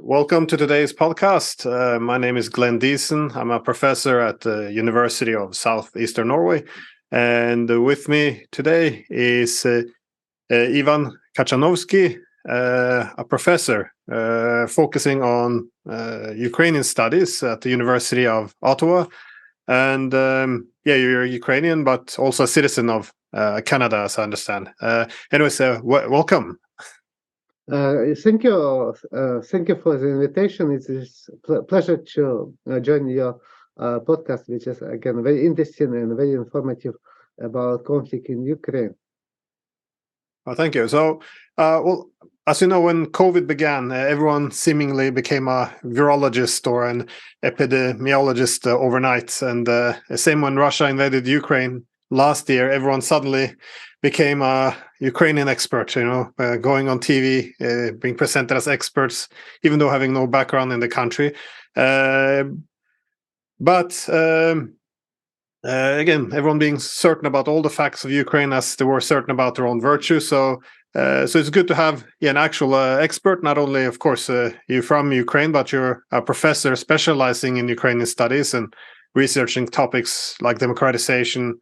Welcome to today's podcast. My name is Diesen. I'm a professor at the University of Southeastern Norway. And with me today is Ivan Katchanovski, a professor focusing on Ukrainian studies at the University of Ottawa. And you're Ukrainian, but also a citizen of Canada, as I understand. Welcome. Thank you. Thank you for the invitation. It is a pleasure to join your podcast, which is, again, very interesting and very informative about conflict in Ukraine. Well, thank you. So, as you know, when COVID began, everyone seemingly became a virologist or an epidemiologist overnight. And same when Russia invaded Ukraine last year, everyone suddenly became a Ukrainian expert, going on TV, being presented as experts, even though having no background in the country. Again, everyone being certain about all the facts of Ukraine as they were certain about their own virtue. So it's good to have an actual expert, not only, of course, you're from Ukraine, but you're a professor specializing in Ukrainian studies and researching topics like democratization,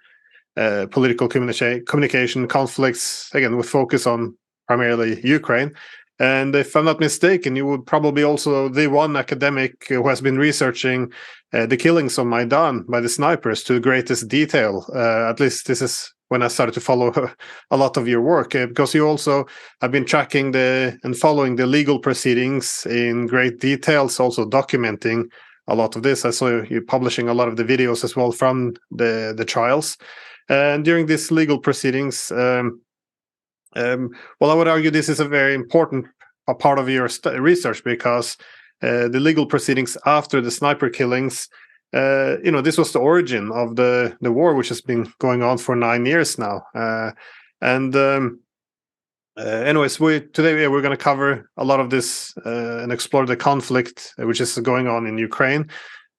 political communication, conflicts, again, with focus on primarily Ukraine. And if I'm not mistaken, you would probably also the one academic who has been researching the killings of Maidan by the snipers to the greatest detail. At least this is when I started to follow a lot of your work, because you also have been tracking and following the legal proceedings in great details, also documenting a lot of this. I saw you publishing a lot of the videos as well from the trials. And during these legal proceedings, I would argue this is a very important part of your research, because the legal proceedings after the sniper killings, this was the origin of the war, which has been going on for 9 years now. Today we're going to cover a lot of this and explore the conflict which is going on in Ukraine.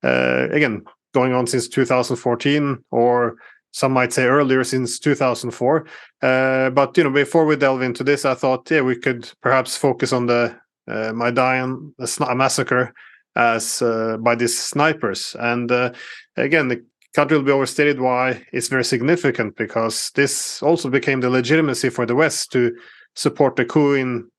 Again, going on since 2014, or some might say earlier, since 2004. But before we delve into this, I thought we could perhaps focus on the Maidan massacre as by these snipers. And again, the country will be overstated why it's very significant, because this also became the legitimacy for the West to support the coup in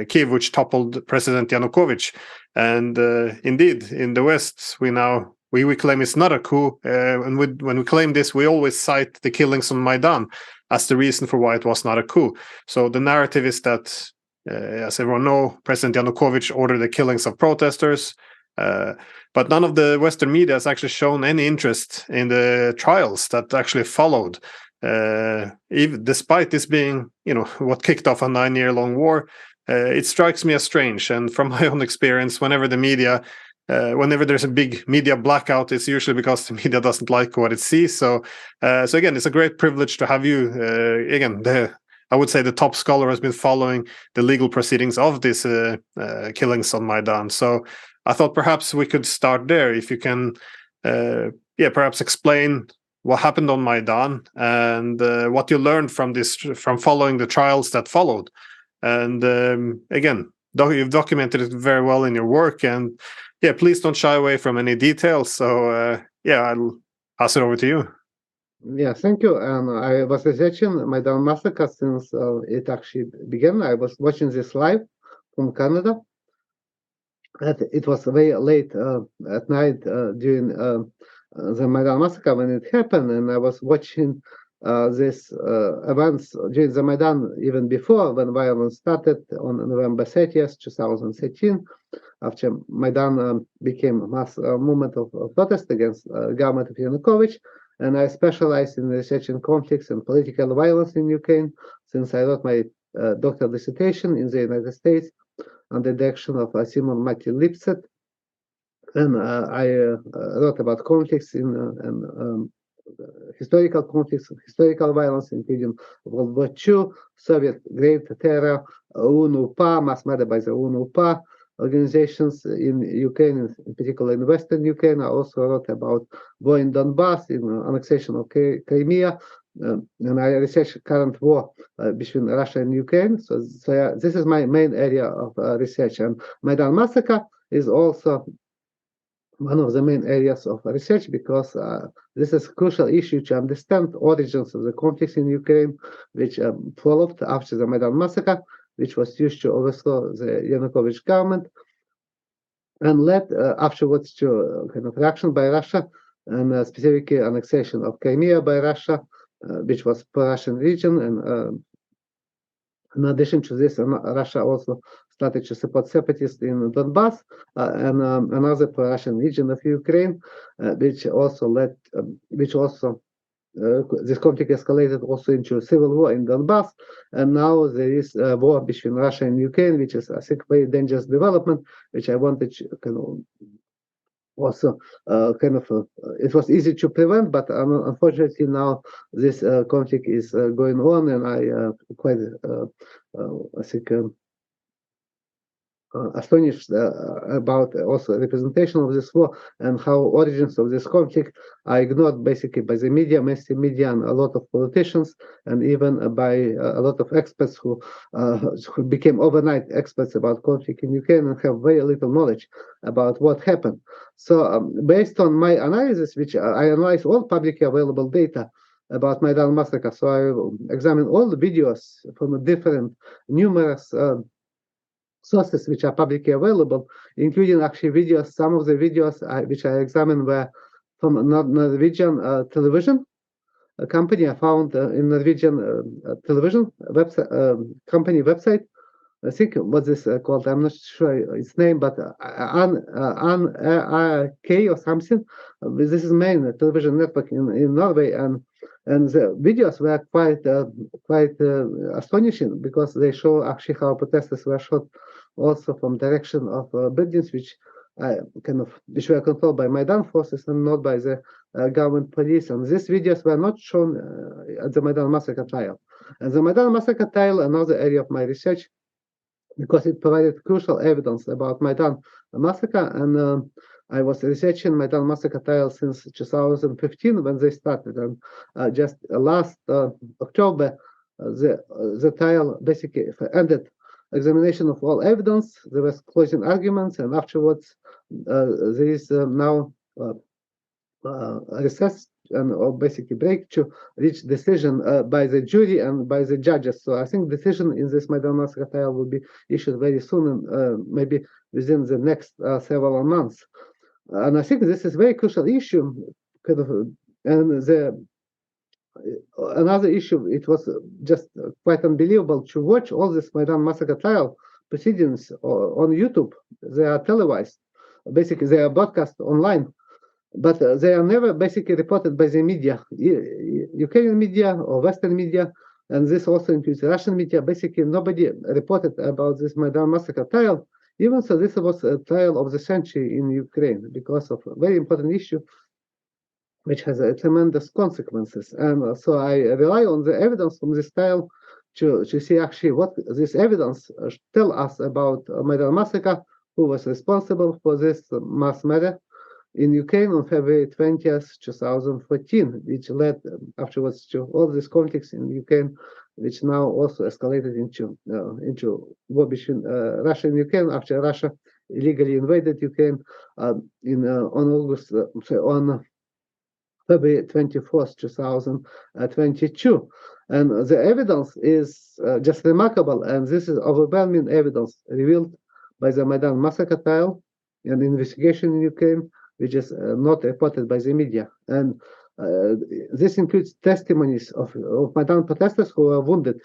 Kiev, which toppled President Yanukovych. And indeed, in the West, we claim it's not a coup, and when we claim this, we always cite the killings on Maidan as the reason for why it was not a coup. So the narrative is that, as everyone knows, President Yanukovych ordered the killings of protesters, but none of the Western media has actually shown any interest in the trials that actually followed. Even despite this being, what kicked off a 9-year-long war, it strikes me as strange. And from my own experience, whenever there's a big media blackout, it's usually because the media doesn't like what it sees. So again, it's a great privilege to have you. I would say the top scholar has been following the legal proceedings of these killings on Maidan. So I thought perhaps we could start there. If you can, perhaps explain what happened on Maidan and what you learned from following the trials that followed. And again, you've documented it very well in your work, and please don't shy away from any details. So, I'll pass it over to you. Yeah, thank you. And I was researching Maidan massacre since it actually began. I was watching this live from Canada. It was very late at night during the Maidan massacre when it happened, and I was watching these events during the Maidan even before, when violence started on November 30th, 2013. After Maidan became a mass movement of protest against government of Yanukovych. And I specialize in researching conflicts and political violence in Ukraine since I wrote my doctoral dissertation in the United States under the direction of Simon Martin Lipset. And I wrote about conflicts and historical conflicts, historical violence, including World War II, Soviet Great Terror, UN-UPA, mass murder by the UN-UPA organizations in Ukraine, in particular in Western Ukraine. I also wrote about war in Donbass, in annexation of Crimea, and I research current war between Russia and Ukraine. So this is my main area of research. And Maidan massacre is also one of the main areas of research because this is a crucial issue to understand origins of the conflicts in Ukraine, which followed after the Maidan massacre, which was used to overthrow the Yanukovych government, and led afterwards to kind of reaction by Russia, and specifically annexation of Crimea by Russia, which was pro-Russian region. And in addition to this, Russia also started to support separatists in Donbass, and another pro-Russian region of Ukraine, which also led, this conflict escalated also into civil war in Donbass, and now there is a war between Russia and Ukraine, which is, I think, very dangerous development, which I wanted to kind of also it was easy to prevent, but unfortunately now this conflict is going on, and I quite I think astonished about also representation of this war and how origins of this conflict are ignored basically by the media, mainstream media, and a lot of politicians, and even by a lot of experts who became overnight experts about conflict in Ukraine and have very little knowledge about what happened. So based on my analysis, which I analyze all publicly available data about Maidan massacre, so I examine all the videos from different numerous sources which are publicly available, including actually videos. Some of the videos which I examined were from Norwegian television company. I found in Norwegian television website company website. I think what this called. I'm not sure its name, but K or something. This is main television network in Norway, and the videos were quite astonishing because they show actually how protesters were shot also from direction of buildings which which were controlled by Maidan forces and not by the government police. And these videos were not shown at the Maidan massacre trial. And the Maidan massacre trial, another area of my research, because it provided crucial evidence about Maidan massacre. And I was researching Maidan massacre trial since 2015 when they started. And just last October, the trial basically ended. Examination of all evidence, there was closing arguments, and afterwards there is now recess or basically break to reach decision by the jury and by the judges. So I think decision in this Maidan massacre trial will be issued very soon, and maybe within the next several months. And I think this is a very crucial issue, and another issue, it was just quite unbelievable to watch all this Maidan massacre trial proceedings on YouTube. They are televised. Basically, they are broadcast online, but they are never basically reported by the media, Ukrainian media or Western media, and this also includes Russian media. Basically, nobody reported about this Maidan massacre trial. Even so, this was a trial of the century in Ukraine because of a very important issue which has tremendous consequences. And so I rely on the evidence from this trial to see actually what this evidence tell us about Maidan massacre, who was responsible for this mass murder in Ukraine on February 20th, 2014, which led afterwards to all these conflicts in Ukraine, which now also escalated into war between Russia and Ukraine after Russia illegally invaded Ukraine on February 24th, 2022. And the evidence is just remarkable, and this is overwhelming evidence revealed by the Maidan massacre trial and investigation in Ukraine, which is not reported by the media. And this includes testimonies of Maidan protesters who were wounded.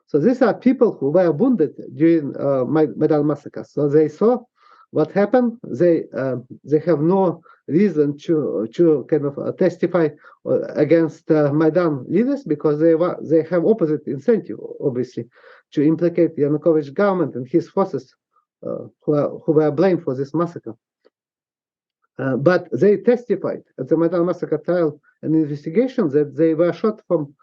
So these are people who were wounded during Maidan massacre. So they saw what happened. They have no reason to kind of testify against Maidan leaders because they have opposite incentive, obviously, to implicate the Yanukovych government and his forces who were blamed for this massacre. But they testified at the Maidan massacre trial and investigation that they were shot from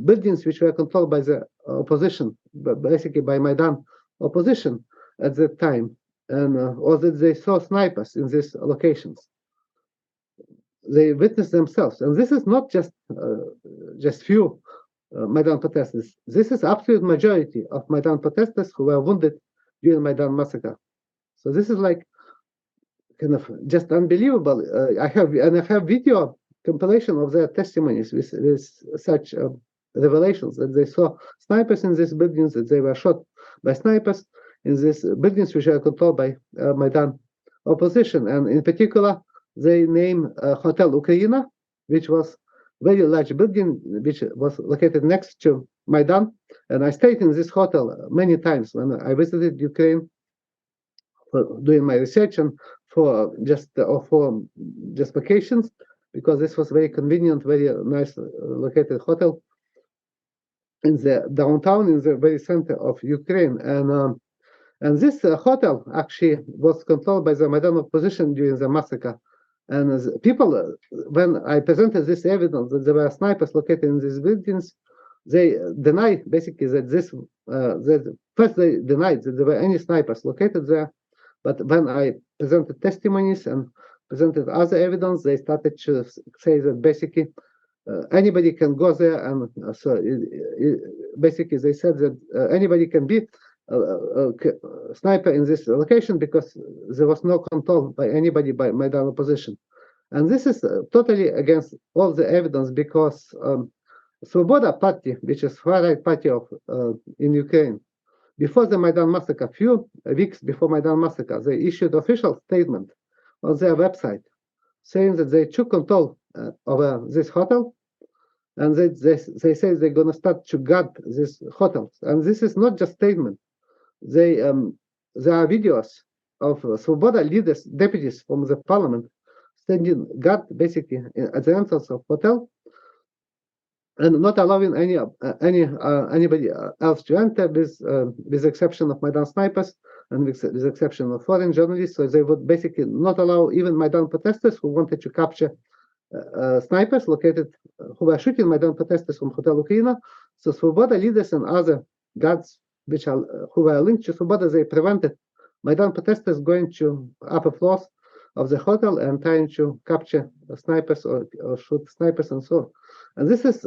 buildings which were controlled by the opposition, basically by Maidan opposition at that time, and or that they saw snipers in these locations. they witnessed themselves. And this is not just few Maidan protesters. This is absolute majority of Maidan protesters who were wounded during Maidan massacre. So this is like kind of just unbelievable. I have video compilation of their testimonies with such revelations that they saw snipers in these buildings, that they were shot by snipers in these buildings which are controlled by Maidan opposition. And in particular, they name Hotel Ukraina, which was very large building which was located next to Maidan. And I stayed in this hotel many times when I visited Ukraine for doing my research and for just vacations, because this was very convenient, very nice located hotel in the downtown, in the very center of Ukraine. And this hotel actually was controlled by the Maidan opposition during the massacre. And as people, when I presented this evidence that there were snipers located in these buildings, they denied basically that first they denied that there were any snipers located there. But when I presented testimonies and presented other evidence, they started to say that basically anybody can go there. And so basically they said that anybody can be a sniper in this location because there was no control by anybody by Maidan opposition. And this is totally against all the evidence, because Svoboda party, which is far-right party of in Ukraine, before the Maidan massacre, few weeks before Maidan massacre, they issued official statement on their website saying that they took control over this hotel, and they say they're going to start to guard these hotels. And this is not just statement. There are videos of Svoboda leaders, deputies from the parliament, standing guard basically at the entrance of hotel, and not allowing anybody else to enter, with exception of Maidan snipers and with exception of foreign journalists. So they would basically not allow even Maidan protesters who wanted to capture snipers located, who were shooting Maidan protesters from Hotel Ukraina. So Svoboda leaders and other guards who were linked to Svoboda, they prevented Maidan protesters going to upper floors of the hotel and trying to capture snipers or shoot snipers and so on. And this is,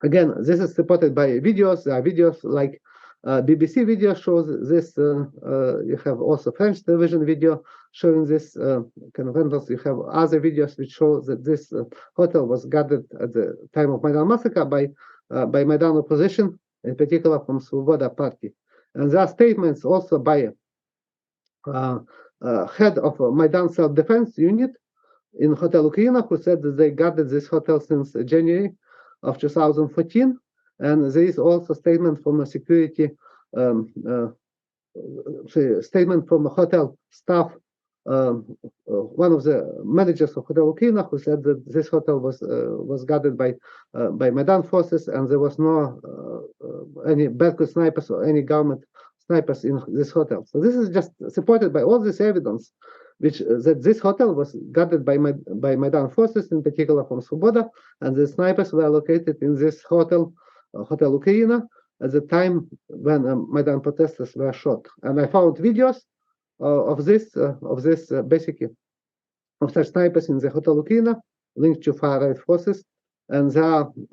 again, this is supported by videos. There are videos like BBC video shows this. You have also French television video showing this kind of entrance. You have other videos which show that this hotel was guarded at the time of Maidan massacre by Maidan opposition, in particular from Svoboda party. And there are statements also by head of Maidan self-defense unit in Hotel Ukraina, who said that they guarded this hotel since January of 2014. And there is also statement from a security statement from a hotel staff, one of the managers of Hotel Ukraina, who said that this hotel was guarded by Maidan forces, and there was no any Berkut snipers or any government snipers in this hotel. So this is just supported by all this evidence, which that this hotel was guarded by Maidan forces, in particular from Svoboda, and the snipers were located in this hotel, Hotel Ukraina, at the time when Maidan protesters were shot. And I found videos of basically of such snipers in the Hotel Ukraina linked to far-right forces, and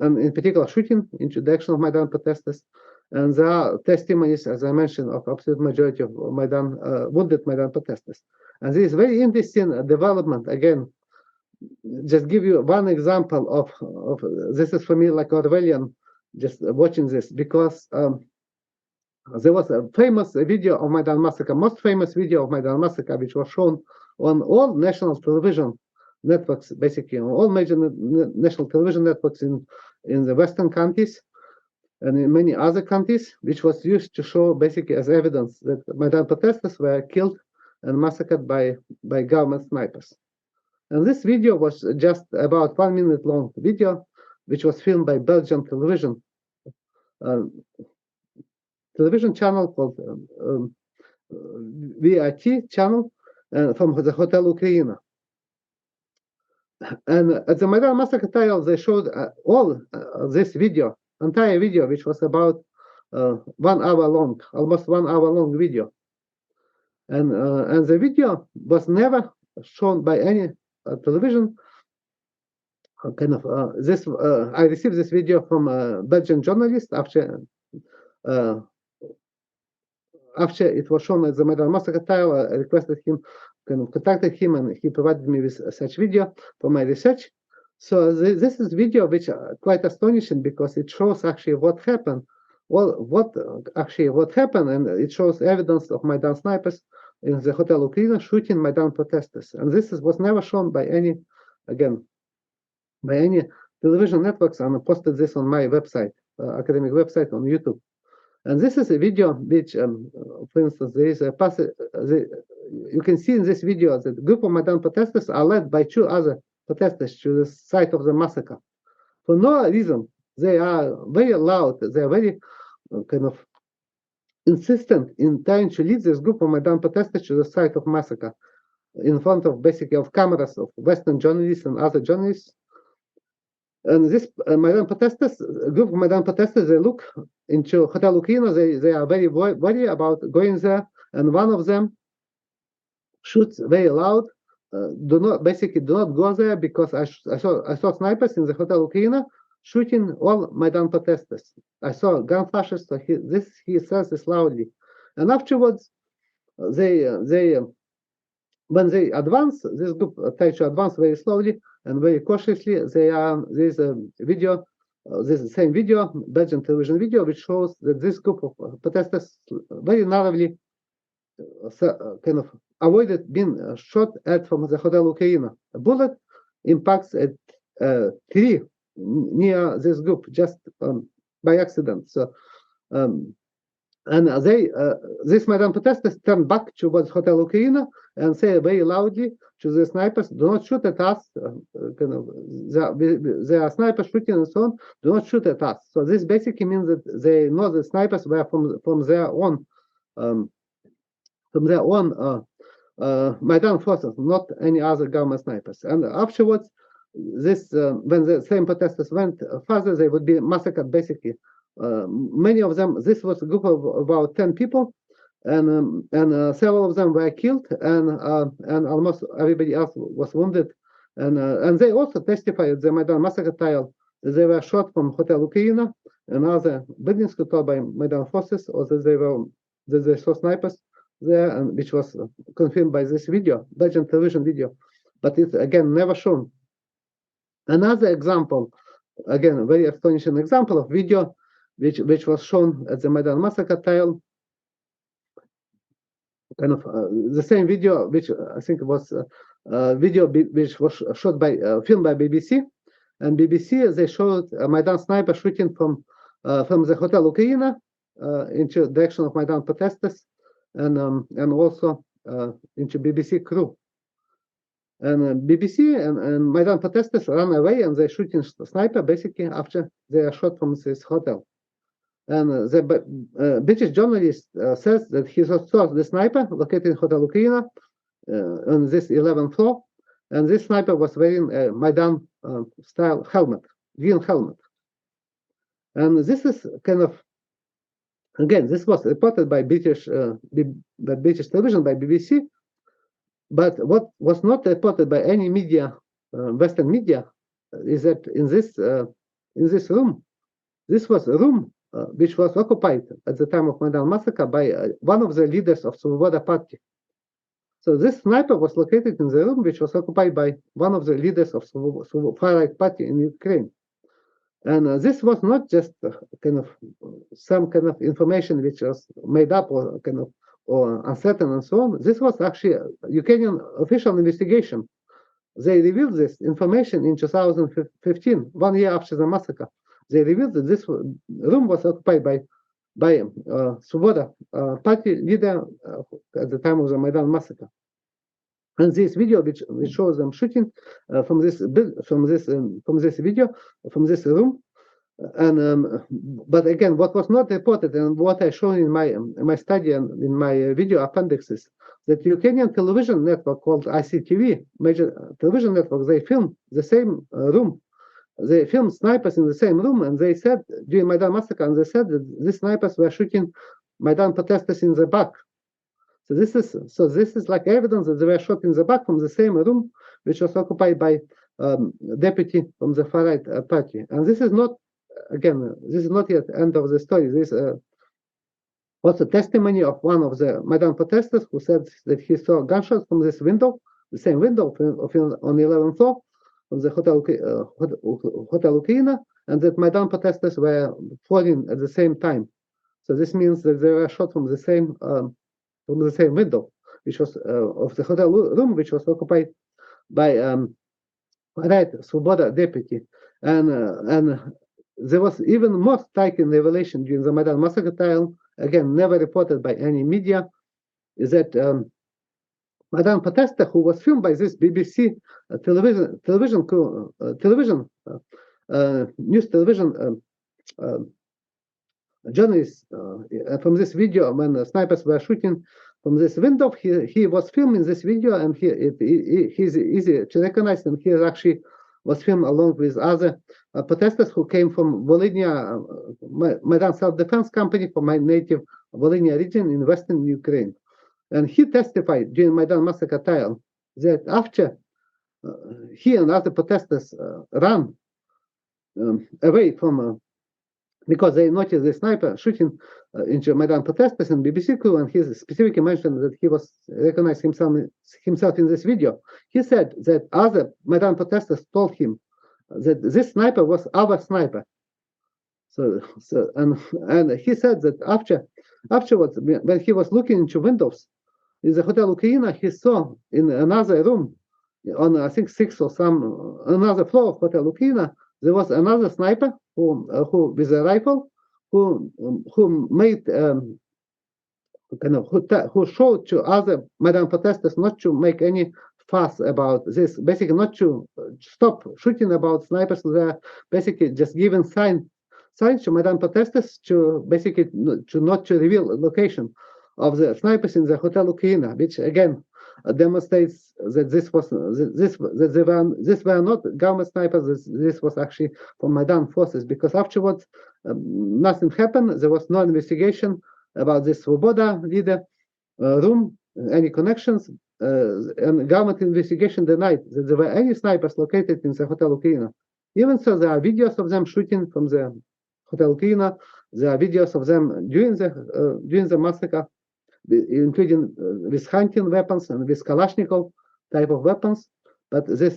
in particular shooting into the action of Maidan protesters. And there are testimonies, as I mentioned, of absolute majority of wounded Maidan protesters. And this is very interesting development. Again, just give you one example of this is for me like Orwellian, just watching this, because there was a famous video of Maidan massacre, most famous video of Maidan massacre, which was shown on all national television networks, basically on all major national television networks in the Western countries and in many other countries, which was used to show basically as evidence that Maidan protesters were killed and massacred by government snipers. And this video was just about 1 minute long video, which was filmed by Belgian television channel called VIT channel from the Hotel Ukraina. And at the Maidan massacre trial, they showed all this video, entire video, which was about 1 hour long, almost 1 hour long video. And the video was never shown by any television. I received this video from a Belgian journalist after it was shown at the Maidan massacre trial. I requested him, contacted him, and he provided me with such video for my research. So this is video which quite astonishing because it shows actually what happened. Well, what happened, and it shows evidence of Maidan snipers in the Hotel Ukraina shooting Maidan protesters. And this was never shown by any television networks, and I posted this on my website, academic website on YouTube. And this is a video which, for instance, there is a passage. You can see in this video that a group of Maidan protesters are led by 2 other protesters to the site of the massacre. For no reason, they are very loud. They are very insistent in trying to lead this group of Maidan protesters to the site of massacre, in front of basically of cameras of Western journalists and other journalists. And this Maidan protesters, a group of Maidan protesters, they look into Hotel Ukraina. They are very worried about going there, and one of them shoots very loud. Do not go there because I saw snipers in the Hotel Ukraina shooting all Maidan protesters. I saw gun flashes. So he says this loudly, and afterwards when they advance, this group tries to advance very slowly and very cautiously. There's a video, this same video, Belgian television video, which shows that this group of protesters very narrowly avoided being shot at from the Hotel Ukraina. A bullet impacts at tree near this group just by accident. So, and these Maidan protesters turn back towards Hotel Ukraina and say very loudly to the snipers, "Do not shoot at us." There are snipers shooting and so on. Do not shoot at us. So this basically means that they know the snipers were from their own Maidan forces, not any other government snipers. And afterwards, when the same protesters went further, they would be massacred basically. Many of them, this was a group of about 10 people, and several of them were killed, and almost everybody else was wounded. And they also testified at the Maidan massacre trial that they were shot from Hotel Ukraina and other buildings controlled by Maidan forces, or that they saw snipers there, and which was confirmed by this video, Belgian television video, but it's again never shown. Another example, again, a very astonishing example of video which was shown at the Maidan massacre trial. The same video, which I think was video which was shot by filmed by BBC, and BBC they showed a Maidan sniper shooting from the Hotel Ukraina into the direction of Maidan protesters, and also into BBC crew. And BBC and Maidan protesters ran away, and they're shooting sniper basically after they are shot from this hotel. And the British journalist says that he saw the sniper located in Hotel Ukraina on this 11th floor, and this sniper was wearing a Maidan style helmet, green helmet. And this is again, this was reported by British television, by BBC, but what was not reported by any media, Western media, is that in this room, this was a room which was occupied at the time of Maidan massacre by one of the leaders of Svoboda party. So this sniper was located in the room which was occupied by one of the leaders of far-right party in Ukraine. And this was not just some kind of information which was made up or uncertain and so on. This was actually a Ukrainian official investigation. They revealed this information in 2015, 1 year after the massacre. They revealed that this room was occupied by Svoboda party leader at the time of the Maidan massacre. And this video, which shows them shooting from this room, and but again, what was not reported and what I shown in my study and in my video appendixes, that Ukrainian television network called ICTV, major television network, they filmed the same room. They filmed snipers in the same room, and they said during Maidan massacre, and they said that these snipers were shooting Maidan protesters in the back. So this is like evidence that they were shot in the back from the same room, which was occupied by deputy from the far right party. And this is not, again, this is not yet the end of the story. This was a testimony of one of the Maidan protesters who said that he saw gunshots from this window, the same window on the 11th floor of the Hotel Ukraina, and that Maidan protesters were falling at the same time. So this means that they were shot from the same window, which was of the hotel room, which was occupied by right Svoboda deputy, and there was even more striking revelation during the Maidan massacre trial, again never reported by any media, is that Maidan protester who was filmed by this BBC news television journalist from this video when the snipers were shooting from this window, he was filming this video, and he's easy to recognize, and he actually was filmed along with other protesters who came from Volhynia, Maidan Self-Defense Company from my native Volhynia region in western Ukraine. And he testified during Maidan massacre trial that after he and other protesters ran away from because they noticed the sniper shooting into Maidan protesters and BBC crew, and he specifically mentioned that he was recognized himself in this video. He said that other Maidan protesters told him that this sniper was our sniper. And he said that afterwards, when he was looking into windows in the Hotel Ukraina, he saw in another room on I think 6th or another floor of Hotel Ukraina, there was another sniper who with a rifle who made who showed to other Maidan protesters not to make any fuss about this, basically not to stop shooting about snipers. They're basically just giving signs to Maidan protesters to basically not to reveal the location of the snipers in the Hotel Ukraina, which again demonstrates that this were not government snipers. This was actually from Maidan forces, because afterwards nothing happened. There was no investigation about this Svoboda leader room, any connections, and government investigation denied that there were any snipers located in the Hotel Ukraina. Even so, there are videos of them shooting from the Hotel Ukraina. There are videos of them during the massacre, including with hunting weapons and with Kalashnikov type of weapons. But there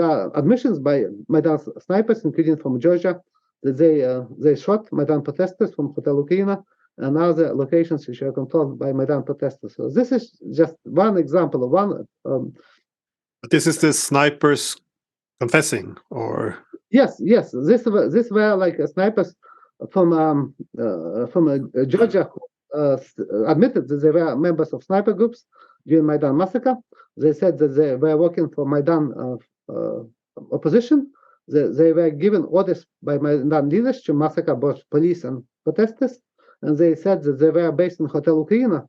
are admissions by Maidan snipers, including from Georgia, that they shot Maidan protesters from Hotel Ukraina and other locations which are controlled by Maidan protesters. So this is just one example of one. But this is the snipers confessing, or yes, this were like snipers from Georgia who admitted that they were members of sniper groups during Maidan massacre. They said that they were working for Maidan opposition. They were given orders by Maidan leaders to massacre both police and protesters, and they said that they were based in Hotel Ukraina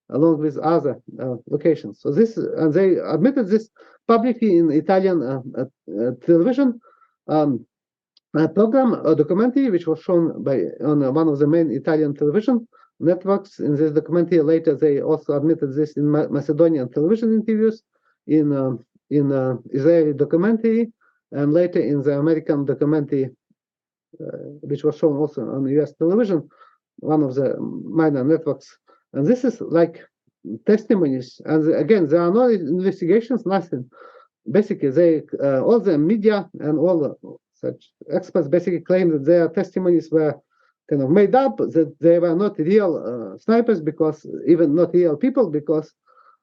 along with other locations. So and they admitted this publicly in Italian television program, a documentary which was shown on one of the main Italian television networks. In this documentary, later they also admitted this in Macedonian television interviews, in Israeli documentary, and later in the American documentary, which was shown also on US television, one of the minor networks. And this is like testimonies. And again, there are no investigations, nothing. Basically, all the media and all such experts basically claim that their testimonies were kind of made up, that they were not real snipers, because even not real people, because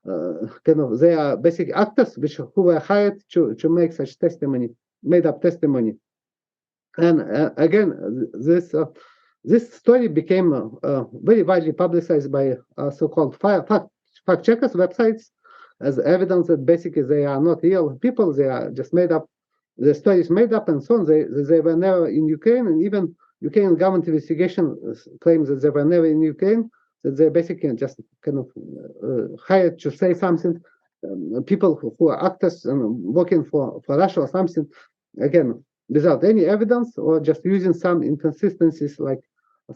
they are basic actors who were hired to make such testimony, made up testimony. And again, this story became very widely publicized by so-called fact checkers websites as evidence that basically they are not real people, they are just made up. The story is made up and so on. They were never in Ukraine, and even Ukrainian government investigation claims that they were never in Ukraine, that they basically just kind of hired to say something. People who are actors and working for Russia or something, again, without any evidence, or just using some inconsistencies like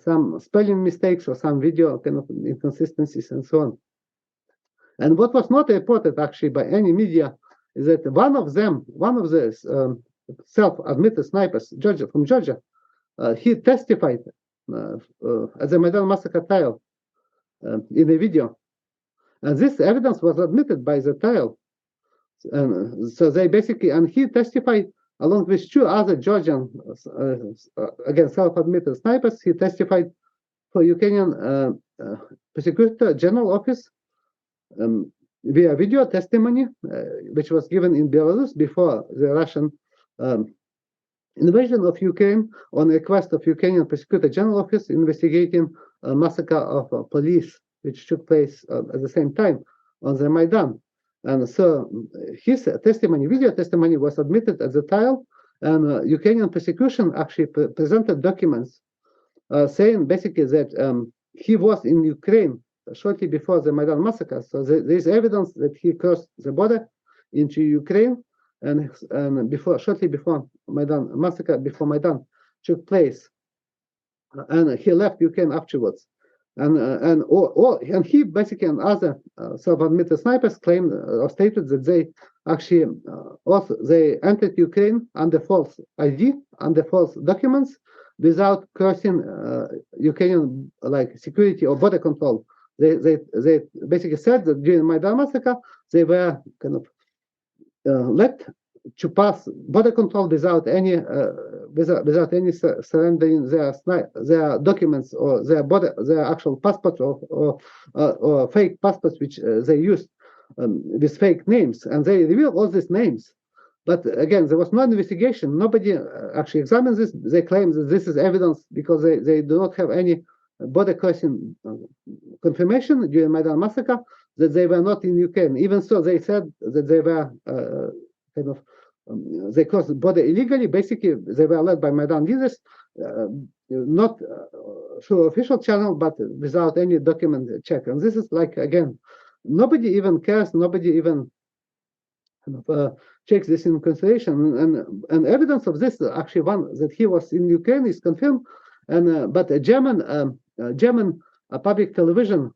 some spelling mistakes or some video kind of inconsistencies and so on. And what was not reported actually by any media is that one of the self-admitted snipers, from Georgia, he testified at the Maidan massacre trial in a video. And this evidence was admitted by the trial. And so they basically, and he testified along with two other Georgian, again, self-admitted snipers. He testified for Ukrainian Prosecutor General Office via video testimony, which was given in Belarus before the Russian invasion of Ukraine on request of Ukrainian Prosecutor General Office investigating a massacre of police, which took place at the same time on the Maidan. And so his testimony, video testimony, was admitted at the trial, and Ukrainian prosecution actually presented documents saying basically that he was in Ukraine shortly before the Maidan massacre. So there is evidence that he crossed the border into Ukraine, and shortly before Maidan massacre, before Maidan took place, and he left Ukraine afterwards. And he basically and other self-admitted snipers claimed or stated that they actually they entered Ukraine under false ID, under false documents, without crossing Ukrainian security or border control. They basically said that during Maidan massacre they were kind of let to pass border control without any surrendering their documents or their actual passports or fake passports which they used with fake names, and they revealed all these names. But again, there was no investigation. Nobody actually examined this. They claim that this is evidence because they do not have any border crossing confirmation during Maidan massacre that they were not in Ukraine. Even so, they said that they were they crossed the border illegally. Basically, they were led by Maidan leaders, not through official channel, but without any document check. And this is again, nobody even cares. Nobody even takes this in consideration. And evidence of this, actually, one that he was in Ukraine is confirmed. And but a German public television,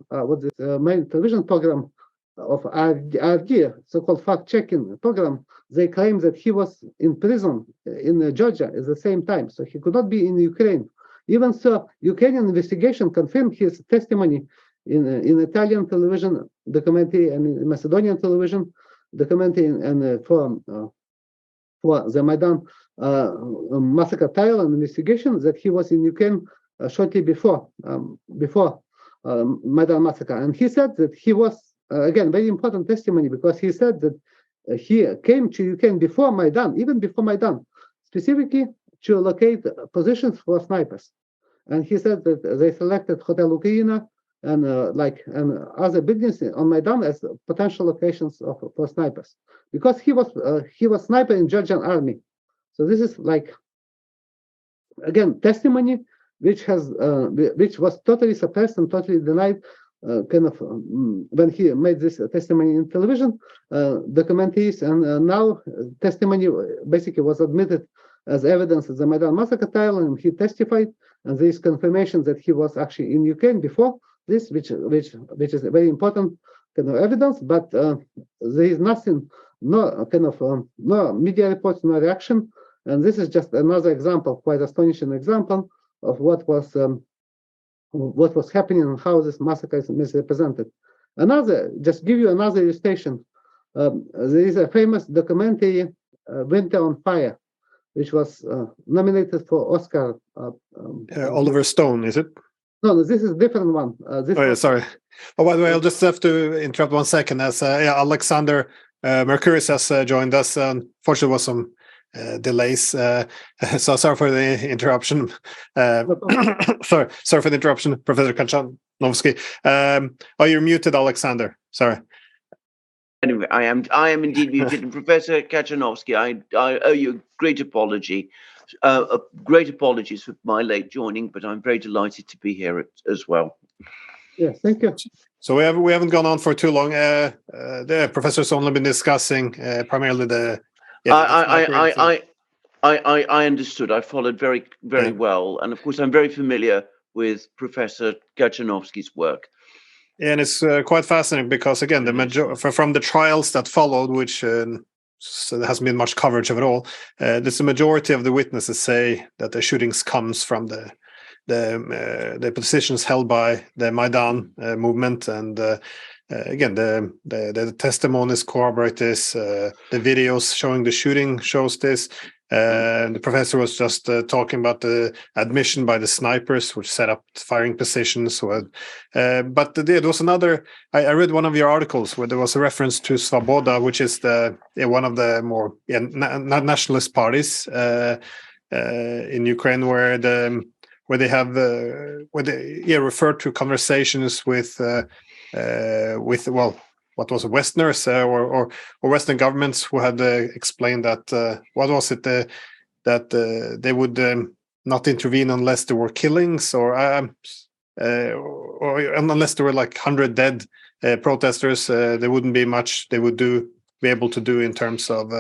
main television program of ARD, so-called fact-checking program, they claim that he was in prison in Georgia at the same time, so he could not be in Ukraine. Even so, Ukrainian investigation confirmed his testimony in Italian television documentary and in Macedonian television documentary, and for the Maidan massacre trial and investigation, that he was in Ukraine shortly before Maidan massacre. And he said that he was, again, very important testimony, because he said that he came to Ukraine before Maidan, even before Maidan, specifically to locate positions for snipers. And he said that they selected Hotel Ukraina and other buildings on Maidan as potential locations for snipers, because he was sniper in Georgian army. So this is again, testimony which was totally suppressed and totally denied. When he made this testimony in television documentaries, and now testimony basically was admitted as evidence at the Maidan massacre trial, and he testified, and there is confirmation that he was actually in Ukraine before this, which is a very important evidence. But there is nothing, no media reports, no reaction, and this is just another example, quite astonishing example of what was happening and how this massacre is misrepresented. Just give you another illustration. There is a famous documentary, Winter on Fire, which was nominated for Oscar. Oliver Stone, is it? No, this is a different one. Sorry. Oh, by the way, I'll just have to interrupt 1 second, as Alexander Mercouris has joined us. Unfortunately, was some delays, so sorry for the interruption. Sorry for the interruption, Professor Katchanovski. You're muted, Alexander. Sorry. Anyway, I am indeed muted. Professor Katchanovski, I owe you a great apology. Great apologies for my late joining, but I'm very delighted to be here as well. Yes, thank you. So we haven't gone on for too long. The professor's only been discussing primarily the. I understood. I followed very well, and of course, I'm very familiar with Professor Katchanovski's work. And it's quite fascinating because, again, from the trials that followed, which so there hasn't been much coverage of it all, there's a majority of the witnesses say that the shootings comes from the positions held by the Maidan movement, and again, the testimonies corroborate this. The videos showing the shooting shows this. The professor was just talking about the admission by the snipers, which set up firing positions. But there was another. I read one of your articles where there was a reference to Svoboda, which is one of the more nationalist parties in Ukraine, where they have refer to conversations with what was it, Westerners or Western governments who had explained that what was it that they would not intervene unless there were killings or unless there were like 100 dead protesters, there wouldn't be much they would be able to do in terms of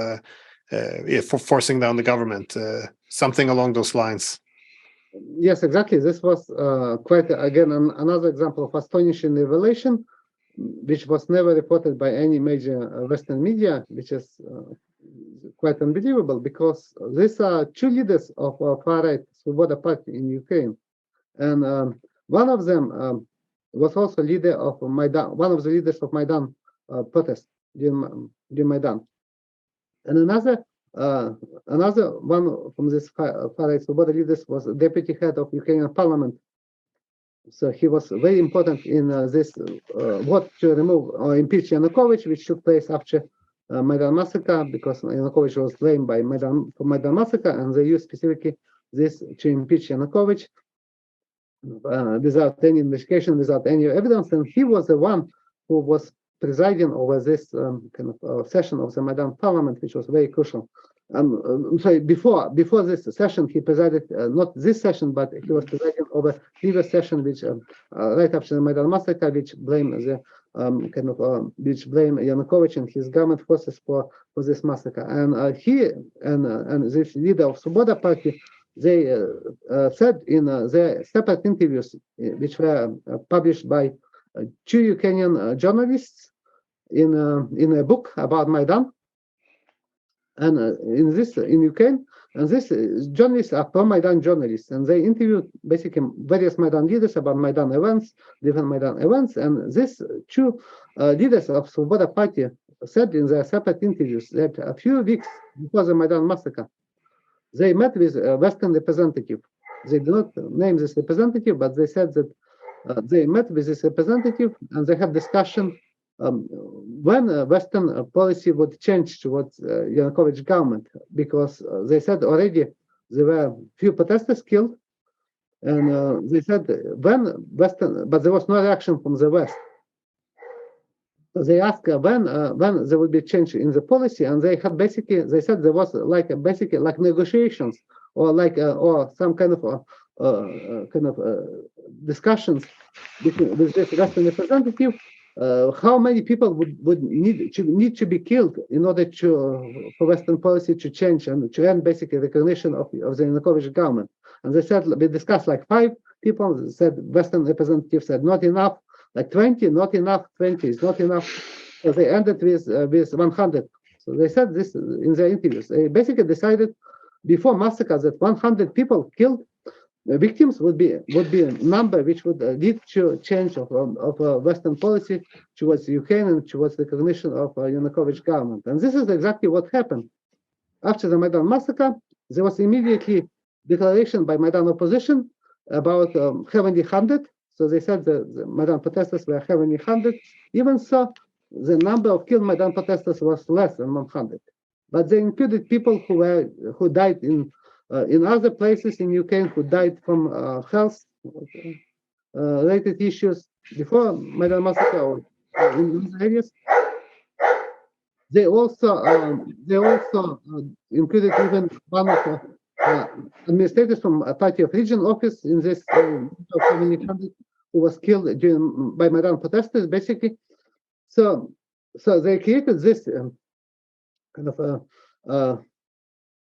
for forcing down the government, something along those lines. Yes, exactly. This was quite, again, another example of astonishing revelation, which was never reported by any major Western media, which is quite unbelievable, because these are two leaders of far-right Svoboda party in Ukraine. And one of them was also leader of Maidan, one of the leaders of Maidan protest during Maidan. And another one from this far-right Svoboda leaders was deputy head of Ukrainian parliament. So he was very important in this vote to remove or impeach Yanukovych, which took place after Maidan massacre, because Yanukovych was blamed by Maidan for Maidan massacre, and they used specifically this to impeach Yanukovych without any investigation, without any evidence. And he was the one who was presiding over this kind of session of the Maidan parliament, which was very crucial. Sorry, before this session, he presided not this session, but he was presiding over previous session, which right after the Maidan massacre, which blame which blame Yanukovych and his government forces for this massacre. And he and this leader of Svoboda party, they said in their separate interviews, which were published by two Ukrainian journalists in a book about Maidan. And in Ukraine, and these journalists are pro-Maidan journalists, and they interviewed basically various Maidan leaders about Maidan events, different Maidan events, and these two leaders of Svoboda party said in their separate interviews that a few weeks before the Maidan massacre, they met with a Western representative. They do not name this representative, but they said that they met with this representative and they had discussion when Western policy would change towards Yanukovych government, because they said already there were few protesters killed, and they said when Western, but there was no reaction from the West. So they asked when there would be change in the policy, and they had basically, they said there was basically like negotiations or or some kind of discussions with this Western representative. How many people would need to be killed in order for Western policy to change and to end basically recognition of the Yanukovych government? And they said, we discussed like 5 people. Said Western representative said not enough, like 20, not enough, 20 is not enough. So they ended with 100. So they said this in their interviews. They basically decided before massacre that 100 people killed. Victims would be a number which would lead to change of Western policy towards Ukraine and towards recognition of Yanukovych government. And this is exactly what happened. After the Maidan massacre, there was immediately declaration by Maidan opposition about heavenly 100. So they said the Maidan protesters were heavenly 100. Even so, the number of killed Maidan protesters was less than 100. But they included people who died in other places in Ukraine, who died from health related issues before Maidan massacre or in these areas. They also included even one of administrators from a party of region office in this community who was killed by Maidan protesters, basically. So they created this kind of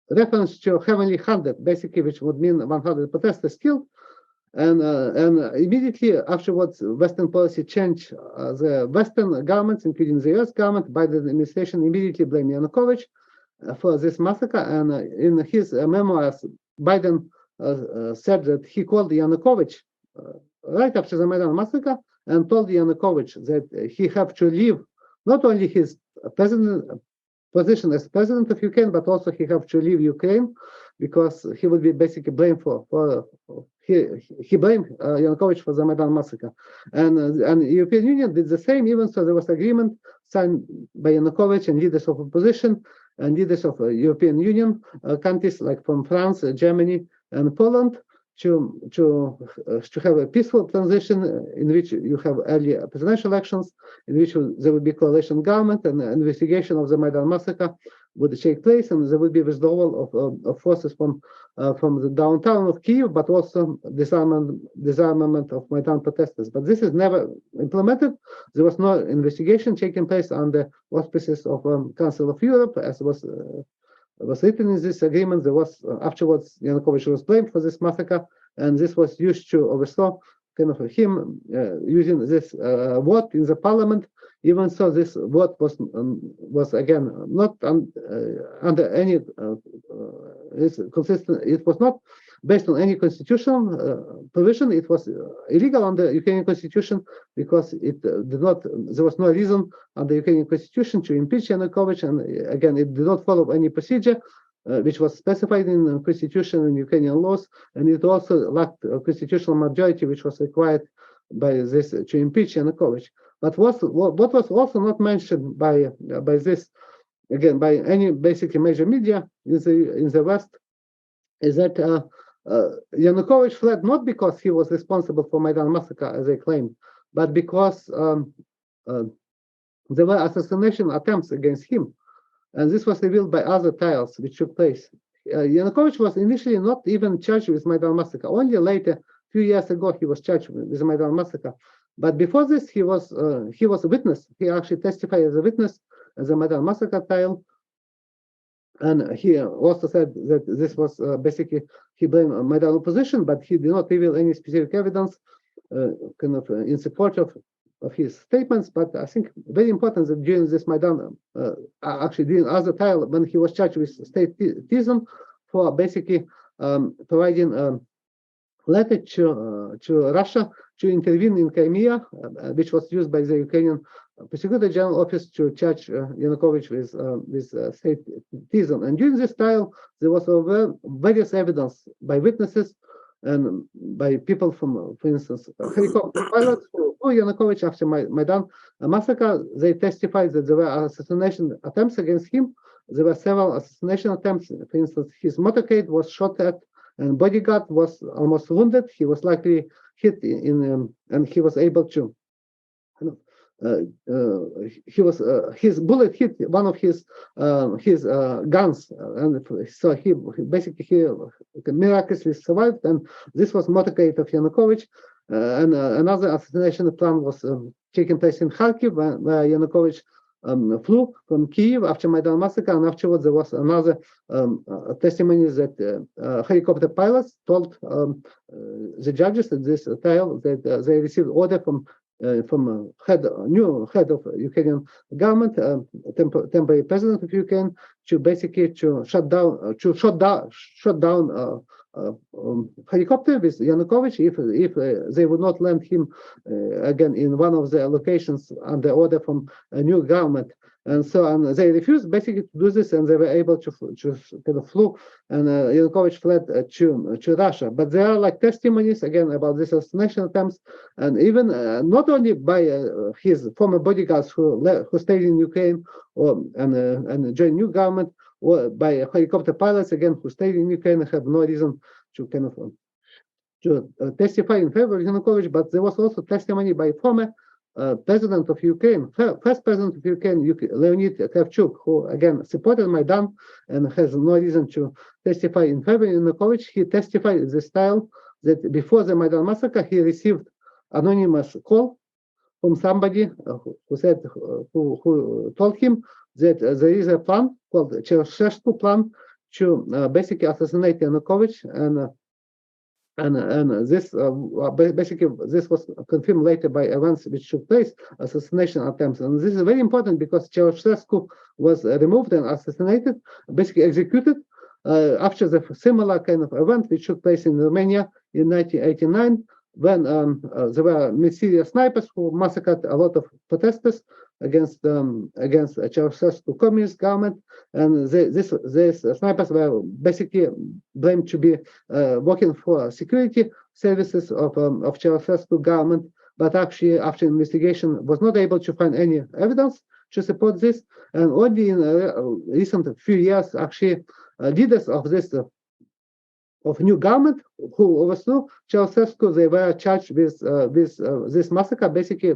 reference to heavenly 100, basically, which would mean 100 protesters killed. And immediately afterwards, Western policy changed. The Western governments, including the US government, Biden administration, immediately blamed Yanukovych for this massacre. And in his memoirs, Biden said that he called Yanukovych right after the Maidan massacre and told Yanukovych that he have to leave not only his position as president of Ukraine, but also he have to leave Ukraine because he would be basically blamed he blamed Yanukovych for the Maidan massacre. And the European Union did the same, even so there was agreement signed by Yanukovych and leaders of opposition and leaders of European Union countries like from France, Germany, and Poland to have a peaceful transition in which you have early presidential elections, in which there would be coalition government and investigation of the Maidan massacre would take place, and there would be withdrawal of forces from the downtown of Kyiv, but also disarmament of Maidan protesters. But this is never implemented. There was no investigation taking place under auspices of Council of Europe, as was written in this agreement. There was afterwards Yanukovych was blamed for this massacre, and this was used to overthrow kind of him using this vote in the parliament. Even so, this vote was again not under any it's consistent. It was not based on any constitutional provision. It was illegal under Ukrainian constitution because it did not. There was no reason under Ukrainian constitution to impeach Yanukovych, and again, it did not follow any procedure which was specified in the constitution and Ukrainian laws, and it also lacked a constitutional majority which was required by this to impeach Yanukovych. But what was also not mentioned by this, again, by any basically major media in the West, is that Yanukovych fled not because he was responsible for Maidan massacre, as they claimed, but because there were assassination attempts against him. And this was revealed by other trials which took place. Yanukovych was initially not even charged with Maidan massacre. Only later, a few years ago, he was charged with the Maidan massacre. But before this, he was a witness. He actually testified as a witness as a Maidan massacre trial. And he also said that this was basically, he blamed Maidan opposition, but he did not reveal any specific evidence in support of his statements. But I think very important that during this Maidan, actually during other trial, when he was charged with state treason for basically providing letter to Russia to intervene in Crimea, which was used by the Ukrainian Prosecutor General Office to charge Yanukovych with state treason. And during this trial, there was various evidence by witnesses and by people from, for instance, helicopter pilots who flew Yanukovych after Maidan massacre. They testified that there were assassination attempts against him. There were several assassination attempts. For instance, his motorcade was shot at, and bodyguard was almost wounded. He was likely hit and he was able to. His bullet hit one of his guns, and so he basically miraculously survived. And this was motorcade of Yanukovych. And another assassination plan was taking place in Kharkiv, where Yanukovych flew from Kyiv after Maidan massacre, and afterwards there was another testimony that helicopter pilots told the judges at this trial that they received order from new head of Ukrainian government, temporary president of Ukraine, to basically shut down helicopter with Yanukovych if they would not land him again in one of the locations under order from a new government. And so they refused basically to do this, and they were able to kind of flew, and Yanukovych fled to Russia. But there are like testimonies again about this assassination attempts, and even not only by his former bodyguards who stayed in Ukraine and joined new government, or by helicopter pilots again who stayed in Ukraine and have no reason to kind of to testify in favor of Yanukovych. But there was also testimony by former president of Ukraine, first president of Ukraine, Leonid Kravchuk, who again supported Maidan and has no reason to testify in favor of Yanukovych. He testified in this style that before the Maidan massacre, he received anonymous call from somebody who said, who told him that there is a plan called Ceausescu plan to basically assassinate Yanukovych, and And this basically this was confirmed later by events which took place, assassination attempts. And this is very important because Ceausescu was removed and assassinated, basically executed after the similar kind of event which took place in Romania in 1989, when there were mysterious snipers who massacred a lot of protesters against Ceausescu communist government, and these snipers were basically blamed to be working for security services of Ceausescu government, but actually after investigation was not able to find any evidence to support this, and only in recent few years actually leaders of this of new government who overthrew Ceausescu, they were charged with this massacre, basically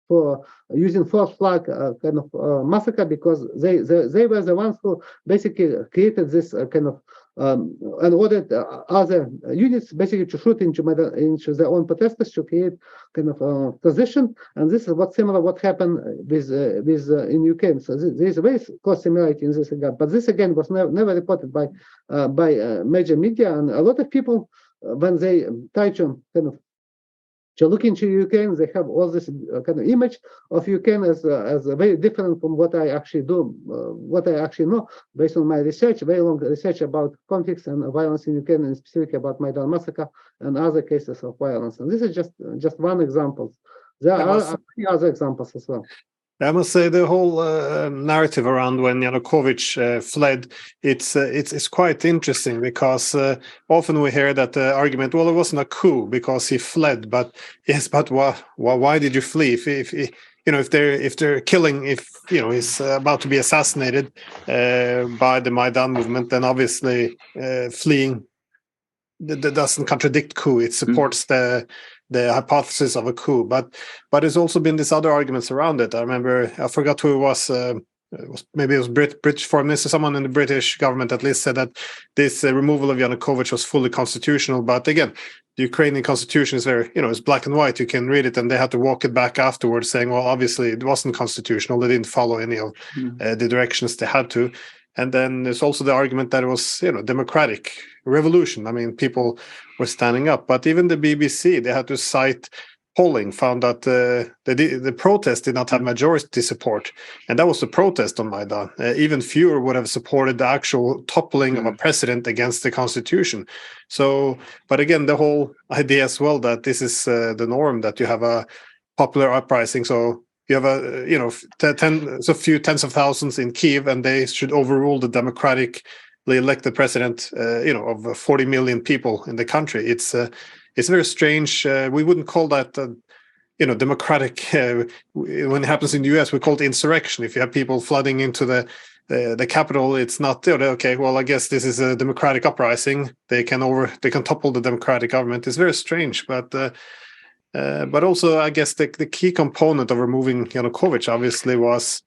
for using false flag kind of massacre, because they were the ones who basically created this kind of and ordered other units basically to shoot into their own protesters to create kind of position. And this is what happened with in Ukraine. So there is a very close similarity in this regard. But this again was never reported by major media, and a lot of people when they try to kind of to look into Ukraine, they have all this kind of image of Ukraine as very different from what I actually do, what I actually know based on my research, very long research about conflicts and violence in Ukraine, and specifically about Maidan massacre and other cases of violence. And this is just one example. There are many other examples as well. I must say the whole narrative around when Yanukovych fled, it's quite interesting, because often we hear that the argument, well, it wasn't a coup because he fled, but yes, but why did you flee? If they're killing, if he's about to be assassinated by the Maidan movement, then obviously fleeing that doesn't contradict coup. It supports the hypothesis of a coup, but there's also been these other arguments around it. I remember, I forgot who it was. Maybe it was British foreign minister, someone in the British government at least, said that this removal of Yanukovych was fully constitutional. But again, the Ukrainian constitution is very, it's black and white. You can read it, and they had to walk it back afterwards, saying, well, obviously it wasn't constitutional. They didn't follow any of the directions they had to. And then there's also the argument that it was, democratic revolution. I mean, people were standing up. But even the BBC, they had to cite polling, found that the protest did not have majority support. And that was the protest on Maidan. Even fewer would have supported the actual toppling of a president against the constitution. So, but again, the whole idea as well that this is the norm, that you have a popular uprising. So you have a few tens of thousands in Kiev, and they should overrule the democratically elected president, of 40 million people in the country. It's very strange. We wouldn't call that, democratic. When it happens in the US, we call it insurrection. If you have people flooding into the capital, it's not okay. Well, I guess this is a democratic uprising. They can topple the democratic government. It's very strange, but also, I guess the key component of removing Yanukovych obviously was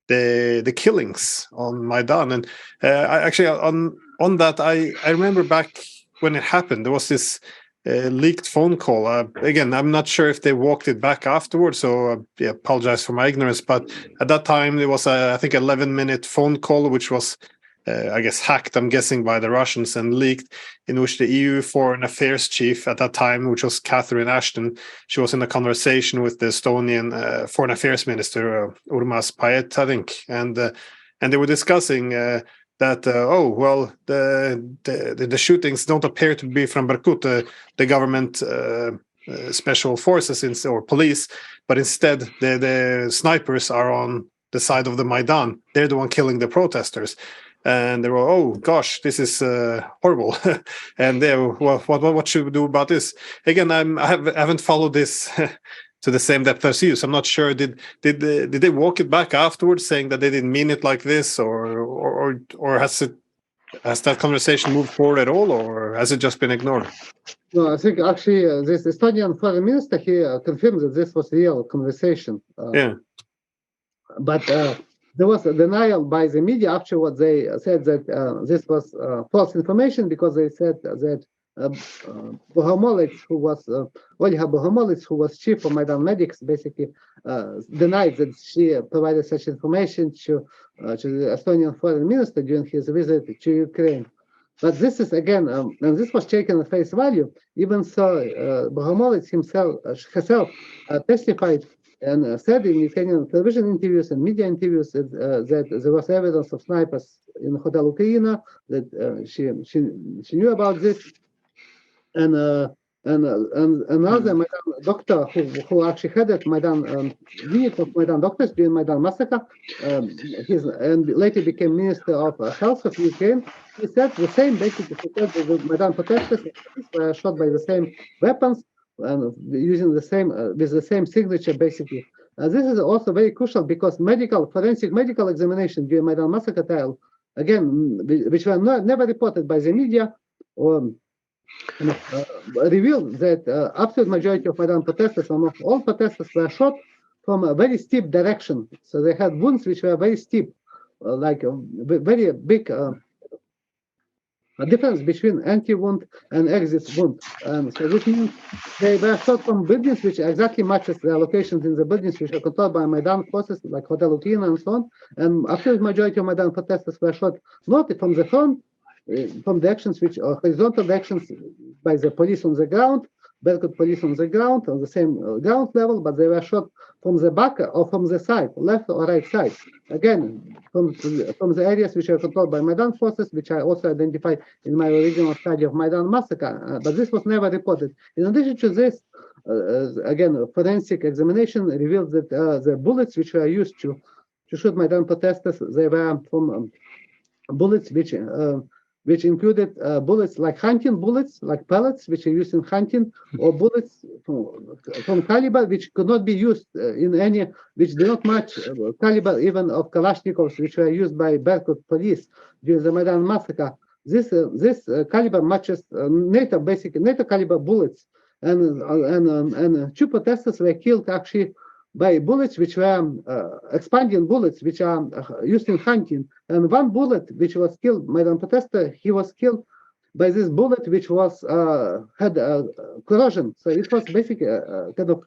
the killings on Maidan. And actually, on that, I remember back when it happened, there was this leaked phone call. Again, I'm not sure if they walked it back afterwards, so I apologize for my ignorance. But at that time, there was I think 11-minute phone call, which was I guess hacked, I'm guessing, by the Russians and leaked, in which the EU foreign affairs chief at that time, which was Catherine Ashton, she was in a conversation with the Estonian foreign affairs minister, Urmas Paet, I think, and they were discussing that the shootings don't appear to be from BITCHUTE, the government special forces or police, but instead the snipers are on the side of the Maidan. They're the one killing the protesters. And they were, oh gosh, this is horrible. And they were, well, what should we do about this? Again, I haven't followed this to the same depth as you. So I'm not sure. Did they walk it back afterwards, saying that they didn't mean it like this, or has that conversation moved forward at all, or has it just been ignored? No, I think actually this Estonian foreign minister here confirmed that this was a real conversation. But there was a denial by the media afterwards. They said that this was false information, because they said that Bohomolets, who was Olga Bohomolets, who was chief of Maidan medics, basically denied that she provided such information to the Estonian foreign minister during his visit to Ukraine. But this is again, and this was taken at face value. Even so, Bogomolets herself testified and said in Ukrainian television interviews and media interviews that there was evidence of snipers in Hotel Ukraina, that she knew about this, and another Maidan doctor who actually headed Maidan unit of Maidan doctors during Maidan massacre, and later became Minister of Health of Ukraine. He said the same, basically. He said that the Maidan protesters were shot by the same weapons and using the same with the same signature, basically. This is also very crucial because forensic medical examination during Maidan massacre trial, again, which were never reported by the media, or revealed that absolute majority of Maidan protesters, almost all protesters, were shot from a very steep direction. So they had wounds which were very steep, like a very big difference between entry wound and exit wound. So this means they were shot from buildings which exactly matches the locations in the buildings which are controlled by Maidan forces, like Hotel Ukraina and so on. And absolute majority of Maidan protesters were shot not from the front, from the actions which are horizontal actions by the police on the ground, Berkut police on the ground, on the same ground level, but they were shot from the back or from the side, left or right side. Again, from the areas which are controlled by Maidan forces, which I also identified in my original study of Maidan massacre, but this was never reported. In addition to this, again, forensic examination revealed that the bullets which were used to shoot Maidan protesters, they were from bullets which included bullets like hunting bullets, like pellets, which are used in hunting, or bullets from caliber which could not be used in any, which do not match caliber even of Kalashnikovs, which were used by Berkut police during the Maidan massacre. This caliber matches NATO caliber bullets, and two protesters were killed actually by bullets which were expanding bullets which are used in hunting, and one bullet which was killed Maidan protester, he was killed by this bullet which was had corrosion. So it was basically kind of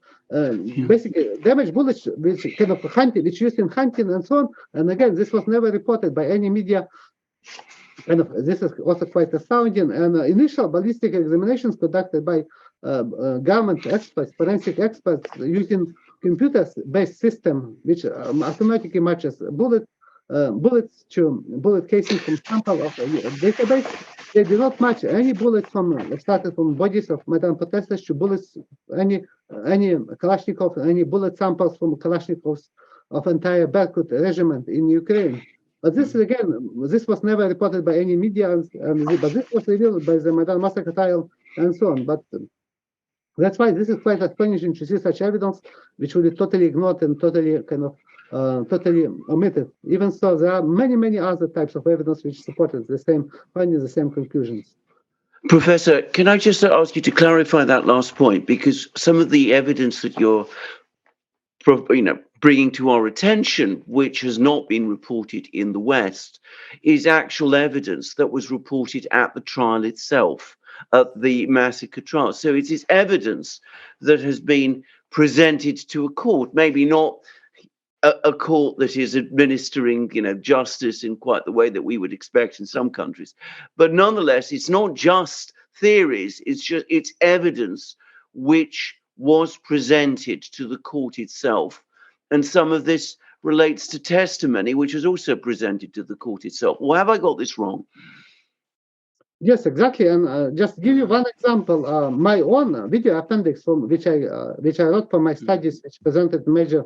basically damaged bullets which kind of hunting, which used in hunting and so on. And again, this was never reported by any media. And this is also quite astounding. And initial ballistic examinations conducted by government experts, forensic experts, using computers-based system which automatically matches bullets to bullet casing from sample of a database. They do not match any bullets started from bodies of Maidan protesters to bullets, any Kalashnikov, any bullet samples from Kalashnikovs of entire Berkut regiment in Ukraine. But this again, this was never reported by any media, but this was revealed by the Maidan massacre trial and so on. But that's why this is quite astonishing to see such evidence, which will be totally ignored and totally totally omitted. Even so, there are many other types of evidence which supported the same findings, the same conclusions. Professor, can I just ask you to clarify that last point, because some of the evidence that you're bringing to our attention, which has not been reported in the West, is actual evidence that was reported at the trial itself, at the massacre trial. So it is evidence that has been presented to a court, maybe not a court that is administering, justice in quite the way that we would expect in some countries, but nonetheless, it's not just theories; it's evidence which was presented to the court itself, and some of this relates to testimony, which was also presented to the court itself. Or have I got this wrong? Yes, exactly. And just give you one example, my own video appendix from which I wrote for my studies, which presented major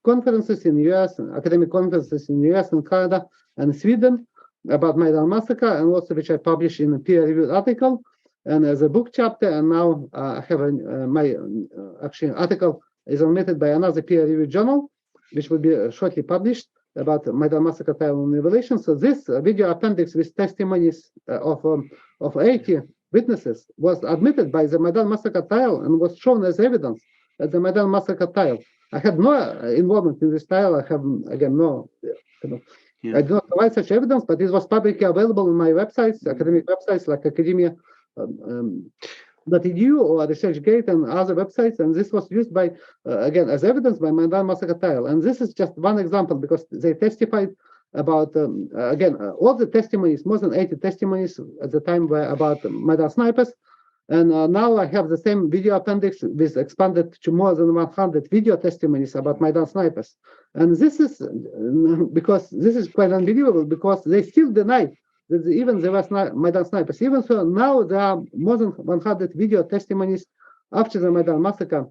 conferences in US, academic conferences in US and Canada and Sweden about Maidan massacre, and also which I published in a peer-reviewed article and as a book chapter. And now I have my actually article is omitted by another peer-reviewed journal, which will be shortly published, about Maidan massacre trial and revelation. So this video appendix with testimonies of 80 witnesses was admitted by the Maidan massacre trial and was shown as evidence at the Maidan massacre trial. I had no involvement in this trial. I have, again, I do not provide such evidence, but it was publicly available on my websites, academic websites like academia.edu or ResearchGate and other websites, and this was used by, again, as evidence by Maidan massacre trial. And this is just one example, because they testified about, again, all the testimonies, more than 80 testimonies at the time were about Maidan snipers. And now I have the same video appendix with expanded to more than 100 video testimonies about Maidan snipers. And this is because this is quite unbelievable, because they still deny that even there was Maidan snipers. Even so, now there are more than 100 video testimonies after the Maidan massacre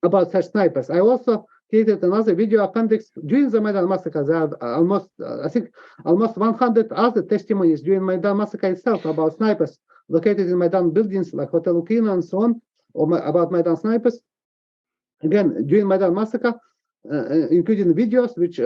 about such snipers. I also created another video appendix during the Maidan massacre. There are almost, I think, almost 100 other testimonies during Maidan massacre itself about snipers located in Maidan buildings like Hotel Ukraina and so on, or about Maidan snipers. Again, during Maidan massacre, including videos, which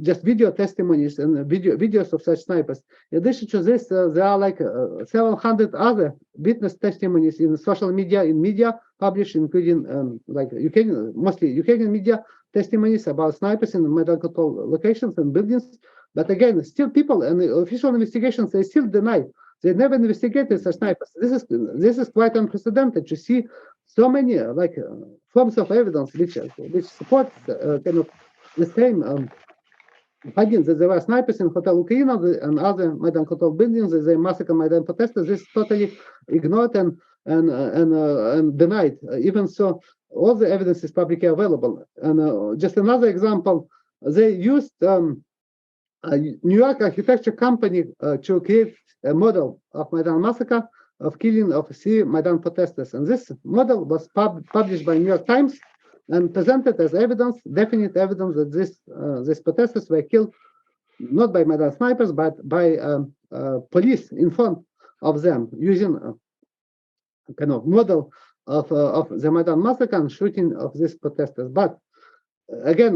just video testimonies and videos of such snipers. In addition to this, there are like several hundred other witness testimonies in social media, in media published, including like Ukrainian, mostly Ukrainian media testimonies about snipers in Maidan control locations and buildings. But again, still people and the official investigations, they still deny. They never investigated such snipers. This is quite unprecedented to see so many forms of evidence which support kind of the same findings that there were snipers in Hotel Ukraina and other Maidan control buildings. They massacred Maidan protesters. This is totally ignored and denied. Even so, all the evidence is publicly available. And just another example, they used a New York architecture company to create a model of Maidan massacre, of killing of 3 Maidan protesters. And this model was published by New York Times and presented as evidence, definite evidence that these protesters were killed not by Maidan snipers, but by police in front of them, using a kind of model of the Maidan massacre and shooting of these protesters. But again,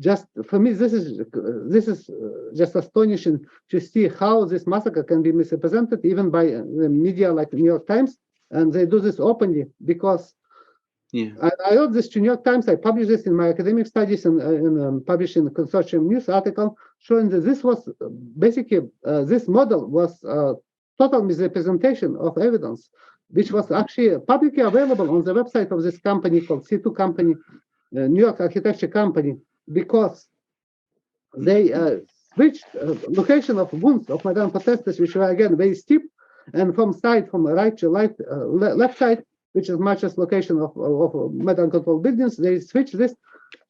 just for me, this is just astonishing to see how this massacre can be misrepresented even by the media like the New York Times, and they do this openly because I wrote this to New York Times. I published this in my academic studies and published in the consortium news article showing that this was basically this model was total misrepresentation of evidence, which was actually publicly available on the website of this company called C2 company, New York architecture company, because they switched location of wounds of Maidan protesters, which were again very steep, and from right to left side, which is matches location of Maidan control buildings, they switched this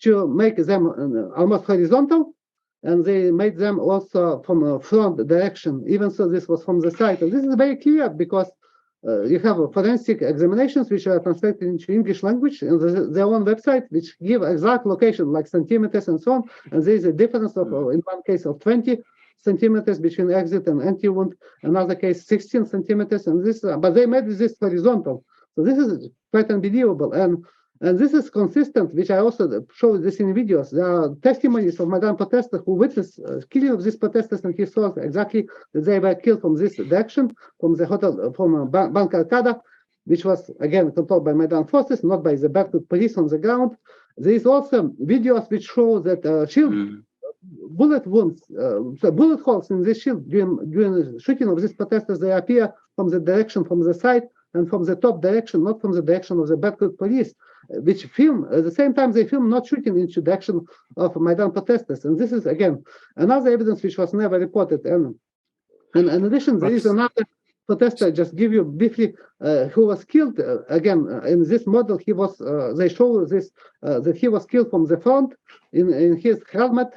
to make them almost horizontal, and they made them also from a front direction, even so this was from the side. And this is very clear because you have forensic examinations which are translated into English language in their own website, which give exact location like centimeters and so on. And there is a difference of, in one case, of 20 centimeters between exit and entry wound, another case 16 centimeters, and this. But they made this horizontal. So this is quite unbelievable, and this is consistent, which I also show this in videos. There are testimonies of Maidan protesters who witnessed killing of these protesters, and he saw exactly that they were killed from this direction, from the hotel, from Bank Arkada, which was again controlled by Maidan forces, not by the BITCHUTE police on the ground. There is also videos which show that shield bullet wounds, so bullet holes in this shield during the shooting of these protesters. They appear from the direction, from the side, and from the top direction, not from the direction of the BITCHUTE police, which film, at the same time, they film not shooting into the direction of Maidan protesters. And this is, again, another evidence which was never reported. And in addition, there is another protester, just give you briefly, who was killed, again, in this model, he was, they show this, that he was killed from the front, in his helmet,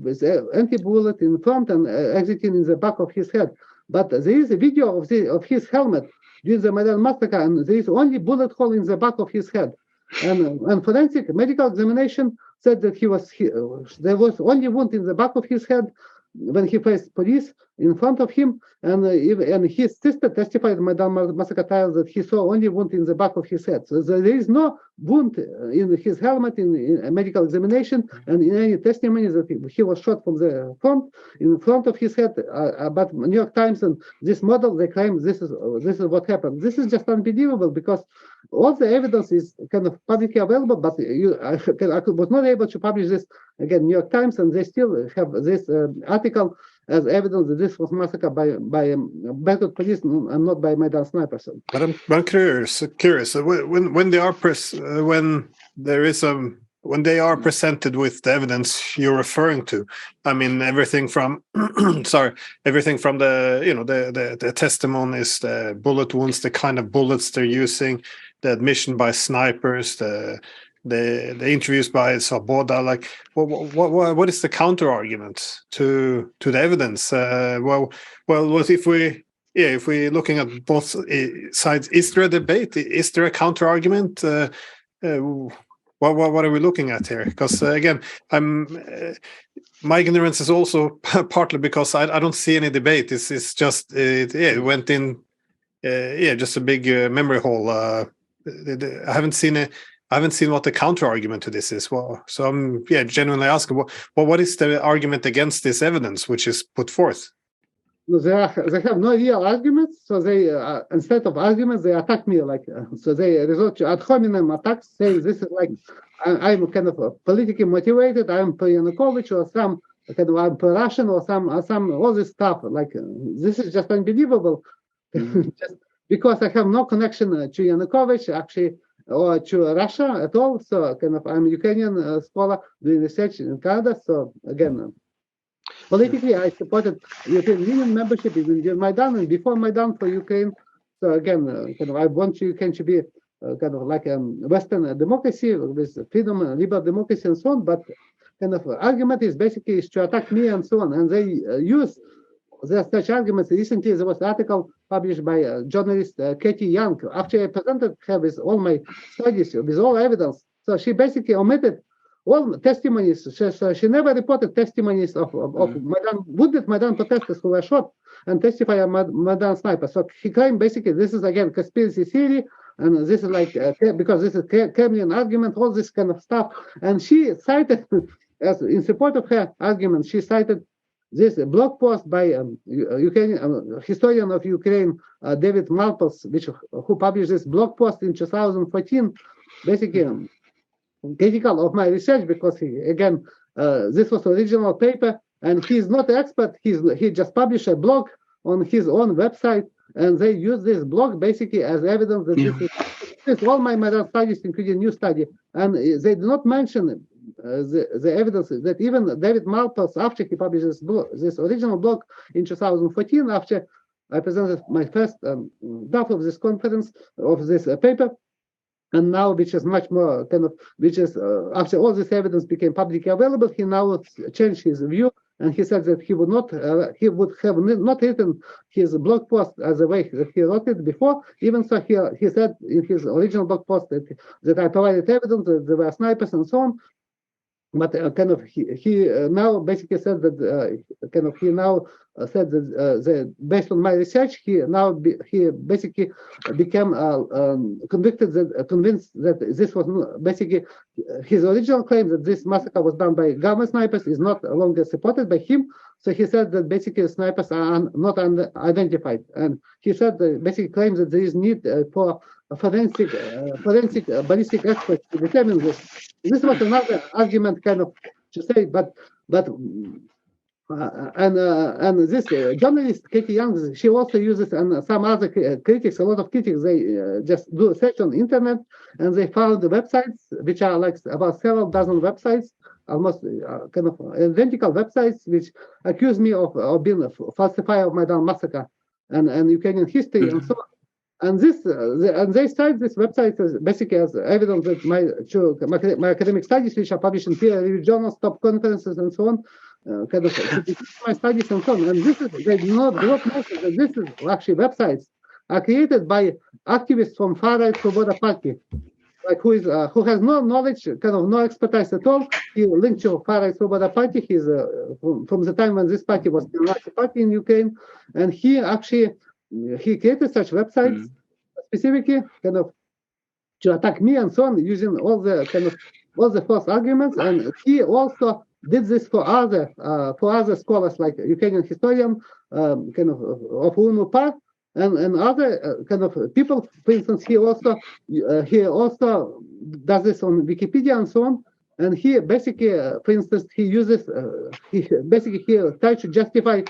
with anti-bullet in front and exiting in the back of his head. But there is a video of his helmet during the Maidan massacre, and there is only bullet hole in the back of his head. And forensic medical examination said that there was only wound in the back of his head when he faced police in front of him, and his sister testified in Maidan massacre trial that he saw only wound in the back of his head. So there is no wound in his helmet in a medical examination, and in any testimony that he was shot from the front, in front of his head. But New York Times and this model, they claim this is what happened. This is just unbelievable because all the evidence is kind of publicly available, but I was not able to publish this again. New York Times, and they still have this article as evidence that this was massacre by BITCHUTE police and not by Maidan snipers. But I'm curious. When the press, when there is a when they are presented with the evidence you're referring to, I mean everything from everything from the testimonies, the bullet wounds, the kind of bullets they're using, the admission by snipers, the interviews by Svoboda, like what is the counter argument to the evidence? If we're looking at both sides, is there a debate? Is there a counter argument? What are we looking at here? Because again, my ignorance is also partly because I don't see any debate. It's just it went in just a big memory hole. I haven't seen what the counter argument to this is. Well, so I'm genuinely asking, what is the argument against this evidence which is put forth? They have no real arguments, so they instead of arguments they attack me so they resort to ad hominem attacks, saying this is like I'm kind of politically motivated, I'm pro Yanukovych or some kind of I'm pro Russian or some all this stuff. Like this is just unbelievable, just because I have no connection to Yanukovych actually or to Russia at all. So kind of I'm a Ukrainian scholar doing research in Canada. So again. Politically, I supported European Union membership even during Maidan and before Maidan for Ukraine. So again, kind of I want Ukraine to be kind of like a Western democracy with freedom and liberal democracy and so on. But kind of argument is basically to attack me and so on. And they use such arguments. Recently, there was an article published by journalist Katie Young. After I presented her with all my studies, with all evidence, so she basically omitted all testimonies. So she never reported testimonies of Maidan, wounded Maidan protesters who were shot and testify on Maidan snipers. So he claimed basically this is again conspiracy theory, and this is like because this is Kremlin argument, all this kind of stuff. And she cited, as in support of her argument, she cited this blog post by Ukrainian historian of Ukraine, David Malpos, who published this blog post in 2014, basically. Critical of my research because this was original paper and he's not an expert. He just published a blog on his own website and they use this blog basically as evidence that this is all my Maidan studies, including new study, and they do not mention the evidence that even David Malpos, after he published this original blog in 2014, after I presented my first draft of this conference of this paper. And now, which is much more kind of, which is after all this evidence became publicly available, he now changed his view and he said that he would have not written his blog post as the way that he wrote it before. Even so, he said in his original blog post that I provided evidence that there were snipers and so on. But he now basically said that he now said that based on my research, he basically became convinced that this was basically his original claim that this massacre was done by government snipers is not longer supported by him. So he said that basically snipers are not identified, and he said that basically claims that there is need for forensic ballistic experts to determine this. This was another argument, kind of to say, and this journalist Katie Young, she also uses, and some other critics, a lot of critics, they just do a search on the internet and they found the websites, which are like about several dozen websites, almost kind of identical websites, which accuse me of being a falsifier of Maidan massacre and Ukrainian history and so on. And they cite this website as basically as evidence that my academic studies, which are published in peer-reviewed journals, top conferences, and so on, kind of my studies and so on. And they do not mention that this is actually websites are created by activists from far-right Svoboda party, like who has no knowledge, kind of no expertise at all. He linked to far-right Svoboda party. He's from the time when this party was the Nazi party in Ukraine, and he created such websites specifically kind of to attack me and so on, using all the false arguments. And he also did this for other scholars like Ukrainian historian kind of Unu Par and other kind of people. For instance, he also does this on Wikipedia and so on. And he basically, for instance, he tried to justify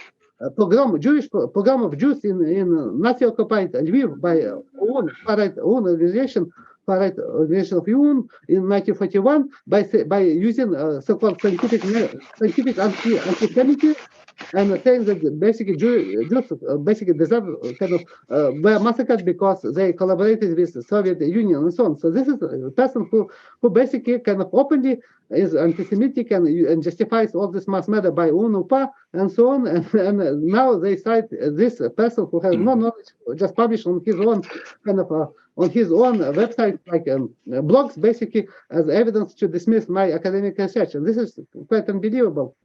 Jewish pogrom of Jews in Nazi-occupied Lviv by ODYSEE organization far-right organization of UN in 1941 by using so-called scientific anti-Semitism, and saying that basically Jews basically deserve were massacred because they collaborated with the Soviet Union and so on. So this is a person who basically openly is anti-Semitic and justifies all this mass murder by UNUPA and so on. And now they cite this person who has no knowledge, just published on his own on his own website, like blogs, basically as evidence to dismiss my academic research. And this is quite unbelievable.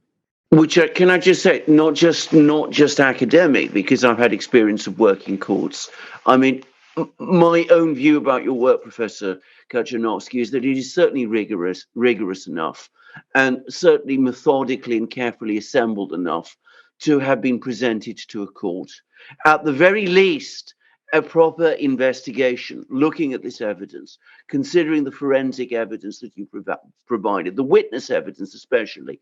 Which can I just say, not just academic, because I've had experience of working courts. I mean, my own view about your work, Professor Katchanovski, is that it is certainly rigorous enough, and certainly methodically and carefully assembled enough to have been presented to a court. At the very least, a proper investigation, looking at this evidence, considering the forensic evidence that you provided, the witness evidence especially,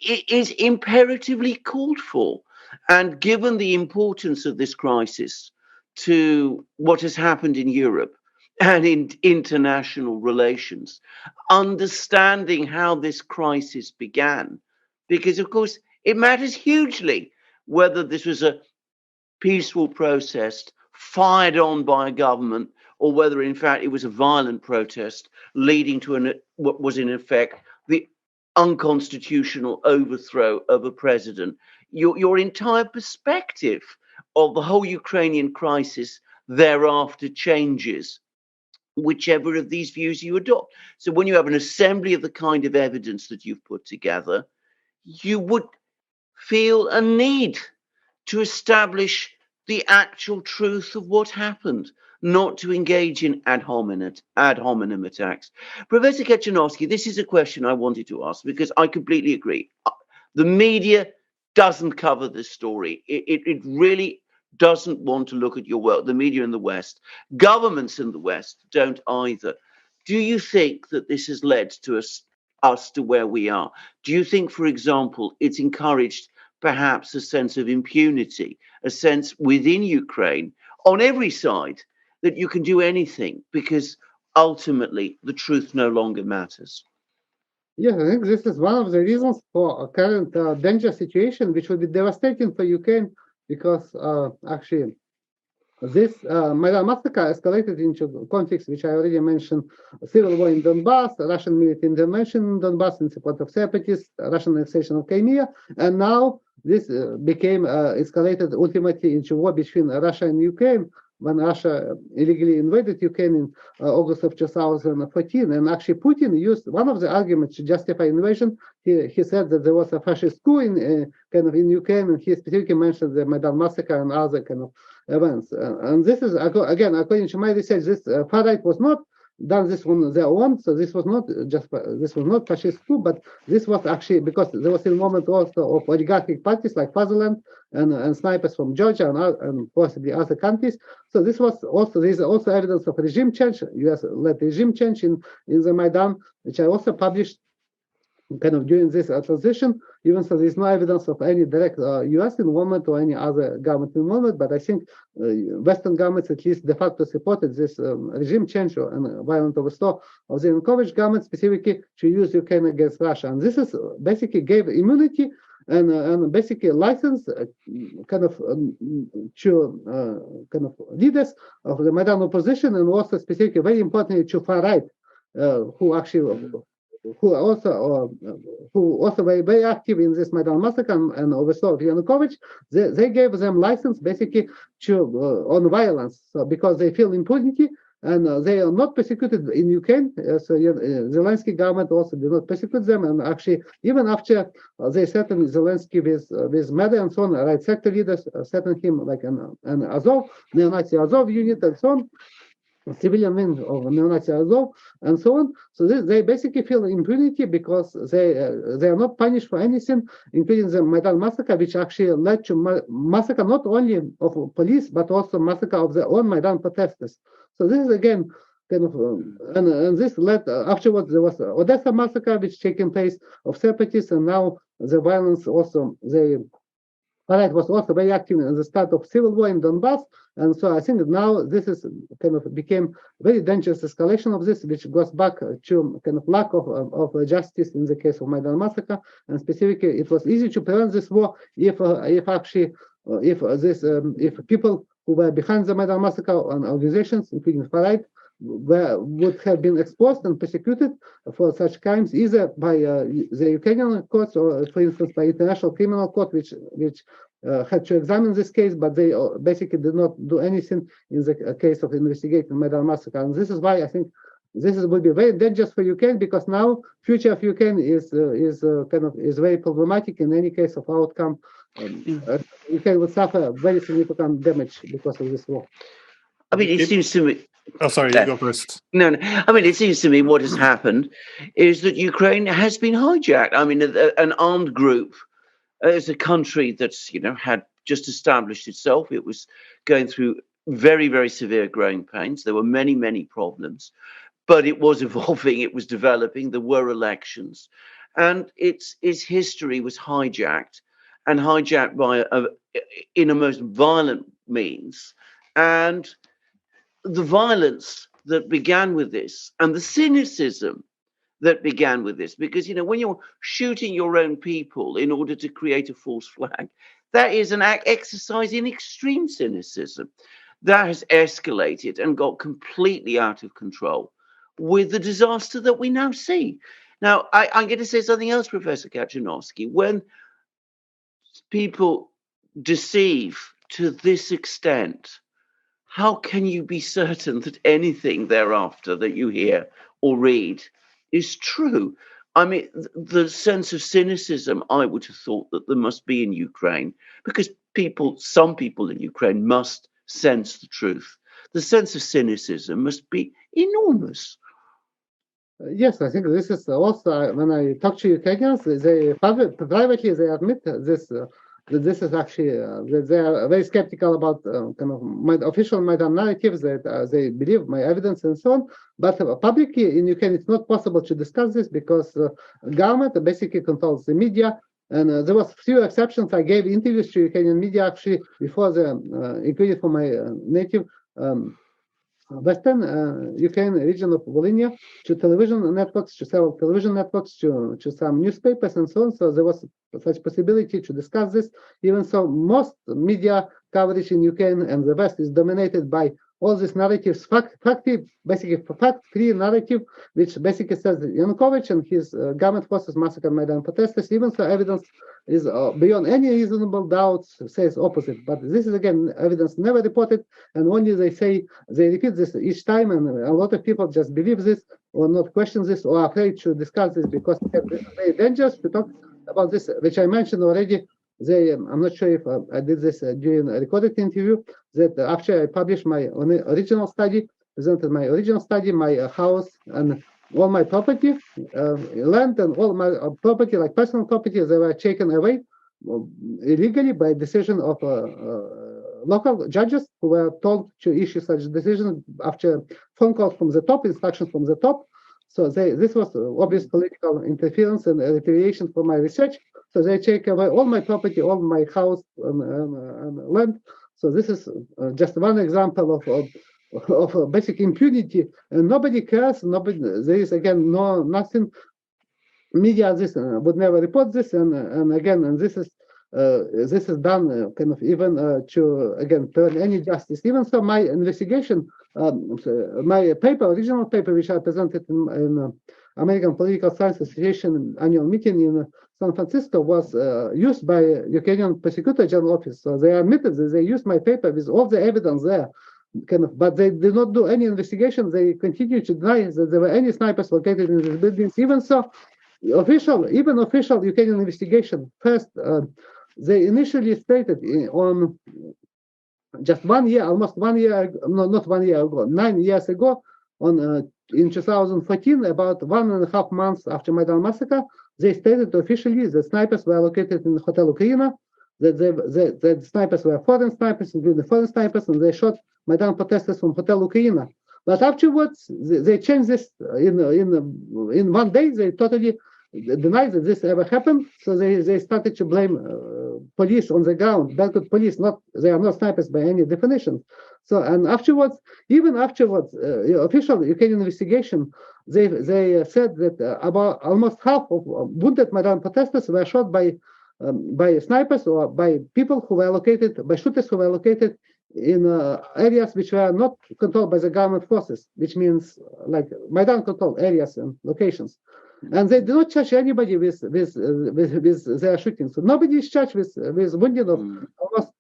it is imperatively called for. And given the importance of this crisis to what has happened in Europe and in international relations, understanding how this crisis began, because of course it matters hugely whether this was a peaceful protest fired on by a government or whether in fact it was a violent protest leading to what was in effect the unconstitutional overthrow of a president. Your entire perspective of the whole Ukrainian crisis thereafter changes, whichever of these views you adopt. So when you have an assembly of the kind of evidence that you've put together, you would feel a need to establish the actual truth of what happened, not to engage in ad hominem attacks. Professor Katchanovski, this is a question I wanted to ask because I completely agree. The media doesn't cover this story. It really doesn't want to look at your work, the media in the West. Governments in the West don't either. Do you think that this has led to us to where we are? Do you think, for example, it's encouraged perhaps a sense of impunity, a sense within Ukraine on every side that you can do anything because ultimately the truth no longer matters? Yeah, I think this is one of the reasons for a current dangerous situation, which will be devastating for Ukraine, because actually this Maidan massacre escalated into conflicts which I already mentioned: civil war in Donbass, Russian military intervention in Donbass in support of separatists, Russian annexation of Crimea, and now this became escalated ultimately into war between Russia and Ukraine, when Russia illegally invaded Ukraine in August of 2014. And actually Putin used one of the arguments to justify invasion. He said that there was a fascist coup in Ukraine, and he specifically mentioned the Maidan massacre and other events. And this is, again, according to my research, this far-right was not done this on their own. So this was not fascist coup, but this was actually because there was involvement also of oligarchic parties like Fatherland and snipers from Georgia and possibly other countries. So there is also evidence of regime change, US-led regime change in the Maidan, which I also published during this transition. Even so, there is no evidence of any direct US involvement or any other government involvement, but I think Western governments at least de facto supported this regime change and violent overthrow of the Yanukovych government, specifically to use Ukraine against Russia. And this is basically gave immunity and basically license to leaders of the Maidan opposition, and also specifically very importantly to far right, who also were very active in this Maidan massacre and overthrow of Yanukovych. They gave them license basically on violence, so because they feel impunity and they are not persecuted in Ukraine. So Zelensky government also did not persecute them, and actually even after they threatened Zelensky with murder and so on, right sector leaders threatened him like an Azov, neo-Nazi Azov unit and so on, civilian wing of neo-Nazi Azov, and so on. So they basically feel impunity because they are not punished for anything, including the Maidan massacre, which actually led to massacre not only of police but also massacre of their own Maidan protesters. So this is again and this led afterwards there was Odessa massacre which taken place of separatists, and now the violence also Farad was also very active in the start of civil war in Donbass, and so I think that now this is kind of became very dangerous escalation of this, which goes back to kind of lack of justice in the case of Maidan massacre, and specifically it was easy to prevent this war if people who were behind the Maidan massacre and organizations, including Farad, would have been exposed and persecuted for such crimes, either by the Ukrainian courts or, for instance, by International Criminal Court, which had to examine this case, but they basically did not do anything in the case of investigating Maidan massacre. And this is why I think this will be very dangerous for Ukraine, because now future of Ukraine is very problematic in any case of outcome. Ukraine will suffer very significant damage because of this war. I mean, it seems to me. Oh, sorry, you go first. No. I mean, it seems to me what has happened is that Ukraine has been hijacked. I mean, an armed group as a country that's, had just established itself. It was going through very, very severe growing pains. There were many, many problems, but it was evolving. It was developing. There were elections, and its history was hijacked, and hijacked in a most violent means. And the violence that began with this and the cynicism that began with this, because, when you're shooting your own people in order to create a false flag, that is an exercise in extreme cynicism that has escalated and got completely out of control with the disaster that we now see. Now, I'm going to say something else, Professor Katchanovski. When people deceive to this extent, how can you be certain that anything thereafter that you hear or read is true? I mean, the sense of cynicism, I would have thought that there must be in Ukraine, because some people in Ukraine must sense the truth. The sense of cynicism must be enormous. Yes, I think this is also, when I talk to Ukrainians, they privately they admit this. This is actually they are very skeptical about kind of my official Maidan narratives, that they believe my evidence and so on. But publicly in Ukraine, it's not possible to discuss this because government basically controls the media. And there was few exceptions. I gave interviews to Ukrainian media actually before included for my native Western Ukraine region of Volhynia, to television networks, to several television networks, to some newspapers and so on. So there was such possibility to discuss this. Even so, most media coverage in Ukraine and the West is dominated by all these narratives, fact-free narrative, which basically says that Yanukovych and his government forces massacred Maidan protesters. Even so, evidence is beyond any reasonable doubt says opposite. But this is again evidence never reported, and only they repeat this each time, and a lot of people just believe this or not question this or are afraid to discuss this because it's very dangerous to talk about this, which I mentioned already. I'm not sure if I did this during a recorded interview, that after I published my original study, presented my original study, my house and all my property, land and all my property, like personal property, they were taken away illegally by decision of local judges who were told to issue such decisions after phone calls from the top, instructions from the top. So this was obvious political interference and retaliation for my research. So they take away all my property, all my house and land. So this is just one example of basic impunity, and nobody cares. There is again nothing. Media would never report this, and this is done kind of even to again turn any justice. Even so, my investigation, my original paper, which I presented in American Political Science Association annual meeting in San Francisco, was used by Ukrainian Prosecutor General Office. So they admitted that they used my paper with all the evidence there, but they did not do any investigation. They continue to deny that there were any snipers located in these buildings. Even so, official Ukrainian investigation first. They initially stated on just 1 year, almost 1 year, no, not 1 year ago, 9 years ago, in 2014, about 1.5 months after Maidan massacre, they stated officially that snipers were located in Hotel Ukraina, that the snipers were foreign snipers, including foreign snipers, and they shot Maidan protesters from Hotel Ukraina. But afterwards, they changed this in 1 day. They totally denied that this ever happened. So they started to blame police on the ground, Berkut police, they are not snipers by any definition. So, and afterwards, official Ukrainian investigation, they said that about almost half of wounded Maidan protesters were shot by snipers or by people who were located, by shooters who were located in areas which were not controlled by the government forces, which means like Maidan controlled areas and locations. And they do not charge anybody with their shooting. So nobody is charged with wounding of almost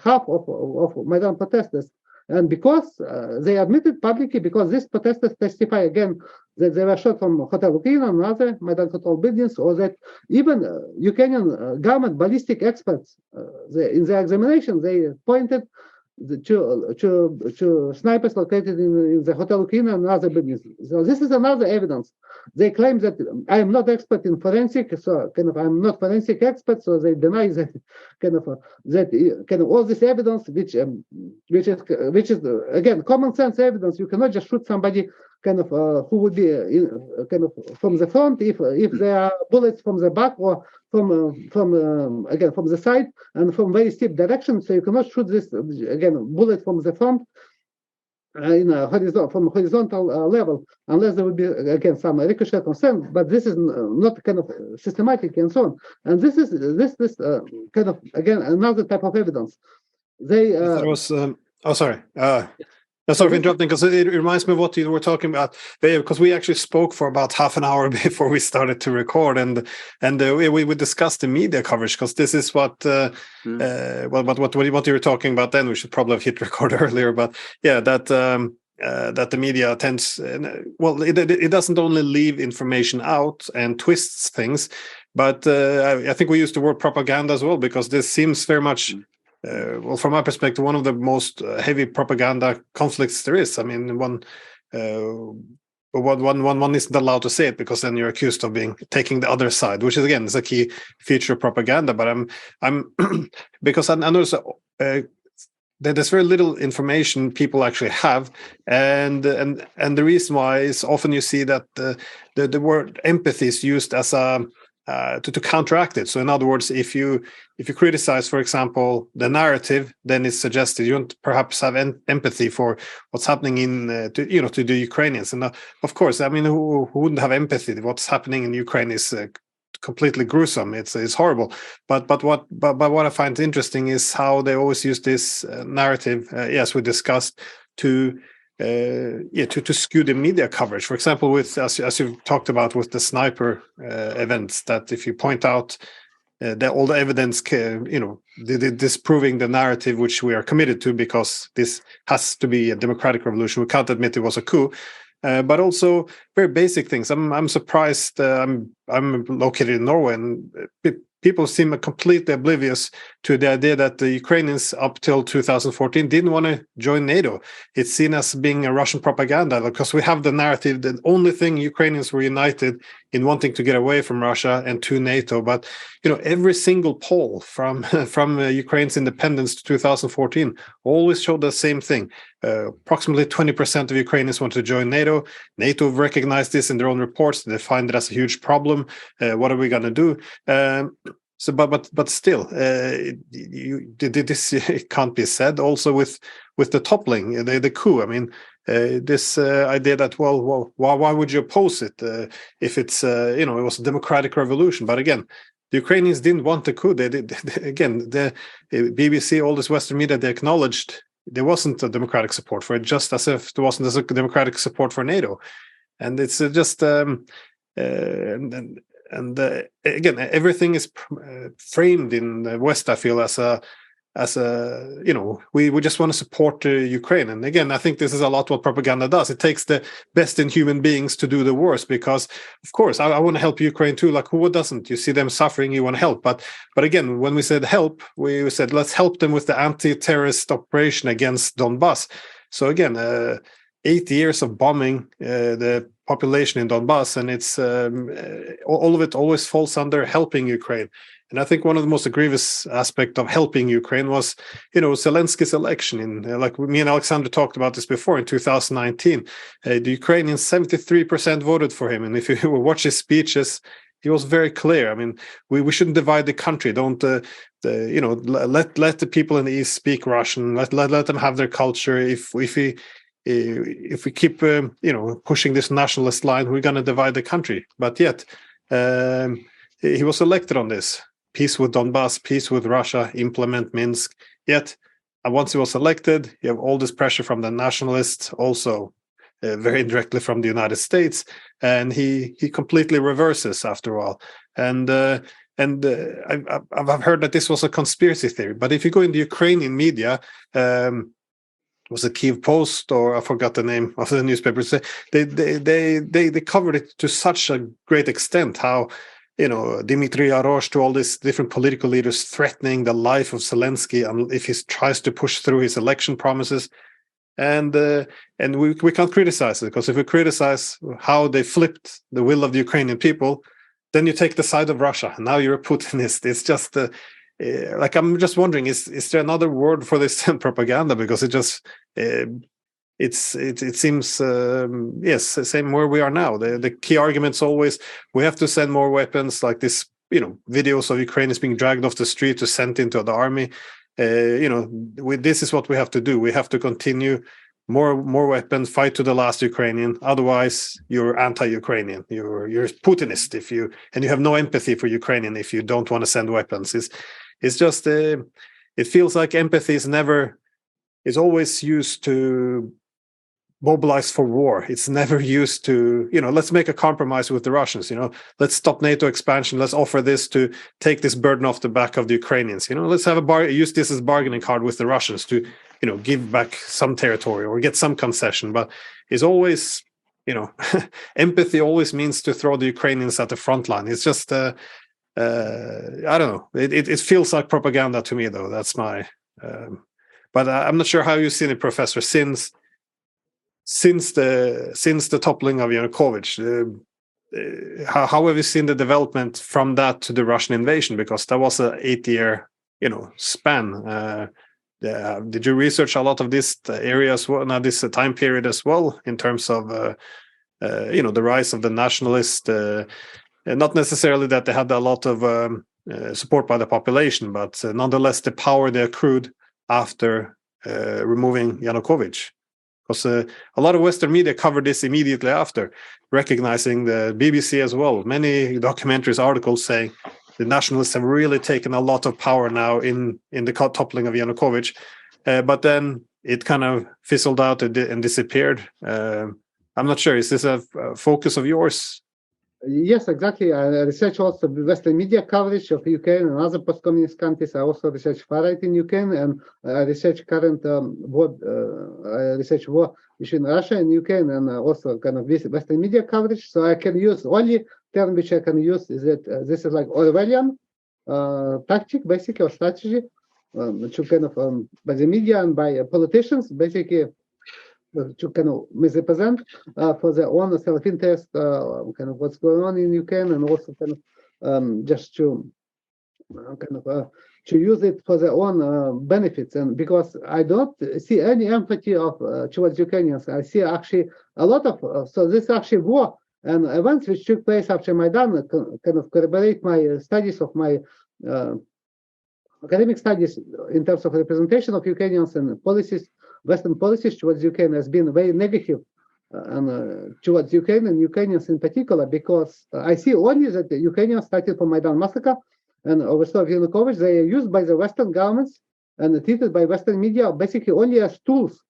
half of Maidan protesters. And because they admitted publicly, because these protesters testify again that they were shot from Hotel Ukraine and other Maidan controlled buildings, or that even Ukrainian government ballistic experts, in their examination, they pointed to snipers located in the Hotel Ukraine and other buildings. So this is another evidence. They claim that I am not expert in forensic, so I'm not forensic expert, so they deny that all this evidence, which is again common sense evidence. You cannot just shoot somebody who would be from the front if there are bullets from the back or from the side and from very steep direction. So you cannot shoot this bullet from the front from horizontal level, unless there would be some ricochet concern. But this is not systematic and so on. And this is another type of evidence. That was sorry. Sorry for interrupting, because it reminds me of what you were talking about, because we actually spoke for about half an hour before we started to record, and we discussed the media coverage, because this is what what you were talking about then. We should probably have hit record earlier, but yeah, that the media tends, it doesn't only leave information out and twists things, but I think we used the word propaganda as well, because this seems very much. From my perspective, one of the most heavy propaganda conflicts there is. I mean, one isn't allowed to say it, because then you're accused of taking the other side, which is again is a key feature of propaganda. But I'm because I notice that there's very little information people actually have, and the reason why is often you see that the word empathy is used as a to counteract it. So in other words, if you criticize, for example, the narrative, then it's suggested you don't perhaps have empathy for what's happening to the Ukrainians. And of course, I mean, who wouldn't have empathy? What's happening in Ukraine is completely gruesome. It's horrible. But what I find interesting is how they always use this narrative, as we discussed, to skew the media coverage. For example, with as you've talked about with the sniper events, that if you point out all the evidence, disproving the narrative which we are committed to, because this has to be a democratic revolution. We can't admit it was a coup. But also very basic things. I'm surprised. I'm located in Norway, and people seem completely oblivious to the idea that the Ukrainians up till 2014 didn't want to join NATO. It's seen as being a Russian propaganda, because we have the narrative that only thing Ukrainians were united in wanting to get away from Russia and to NATO. But every single poll from Ukraine's independence to 2014 always showed the same thing. Approximately 20% of Ukrainians want to join NATO. NATO recognized this in their own reports. They find it as a huge problem. What are we going to do? So, but still, it can't be said. Also, with the toppling, the coup. I mean, this idea that why would you oppose it if it's it was a democratic revolution? But again, the Ukrainians didn't want the coup. They again, the BBC, all this Western media, they acknowledged there wasn't a democratic support for it, just as if there wasn't a democratic support for NATO. And it's just again, everything is framed in the West, I feel, as a we just want to support Ukraine. And again, I think this is a lot what propaganda does. It takes the best in human beings to do the worst, because of course I want to help Ukraine too. Like, who doesn't? You see them suffering, you want to help. But again, when we said help, we said let's help them with the anti-terrorist operation against Donbass. So again, 8 years of bombing the population in Donbass, and it's all of it always falls under helping Ukraine. And I think one of the most grievous aspects of helping Ukraine was, Zelensky's election. Like me and Alexander talked about this before, in 2019, the Ukrainians 73% voted for him. And if you watch his speeches, he was very clear. I mean, we shouldn't divide the country. Don't let the people in the East speak Russian. Let them have their culture. If we keep pushing this nationalist line, we're going to divide the country. But yet he was elected on this peace with Donbass, peace with Russia, implement Minsk. Yet once he was elected, you have all this pressure from the nationalists, also very indirectly from the United States, and he completely reverses after a while. And I've heard that this was a conspiracy theory. But if you go in the Ukrainian media, was it Kyiv Post or I forgot the name of the newspaper? They covered it to such a great extent. How Dmitry Yarosh, to all these different political leaders threatening the life of Zelensky and if he tries to push through his election promises. And we can't criticize it, because if we criticize how they flipped the will of the Ukrainian people, then you take the side of Russia. Now you're a Putinist. It's just like, I'm just wondering, is there another word for this propaganda? Because it seems yes, same where we are now. The key argument's always we have to send more weapons, like this videos of Ukrainians being dragged off the street to sent into the army. This is what we have to do. We have to continue more weapons, fight to the last Ukrainian. Otherwise, you're anti-Ukrainian. You're Putinist if you have no empathy for Ukrainian if you don't want to send weapons. It's just it feels like empathy is always used to mobilize for war. It's never used to, let's make a compromise with the Russians, let's stop NATO expansion. Let's offer this to take this burden off the back of the Ukrainians. Let's have use this as bargaining card with the Russians to, give back some territory or get some concession. But it's always, empathy always means to throw the Ukrainians at the front line. It's just, I don't know. It feels like propaganda to me, though. That's my, but I'm not sure how you've seen it, Professor, since the toppling of Yanukovych. How have you seen the development from that to the Russian invasion? Because that was an 8-year, span. Did you research a lot of this area as well, this time period as well, in terms of, the rise of the nationalists? Not necessarily that they had a lot of support by the population, but nonetheless the power they accrued after removing Yanukovych. Because a lot of Western media covered this immediately after, recognizing the BBC as well. Many documentaries, articles saying the nationalists have really taken a lot of power now in the toppling of Yanukovych. But then it kind of fizzled out and disappeared. I'm not sure. Is this a focus of yours? Yes, exactly. I research also Western media coverage of Ukraine and other post-communist countries. I also research far right in Ukraine, and I research current war between Russia and Ukraine, and also kind of Western media coverage. So I can use only term which I can use is that this is like Orwellian tactic, basically, or strategy, to kind of by the media and by politicians, basically, to kind of misrepresent for their own self-interest, kind of what's going on in Ukraine, and also kind of just to to use it for their own benefits. And because I don't see any empathy towards Ukrainians, I see actually a lot of so this actually war and events which took place after Maidan kind of corroborate my studies of my academic studies in terms of representation of Ukrainians and policies. Western policies towards Ukraine has been very negative and towards Ukraine and Ukrainians in particular, because I see only that the Ukrainians started from Maidan massacre and overthrow of Yanukovych. They are used by the Western governments and treated by Western media basically only as tools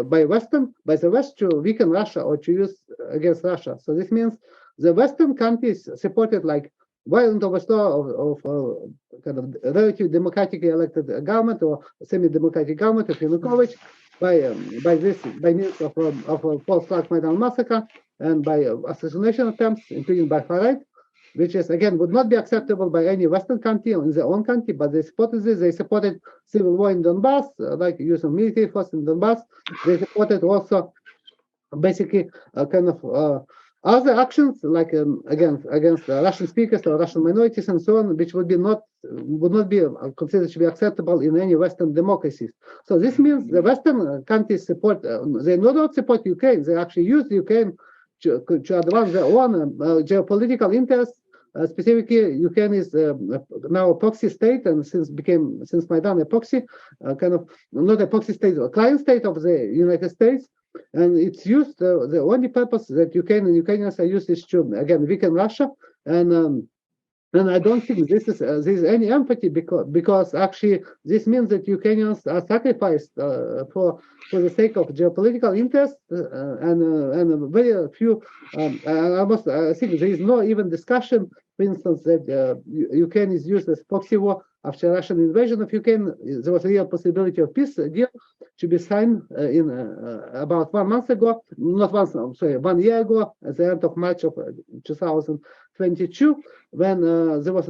by the West to weaken Russia or to use against Russia. So this means the Western countries supported like violent overthrow of kind of relative democratically elected government or semi-democratic government of Yanukovych by means of a false flag Maidan massacre and by assassination attempts, including by far right, which is again would not be acceptable by any Western country or in their own country. But they supported this. They supported civil war in Donbass, like use of military force in Donbass. They supported also basically kind of other actions like against Russian speakers or Russian minorities and so on, which would not be considered to be acceptable in any Western democracies. So this means the Western countries support. They not support Ukraine. They actually use Ukraine to advance their own geopolitical interests specifically, Ukraine is now a proxy state, and since Maidan a proxy, kind of not a proxy state, a client state of the United States, and it's used. The only purpose that Ukraine and Ukrainians are used is to again weaken Russia, and I don't think there's any empathy because actually this means that Ukrainians are sacrificed for the sake of geopolitical interests and very few. I think there is no even discussion, for instance, that Ukraine is used as proxy war after Russian invasion of Ukraine. There was a real possibility of peace deal to be signed in about 1 month ago, not 1 year ago, at the end of March of 2022, when there was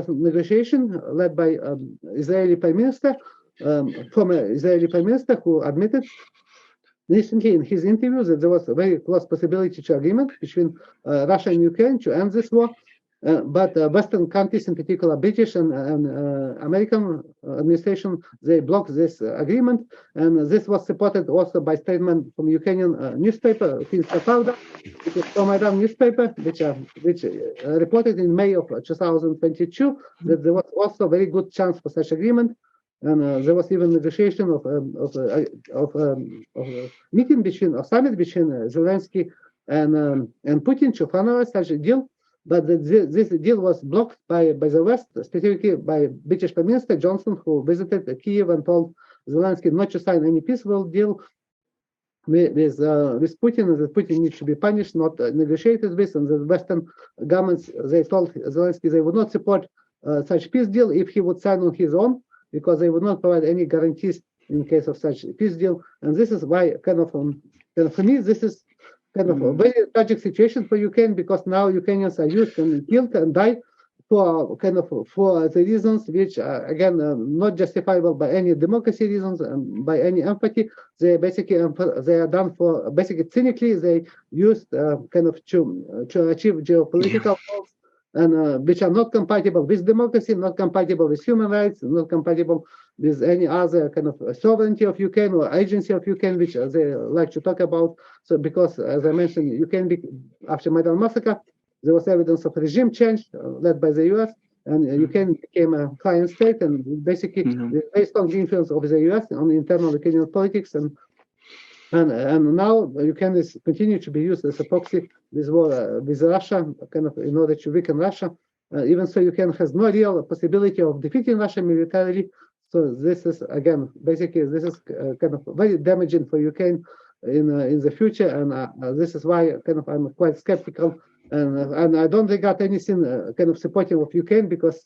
negotiation led by Israeli Prime Minister, former Israeli Prime Minister, who admitted recently in his interview that there was a very close possibility to agreement between Russia and Ukraine to end this war. But Western countries, in particular British and American administration, they blocked this agreement, and this was supported also by statement from Ukrainian newspaper, Finska Pravda, which is from Maidan newspaper, which reported in May of 2022 that there was also a very good chance for such agreement, and there was even negotiation of meeting summit between Zelensky and Putin to finalize such a deal. But this deal was blocked by the West, specifically by British Prime Minister Johnson, who visited Kyiv and told Zelensky not to sign any peaceful deal with Putin, and that Putin needs to be punished, not negotiated with, and the Western governments, they told Zelensky they would not support such peace deal if he would sign on his own, because they would not provide any guarantees in case of such peace deal. And this is why, for me, this is kind of a very tragic situation for Ukraine, because now Ukrainians are used and killed and died for the reasons which are again not justifiable by any democracy reasons and by any empathy. They basically they are done for basically cynically. They used to achieve geopolitical goals, and which are not compatible with democracy, not compatible with human rights, not compatible with any other kind of sovereignty of Ukraine or agency of Ukraine, which they like to talk about. So, because as I mentioned, Ukraine after Maidan massacre, there was evidence of regime change led by the US, and Ukraine became a client state, and basically very strong influence of the US on internal Ukrainian politics, and now Ukraine is continue to be used as a proxy with Russia, in order to weaken Russia. Even so, Ukraine has no real possibility of defeating Russia militarily. So this is again basically very damaging for Ukraine in the future, and this is why I'm quite skeptical. And I don't regard anything supportive of Ukraine, because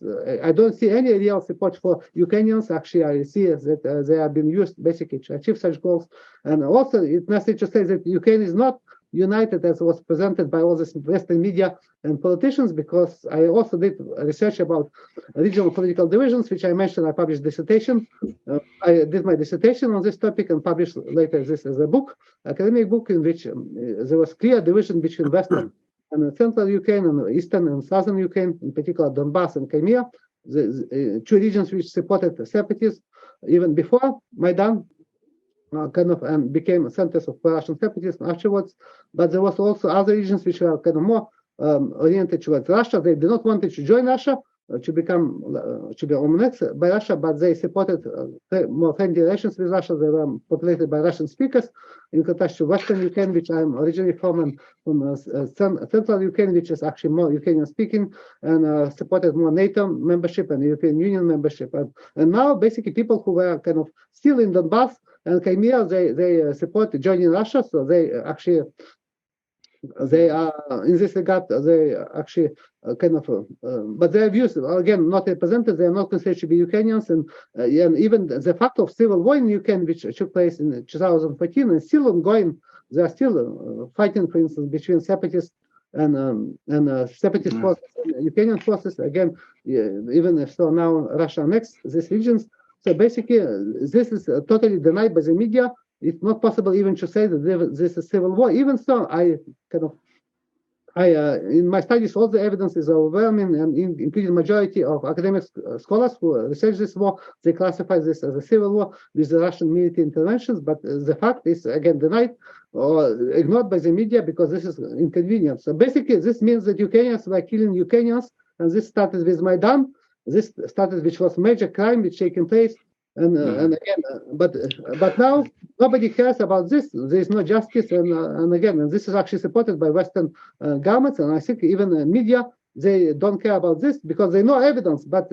I don't see any real support for Ukrainians. Actually, I see that they are being used basically to achieve such goals. And also, it's necessary to say that Ukraine is not united as was presented by all this Western media and politicians, because I also did research about regional political divisions, which I mentioned. I published dissertation. I did my dissertation on this topic and published later this as a book, academic book, in which there was clear division between Western and central Ukraine and eastern and southern Ukraine, in particular Donbass and Crimea, the two regions which supported the separatists even before Maidan, and became centers of Russian separatism afterwards. But there was also other regions which were more oriented towards Russia. They did not want to join Russia, to be annexed by Russia, but they supported more friendly relations with Russia. They were populated by Russian speakers, in contrast to Western Ukraine, which I'm originally from, and from central Ukraine, which is actually more Ukrainian speaking, and supported more NATO membership and European Union membership. And now basically people who were still in Donbass and Crimea, they support joining Russia. So they actually they are in this regard they actually but their views are again not represented. They are not considered to be Ukrainians, and even the fact of civil war in Ukraine, which took place in 2014 and still ongoing, they are still fighting, for instance, between separatists and separatist forces and Ukrainian forces. Again, even if so now Russia annexed these regions. So basically, this is totally denied by the media. It's not possible even to say that this is civil war. Even so, in my studies, all the evidence is overwhelming, and including majority of academic scholars who research this war, they classify this as a civil war with the Russian military interventions. But the fact is again denied or ignored by the media because this is inconvenient. So basically, this means that Ukrainians were killing Ukrainians and this started with Maidan. This started, which was major crime which taking place, and again, but now nobody cares about this. There is no justice, and again, and this is actually supported by Western governments, and I think even media, they don't care about this because they know evidence, but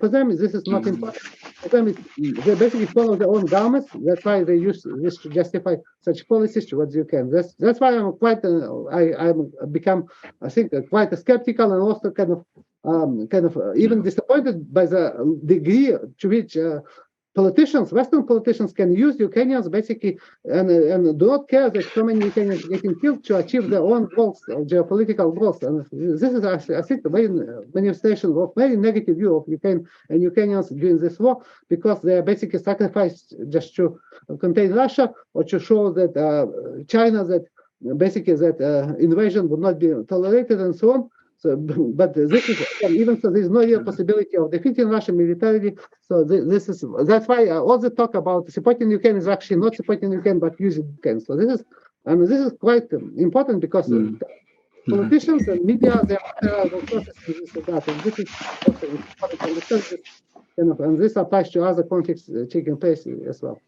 for them this is not important. For them, they basically follow their own governments. That's why they use this to justify such policies towards Ukraine. That's why I'm quite I'm become, I think, quite skeptical and also kind of even disappointed by the degree to which politicians, Western politicians, can use Ukrainians basically and do not care that so many Ukrainians getting killed to achieve their own goals, geopolitical goals. And this is actually, I think, the main manifestation of very negative view of Ukraine and Ukrainians during this war, because they are basically sacrificed just to contain Russia or to show that China, that basically that invasion would not be tolerated and so on. So, but this is even so. There is no real possibility of defeating Russia militarily. So that's why all the talk about supporting Ukraine is actually not supporting Ukraine, but using Ukraine. So this is quite important because politicians and media, they are the process in this regard, and this is also important to understand this and this applies to other conflicts taking place as well.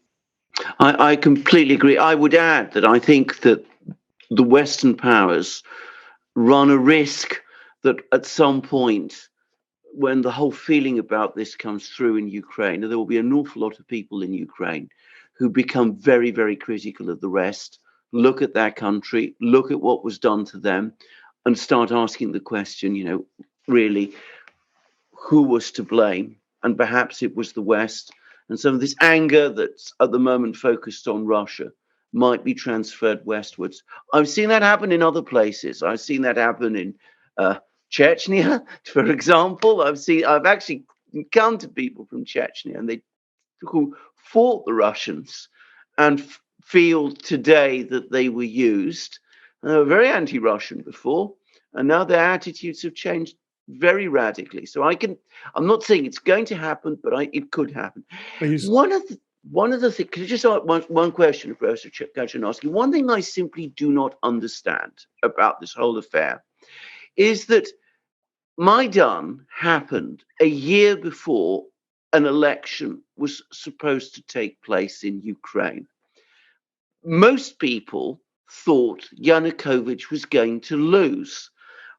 I completely agree. I would add that I think that the Western powers run a risk that at some point, when the whole feeling about this comes through in Ukraine, there will be an awful lot of people in Ukraine who become very, very critical of the West, look at their country, look at what was done to them, and start asking the question, really, who was to blame? And perhaps it was the West. And some of this anger that's at the moment focused on Russia might be transferred westwards. I've seen that happen in other places. I've seen that happen in Chechnya, for example. I've actually encountered people from Chechnya, and who fought the Russians and feel today that they were used. And they were very anti-Russian before, and now their attitudes have changed very radically. So I'm not saying it's going to happen, but it could happen. One of the things, could you just ask one question, Professor Katchanovski? One thing I simply do not understand about this whole affair is that Maidan happened a year before an election was supposed to take place in Ukraine. Most people thought Yanukovych was going to lose.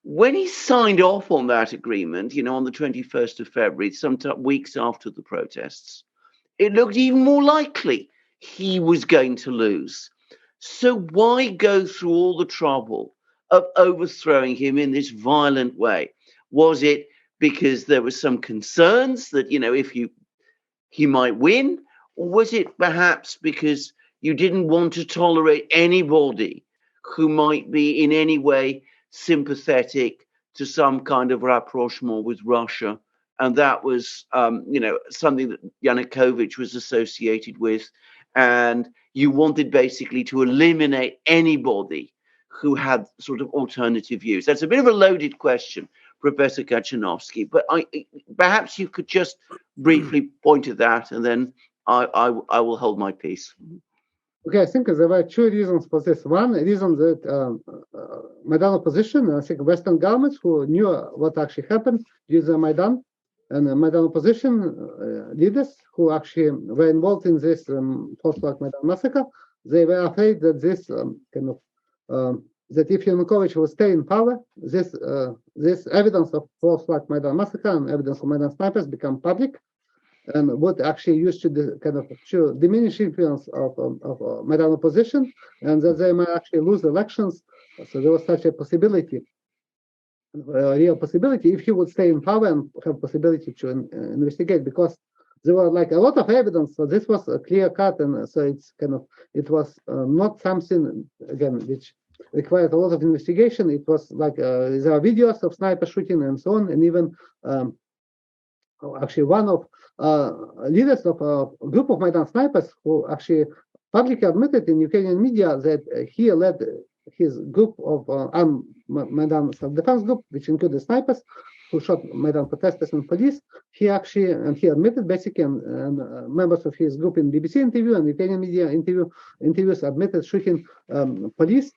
When he signed off on that agreement, on the 21st of February, some weeks after the protests, it looked even more likely he was going to lose. So why go through all the trouble of overthrowing him in this violent way? Was it because there were some concerns that, he might win? Or was it perhaps because you didn't want to tolerate anybody who might be in any way sympathetic to some kind of rapprochement with Russia? And that was, something that Yanukovych was associated with. And you wanted basically to eliminate anybody who had sort of alternative views. That's a bit of a loaded question, Professor Katchanovski, but perhaps you could just briefly point to that, and then I will hold my peace. Okay, I think there were two reasons for this. One reason that Maidan opposition, I think Western governments who knew what actually happened during the Maidan, and Maidan opposition leaders who actually were involved in this post-Maidan massacre, they were afraid that this that if Yanukovych will stay in power, this evidence of post-Maidan massacre and evidence of Maidan snipers become public, and would actually use to to diminish influence of Maidan opposition, and that they might actually lose elections. So there was such a possibility, a real possibility, if he would stay in power and have possibility to investigate, because there were like a lot of evidence. So this was a clear cut, and so it was not something again which required a lot of investigation. It was like there are videos of sniper shooting and so on, and even actually one of leaders of a group of Maidan snipers who actually publicly admitted in Ukrainian media that he led his group of Maidan self-defense group, which included snipers who shot Maidan protesters and police. He admitted basically, and members of his group in BBC interview and Ukrainian media interviews admitted shooting police.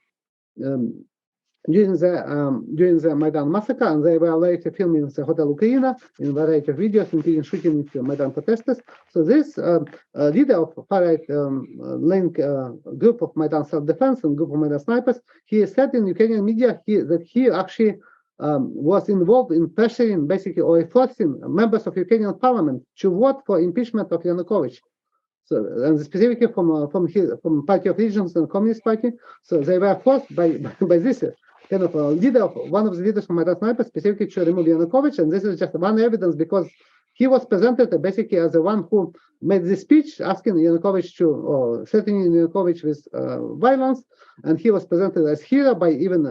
during the Maidan massacre, and they were later filming the Hotel Ukraina in a variety of videos, including shooting with Maidan protesters. So this leader of far-right link group of Maidan self-defense and group of Maidan snipers, he said in Ukrainian media that he actually was involved in pressuring, basically, or forcing members of Ukrainian parliament to vote for impeachment of Yanukovych. So, and specifically from Party of Regions and Communist Party. So they were forced by this kind of one of the leaders from Maidan Sniper, specifically to remove Yanukovych. And this is just one evidence because he was presented basically as the one who made this speech asking Yanukovych or threatening Yanukovych with violence. And he was presented as hero by even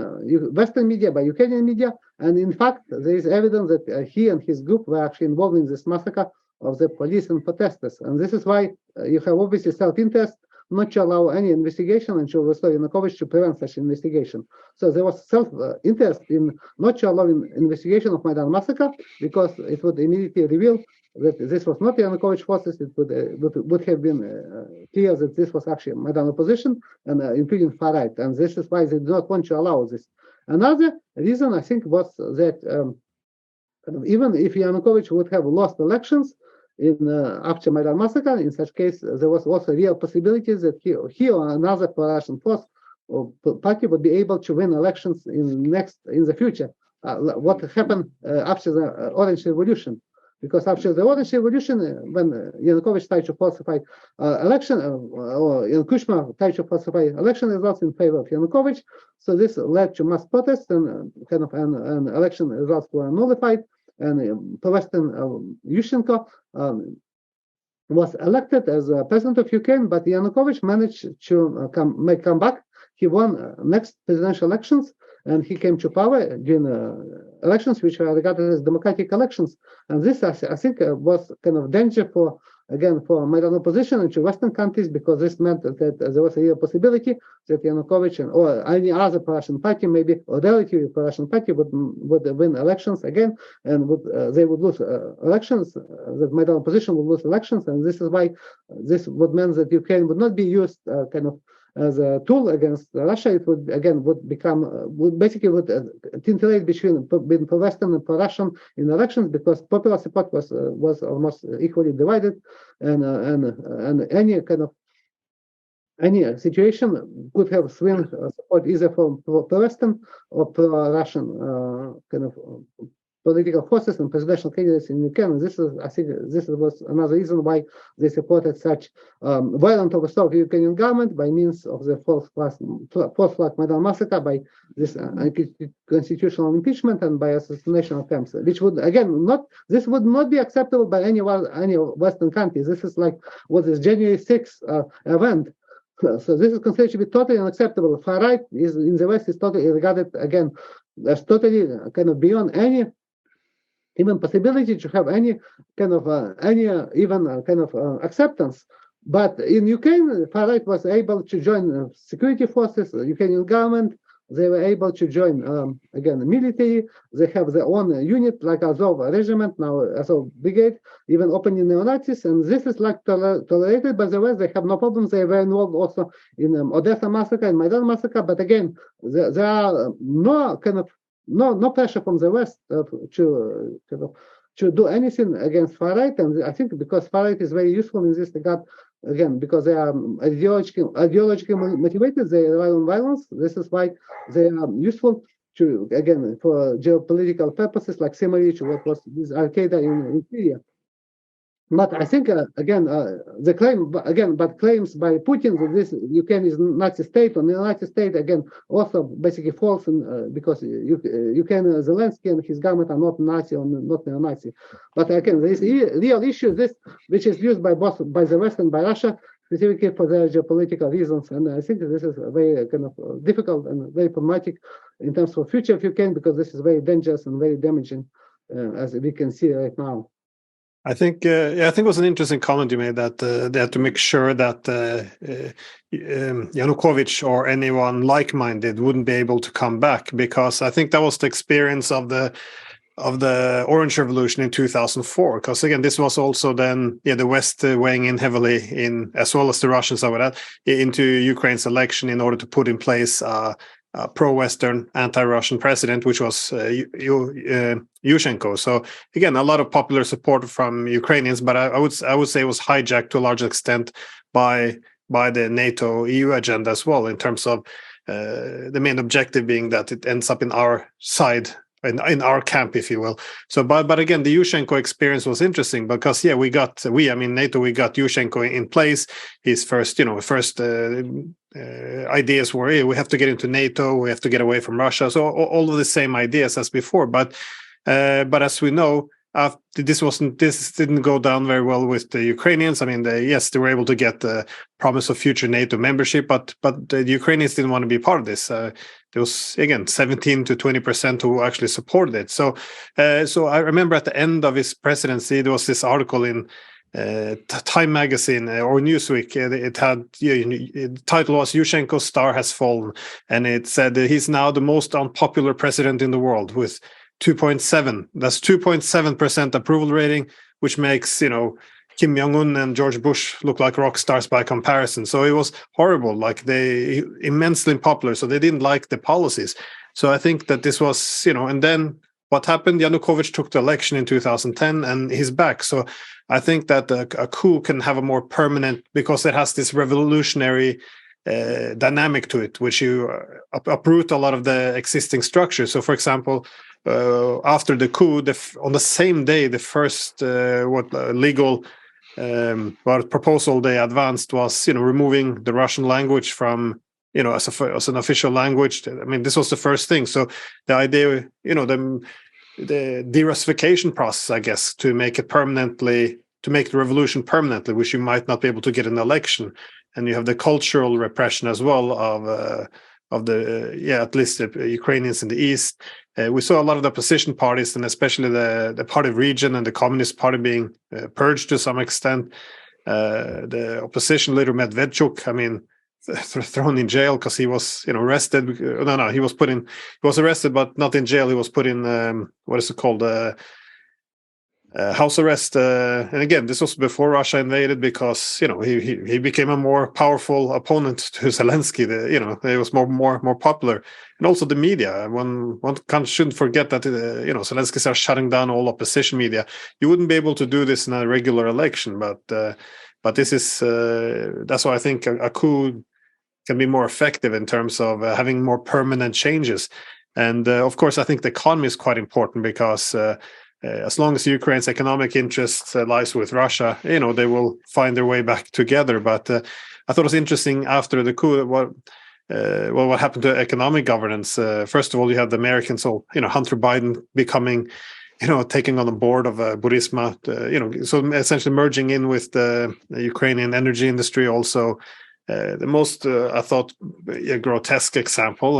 Western media, by Ukrainian media. And in fact, there is evidence that he and his group were actually involved in this massacre of the police and protesters. And this is why you have obviously self-interest not to allow any investigation and to restore Yanukovych to prevent such investigation. So there was self-interest in not to allow investigation of Maidan massacre because it would immediately reveal that this was not Yanukovych forces. It would have been clear that this was actually Maidan opposition and including far right. And this is why they do not want to allow this. Another reason I think was that even if Yanukovych would have lost elections after Maidan massacre, in such case, there was also real possibilities that he or another pro-Russian force or party would be able to win elections in the future. What happened after the Orange Revolution? Because after the Orange Revolution, when Yanukovych tried to falsify election, or Kuchma tried to falsify election results in favor of Yanukovych, so this led to mass protests and and election results were nullified. And President Yushchenko was elected as president of Ukraine, but Yanukovych managed to make comeback. He won next presidential elections, and he came to power during elections which were regarded as democratic elections. And this, I think, was kind of danger for Maidan opposition and to Western countries, because this meant that there was a real possibility that Yanukovych or any other pro-Russian party, maybe or relatively pro-Russian party, would win elections again, and they would lose elections. That Maidan opposition would lose elections, and this is why this would mean that Ukraine would not be used as a tool against Russia. It would titillate between pro-Western and pro-Russian in elections, because popular support was almost equally divided, and any situation could have swing support either from pro-Western or pro-Russian political forces and presidential candidates in Ukraine. And I think this was another reason why they supported such violent overthrow of the Ukrainian government by means of the false flag Maidan massacre, by this constitutional impeachment and by assassination attempts, which would this would not be acceptable by any Western country. This is like what is January 6th event. So this is considered to be totally unacceptable. Far right in the West is totally regarded as totally beyond any even possibility to have any acceptance. But in Ukraine, far right was able to join security forces, the Ukrainian government. They were able to join the military. They have their own unit like Azov regiment, now Azov brigade, even openly neo-Nazis, and this is tolerated by the West. They have no problems. They were involved also in Odessa massacre and Maidan massacre. But again, there are no pressure from the West to do anything against far right. And I think because far right is very useful in this regard, again, because they are ideologically motivated, they rely on violence. This is why they are useful for geopolitical purposes, like similarly to what was with Al-Qaeda in Syria. But I think claims by Putin that this Ukraine is Nazi state or neo-Nazi state, also basically false, because Ukraine, Zelensky and his government are not Nazi or not neo-Nazi. But there is real issue which is used by the West and by Russia specifically for their geopolitical reasons, and I think this is very difficult and very problematic in terms of future of Ukraine, because this is very dangerous and very damaging, as we can see right now. I think it was an interesting comment you made that they had to make sure that Yanukovych or anyone like-minded wouldn't be able to come back, because I think that was the experience of the Orange Revolution in 2004. Because again, this was also then the West weighing in heavily in, as well as the Russians into Ukraine's election in order to put in place pro-Western, anti-Russian president, which was Yushchenko. So again, a lot of popular support from Ukrainians, but I would say it was hijacked to a large extent by the NATO EU agenda as well, in terms of the main objective being that it ends up in our side, in our camp, if you will. So, but again, the Yushchenko experience was interesting because NATO, we got Yushchenko in place. His first ideas were, hey, we have to get into NATO, we have to get away from Russia. So all of the same ideas as before. But as we know, this didn't go down very well with the Ukrainians. I mean, they were able to get the promise of future NATO membership, but the Ukrainians didn't want to be part of this. There was, again, 17 to 20% who actually supported it. So I remember at the end of his presidency, there was this article in Time magazine or Newsweek. It had the title was "Yushchenko's star has fallen," and it said that he's now the most unpopular president in the world with 2.7. That's 2.7% approval rating, which makes Kim Jong-un and George Bush look like rock stars by comparison. So it was horrible. Like, they immensely unpopular. So they didn't like the policies. So I think that this was and then what happened? Yanukovych took the election in 2010, and he's back. So I think that a coup can have a more permanent, because it has this revolutionary dynamic to it, which you uproot a lot of the existing structures. So, for example, after the coup, on the same day, the first legal proposal they advanced was removing the Russian language from as an official language. I mean, this was the first thing. So the idea, the de-Russification process, I guess, to make it permanently, to make the revolution permanently, which you might not be able to get an election. And you have the cultural repression as well of the at least the Ukrainians in the east. We saw a lot of the opposition parties, and especially the Party of Region and the Communist Party, being purged to some extent. The opposition leader Medvedchuk, I mean, thrown in jail because he was arrested. No, he was arrested, but not in jail. He was put in what is it called, house arrest. And again, this was before Russia invaded, because he became a more powerful opponent to Zelensky. He was more popular, and also the media. One shouldn't forget that Zelensky are shutting down all opposition media. You wouldn't be able to do this in a regular election, but this is that's why I think a coup can be more effective in terms of having more permanent changes. And of course, I think the economy is quite important, because as long as Ukraine's economic interests lies with Russia, they will find their way back together. But I thought it was interesting after the coup what happened to economic governance. First of all, you had the Americans, Hunter Biden becoming, taking on the board of Burisma, so essentially merging in with the Ukrainian energy industry. Also, the most I thought grotesque example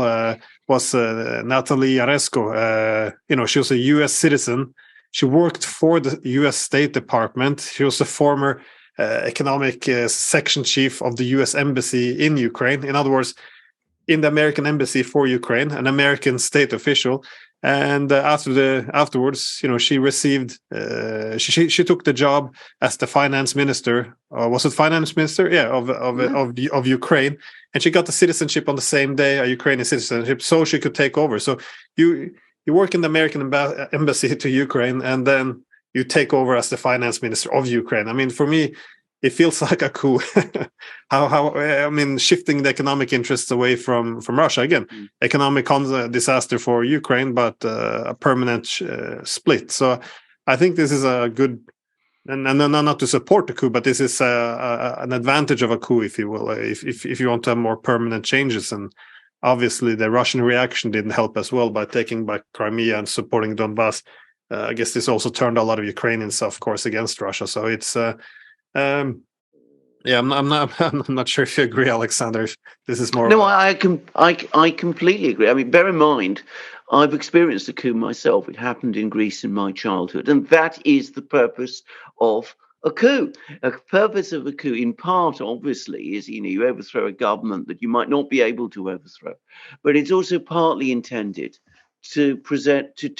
was Natalie Yaresko. She was a U.S. citizen. She worked for the U.S. State Department. She was a former economic section chief of the U.S. Embassy in Ukraine. In other words, in the American Embassy for Ukraine, an American state official. And afterwards, she received. She took the job as the finance minister. Was it finance minister? Yeah, of Ukraine, and she got the citizenship on the same day, a Ukrainian citizenship, so she could take over. So you work in the American embassy to Ukraine, and then you take over as the finance minister of Ukraine. I mean, for me, it feels like a coup. Shifting the economic interests away from Russia. Again, economic disaster for Ukraine, but a permanent split. So I think this is a good, and not to support the coup, but this is an advantage of a coup, if you will, if you want to have more permanent changes. And obviously the Russian reaction didn't help as well by taking back Crimea and supporting Donbass. I guess this also turned a lot of Ukrainians, of course, against Russia. So it's I'm not sure if you agree, Alexander. This is more. No, I completely agree. I mean, bear in mind, I've experienced a coup myself. It happened in Greece in my childhood, and that is the purpose of a coup. A purpose of a coup, in part, obviously, is you overthrow a government that you might not be able to overthrow, but it's also partly intended to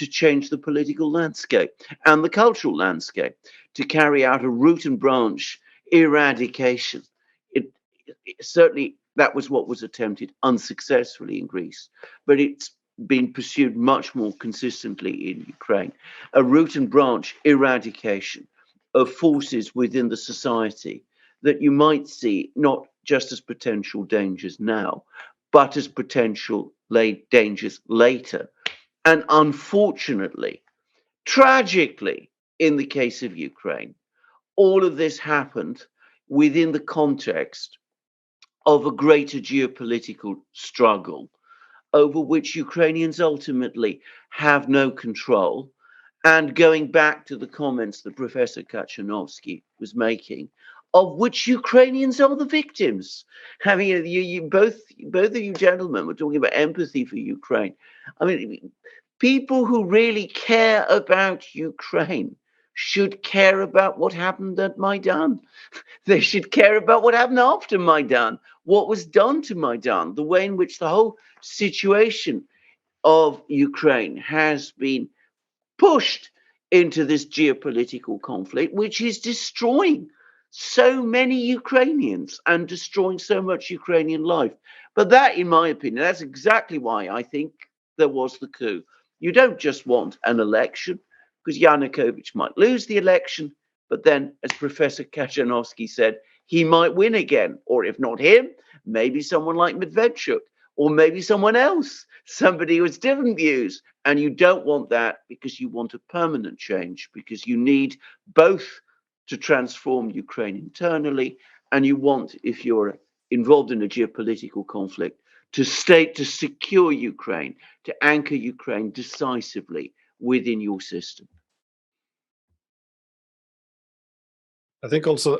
change the political landscape and the cultural landscape, to carry out a root and branch eradication. It certainly That was what was attempted unsuccessfully in Greece, but it's been pursued much more consistently in Ukraine. A root and branch eradication of forces within the society that you might see not just as potential dangers now, but as potential dangers later. And unfortunately, tragically, in the case of Ukraine, all of this happened within the context of a greater geopolitical struggle over which Ukrainians ultimately have no control. And going back to the comments that Professor Katchanovski was making, of which Ukrainians are the victims. I mean, both of you gentlemen were talking about empathy for Ukraine. I mean, people who really care about Ukraine should care about what happened at Maidan. They should care about what happened after Maidan, what was done to Maidan, the way in which the whole situation of Ukraine has been pushed into this geopolitical conflict, which is destroying so many Ukrainians and destroying so much Ukrainian life. But that, in my opinion, that's exactly why I think there was the coup. You don't just want an election, because Yanukovych might lose the election, but then, as Professor Katchanovski said, he might win again. Or if not him, maybe someone like Medvedchuk, or maybe someone else, somebody who has different views. And you don't want that because you want a permanent change, because you need both to transform Ukraine internally, and you want, if you're involved in a geopolitical conflict, to secure Ukraine, to anchor Ukraine decisively within your system. I think also,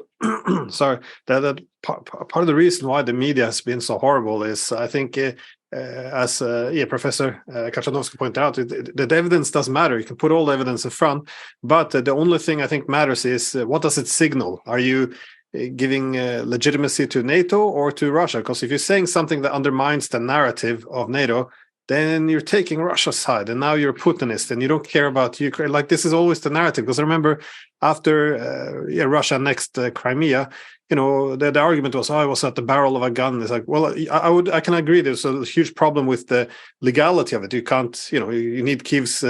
sorry, that part of the reason why the media has been so horrible is, I think, as Professor Katchanovski pointed out, the evidence doesn't matter. You can put all the evidence in front, but the only thing I think matters is what does it signal? Are you giving legitimacy to NATO or to Russia? Because if you're saying something that undermines the narrative of NATO, then you're taking Russia's side, and now you're a Putinist, and you don't care about Ukraine. Like, this is always the narrative. Because I remember after Russia annexed Crimea, you know, the argument was, I was at the barrel of a gun. It's like, well, I can agree. There's a huge problem with the legality of it. You can't, you need Kyiv's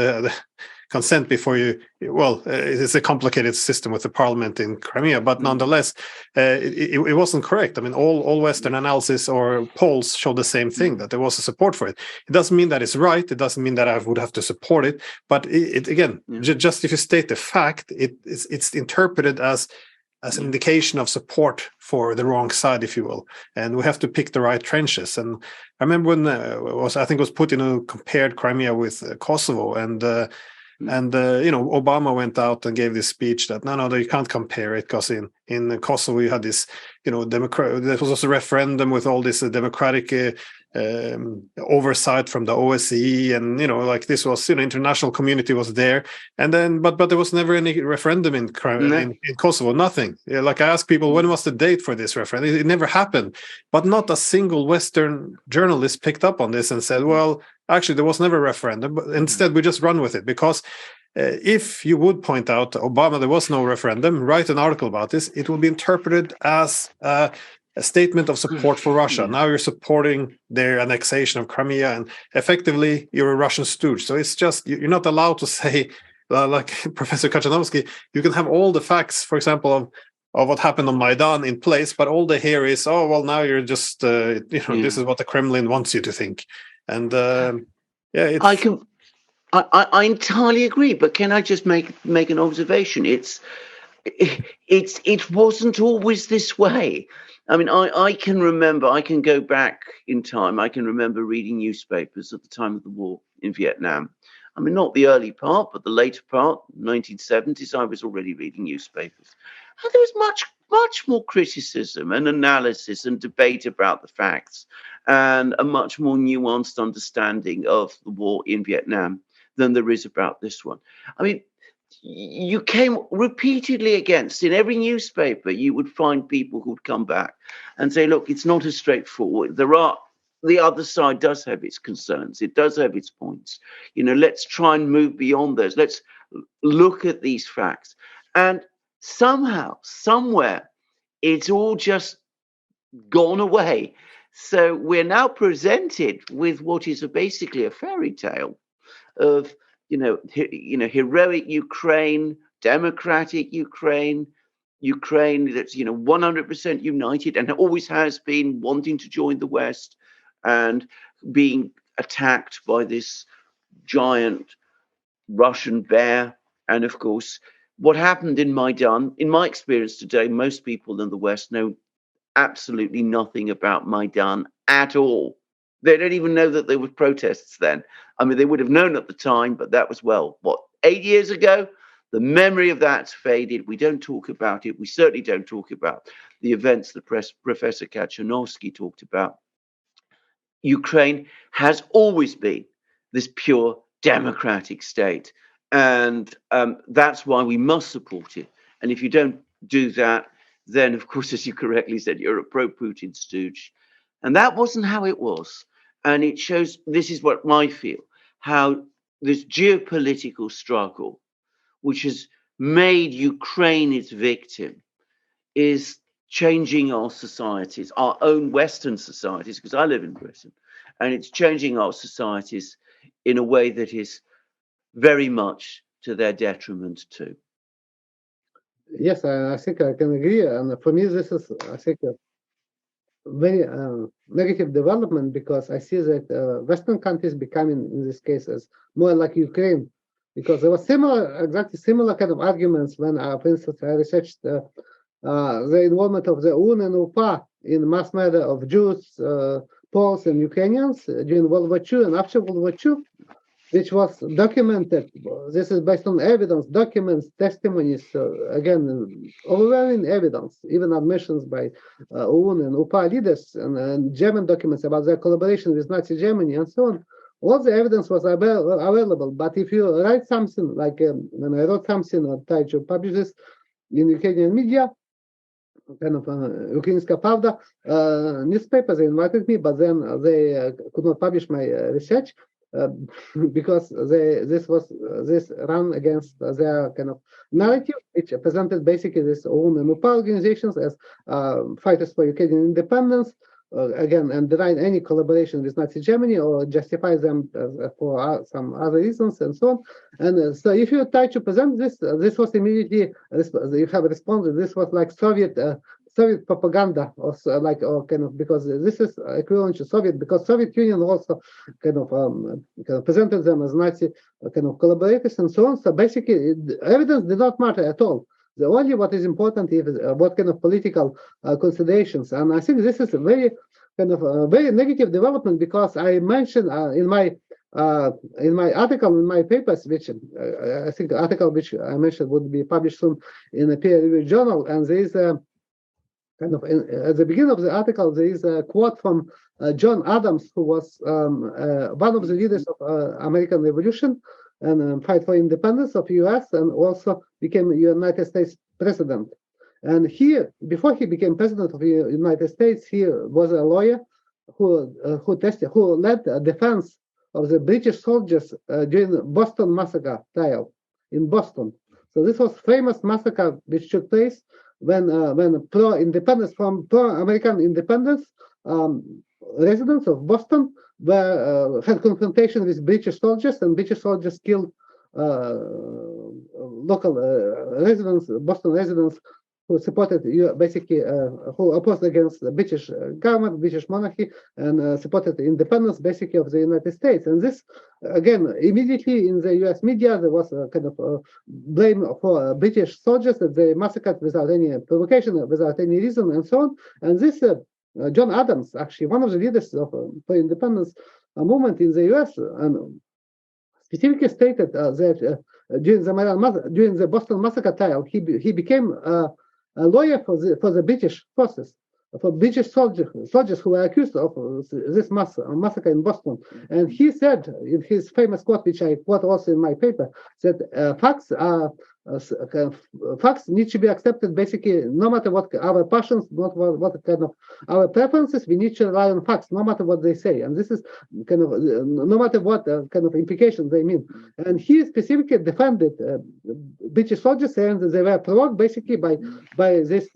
consent before you. Well, it's a complicated system with the parliament in Crimea, but nonetheless, it wasn't correct. I mean, all Western analysis or polls show the same thing, that there was a support for it. It doesn't mean that it's right. It doesn't mean that I would have to support it. But just if you state the fact, it's interpreted as an indication of support for the wrong side, if you will. And we have to pick the right trenches. And I remember when I think it was Putin who compared Crimea with Kosovo, and Obama went out and gave this speech that no, you can't compare it, because in Kosovo you had this, there was also a referendum with all this democratic oversight from the ODYSEE, and this was, international community was there, and then but there was never any referendum in Kosovo, nothing. Like, I asked people, when was the date for this referendum? It never happened, but not a single Western journalist picked up on this and said, well, actually there was never a referendum, but instead we just run with it. Because if you would point out Obama, there was no referendum, write an article about this, it will be interpreted as a statement of support for Russia. Now you're supporting their annexation of Crimea, and effectively you're a Russian stooge. So it's just, you're not allowed to say, like Professor Katchanovski, you can have all the facts, for example, of what happened on Maidan in place, but all they hear is, oh, well, now you're just, this is what the Kremlin wants you to think. And I entirely agree, but can I just make an observation? It wasn't always this way. I mean, I can go back in time. I can remember reading newspapers at the time of the war in Vietnam. I mean, not the early part, but the later part, 1970s, I was already reading newspapers. And there was much more criticism and analysis and debate about the facts, and a much more nuanced understanding of the war in Vietnam than there is about this one. I mean, you came repeatedly against, in every newspaper, you would find people who'd come back and say, look, it's not as straightforward. The other side does have its concerns. It does have its points. Let's try and move beyond those. Let's look at these facts. And somehow, somewhere, it's all just gone away. So we're now presented with what is basically a fairy tale of, heroic Ukraine, democratic Ukraine, Ukraine that's, 100% united and always has been, wanting to join the West and being attacked by this giant Russian bear. And of course, what happened in Maidan, in my experience today, most people in the West know absolutely nothing about Maidan at all. They don't even know that there were protests then. I mean, they would have known at the time, but that was, 8 years ago? The memory of that's faded. We don't talk about it. We certainly don't talk about the events that Professor Katchanovski talked about. Ukraine has always been this pure democratic state. And that's why we must support it. And if you don't do that, then, of course, as you correctly said, you're a pro-Putin stooge. And that wasn't how it was. And it shows, this is what I feel, how this geopolitical struggle, which has made Ukraine its victim, is changing our societies, our own Western societies, because I live in Britain, and it's changing our societies in a way that is very much to their detriment too. Yes, I think I can agree. And for me, this is, I think, a very negative development, because I see that Western countries becoming, in this case, as more like Ukraine, because there was exactly similar kind of arguments when, for instance, I researched the involvement of the UN and UPA in mass murder of Jews, Poles, and Ukrainians during World War II and after World War II, which was documented. This is based on evidence, documents, testimonies, again, overwhelming evidence, even admissions by UN and UPA leaders, and German documents about their collaboration with Nazi Germany and so on. All the evidence was available, but if you write something, like when I wrote something or tried to publish this in Ukrainian media, kind of Ukrainska Pravda newspaper, they invited me, but then they could not publish my research because this ran against their kind of narrative, which presented basically this UN and UPA organizations as fighters for Ukrainian independence, again, and denied any collaboration with Nazi Germany or justify them for some other reasons and so on. And so if you try to present this, this was immediately, you have responded, this was like Soviet propaganda, or kind of, because this is equivalent to Soviet, because Soviet Union also kind of presented them as Nazi kind of collaborators and so on. So basically, evidence did not matter at all. The only what is important is what kind of political considerations, and I think this is a very kind of very negative development, because I mentioned in my article, in my papers, which I think the article which I mentioned would be published soon in a peer-reviewed journal, and there is a kind of at the beginning of the article there is a quote from John Adams, who was one of the leaders of American Revolution and fight for independence of U.S. and also became United States president. And before he became president of the United States, he was a lawyer who led a defense of the British soldiers during the Boston massacre trial in Boston. So this was famous massacre which took place when pro-independence, from pro-American independence residents of Boston had confrontation with British soldiers, and British soldiers killed local residents, Boston residents, who supported who opposed against the British government, British monarchy, and supported the independence basically of the United States. And this, again, immediately in the U.S. media, there was a kind of blame for British soldiers that they massacred without any provocation, without any reason, and so on. And this John Adams, actually one of the leaders of the independence movement in the U.S., and specifically stated that during the Boston massacre trial, he became a lawyer for the British forces, for British soldiers who were accused of this massacre in Boston. And he said in his famous quote, which I quote also in my paper, that facts are facts need to be accepted basically no matter what our passions, not what kind of our preferences. We need to rely on facts no matter what they say, and this is kind of no matter what kind of implications they mean. And he specifically defended British soldiers, saying that they were provoked basically by this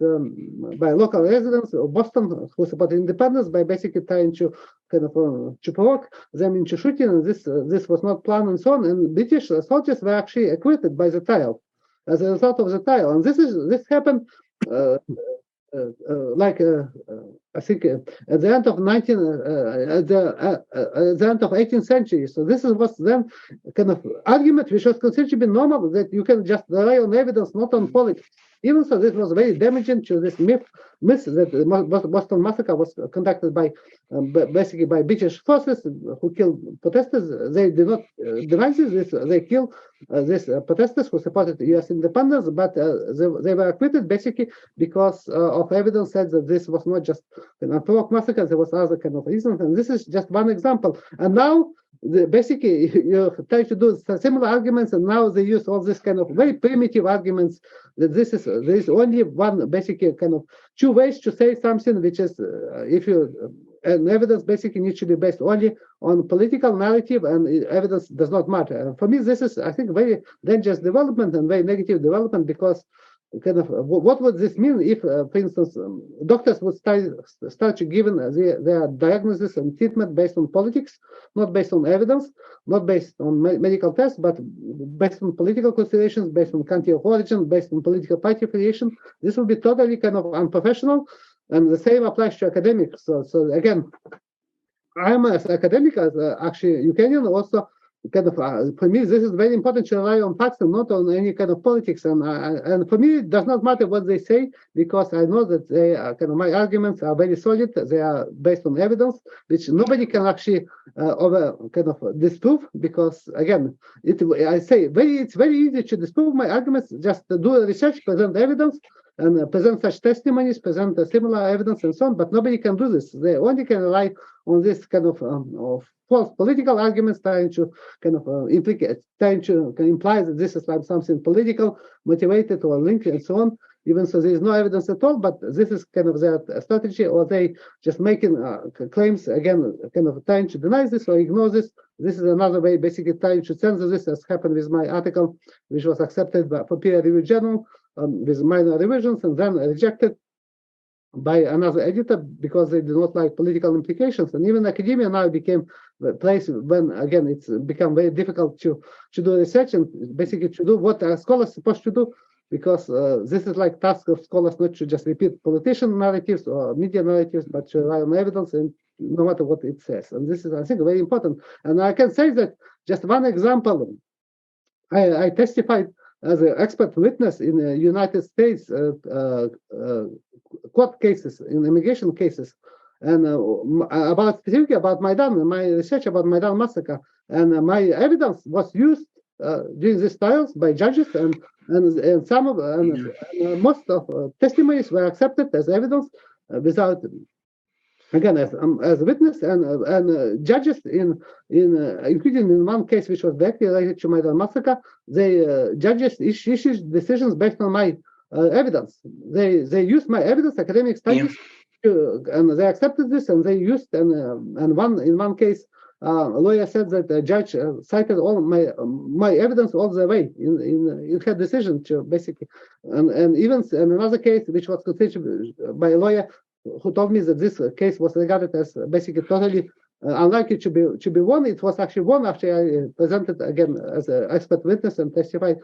by local residents of Boston who supported independence, by basically trying to kind of to provoke them into shooting, and this was not planned and so on. And British soldiers were actually acquitted by the trial as a result of the trial. And this happened I think at the end of the end of 18th century. So this was then kind of argument which was considered to be normal, that you can just rely on evidence, not on politics. Even so, this was very damaging to this myth that the Boston Massacre was conducted by basically by British forces who killed protesters. They did not deny this. They killed these protesters who supported U.S. independence, but they were acquitted basically because of evidence said that this was not just an unprovoked massacre. There was other kind of reasons, and this is just one example. And now basically you try to do similar arguments, and now they use all this kind of very primitive arguments that there is only one basically kind of two ways to say something, which is and evidence basically needs to be based only on political narrative, and evidence does not matter. And for me, this is, I think, very dangerous development and very negative development, because kind of what would this mean if, for instance, doctors would start to give their diagnosis and treatment based on politics, not based on evidence, not based on medical tests, but based on political considerations, based on country of origin, based on political party affiliation. This would be totally kind of unprofessional, and the same applies to academics. So again, I'm as academic as actually Ukrainian also. Kind of for me, this is very important to rely on facts and not on any kind of politics. And for me, it does not matter what they say, because I know that they are kind of, my arguments are very solid. They are based on evidence, which nobody can actually disprove. Because again, it's very easy to disprove my arguments. Just do research, present evidence, and present such testimonies, present similar evidence, and so on. But nobody can do this. They only can rely on this kind of false political arguments, trying to kind of imply that this is like something political, motivated or linked, and so on. Even so, there is no evidence at all. But this is kind of their strategy, or they just making claims, again, kind of trying to deny this or ignore this. This is another way, basically trying to censor this, as happened with my article, which was accepted for peer review journal with minor revisions, and then rejected by another editor because they do not like political implications. And even academia now became the place when, again, it's become very difficult to do research and basically to do what a scholar is supposed to do, because this is like task of scholars not to just repeat politician narratives or media narratives, but to rely on evidence, and no matter what it says. And this is, I think, very important. And I can say that just one example, I testified as an expert witness in the United States court cases, in immigration cases, and specifically about Maidan, my research about Maidan massacre, and my evidence was used during these trials by judges, and most of testimonies were accepted as evidence without. Again, as witness, and judges including in one case which was directly related to Maidan massacre, judges issued decisions based on my evidence. They used my evidence, academic studies, and they accepted this, and they used in one case, a lawyer said that the judge cited all my evidence all the way in her decision to basically, and even in another case which was considered by a lawyer who told me that this case was regarded as basically totally unlikely to be won. It was actually won after I presented again as an expert witness and testified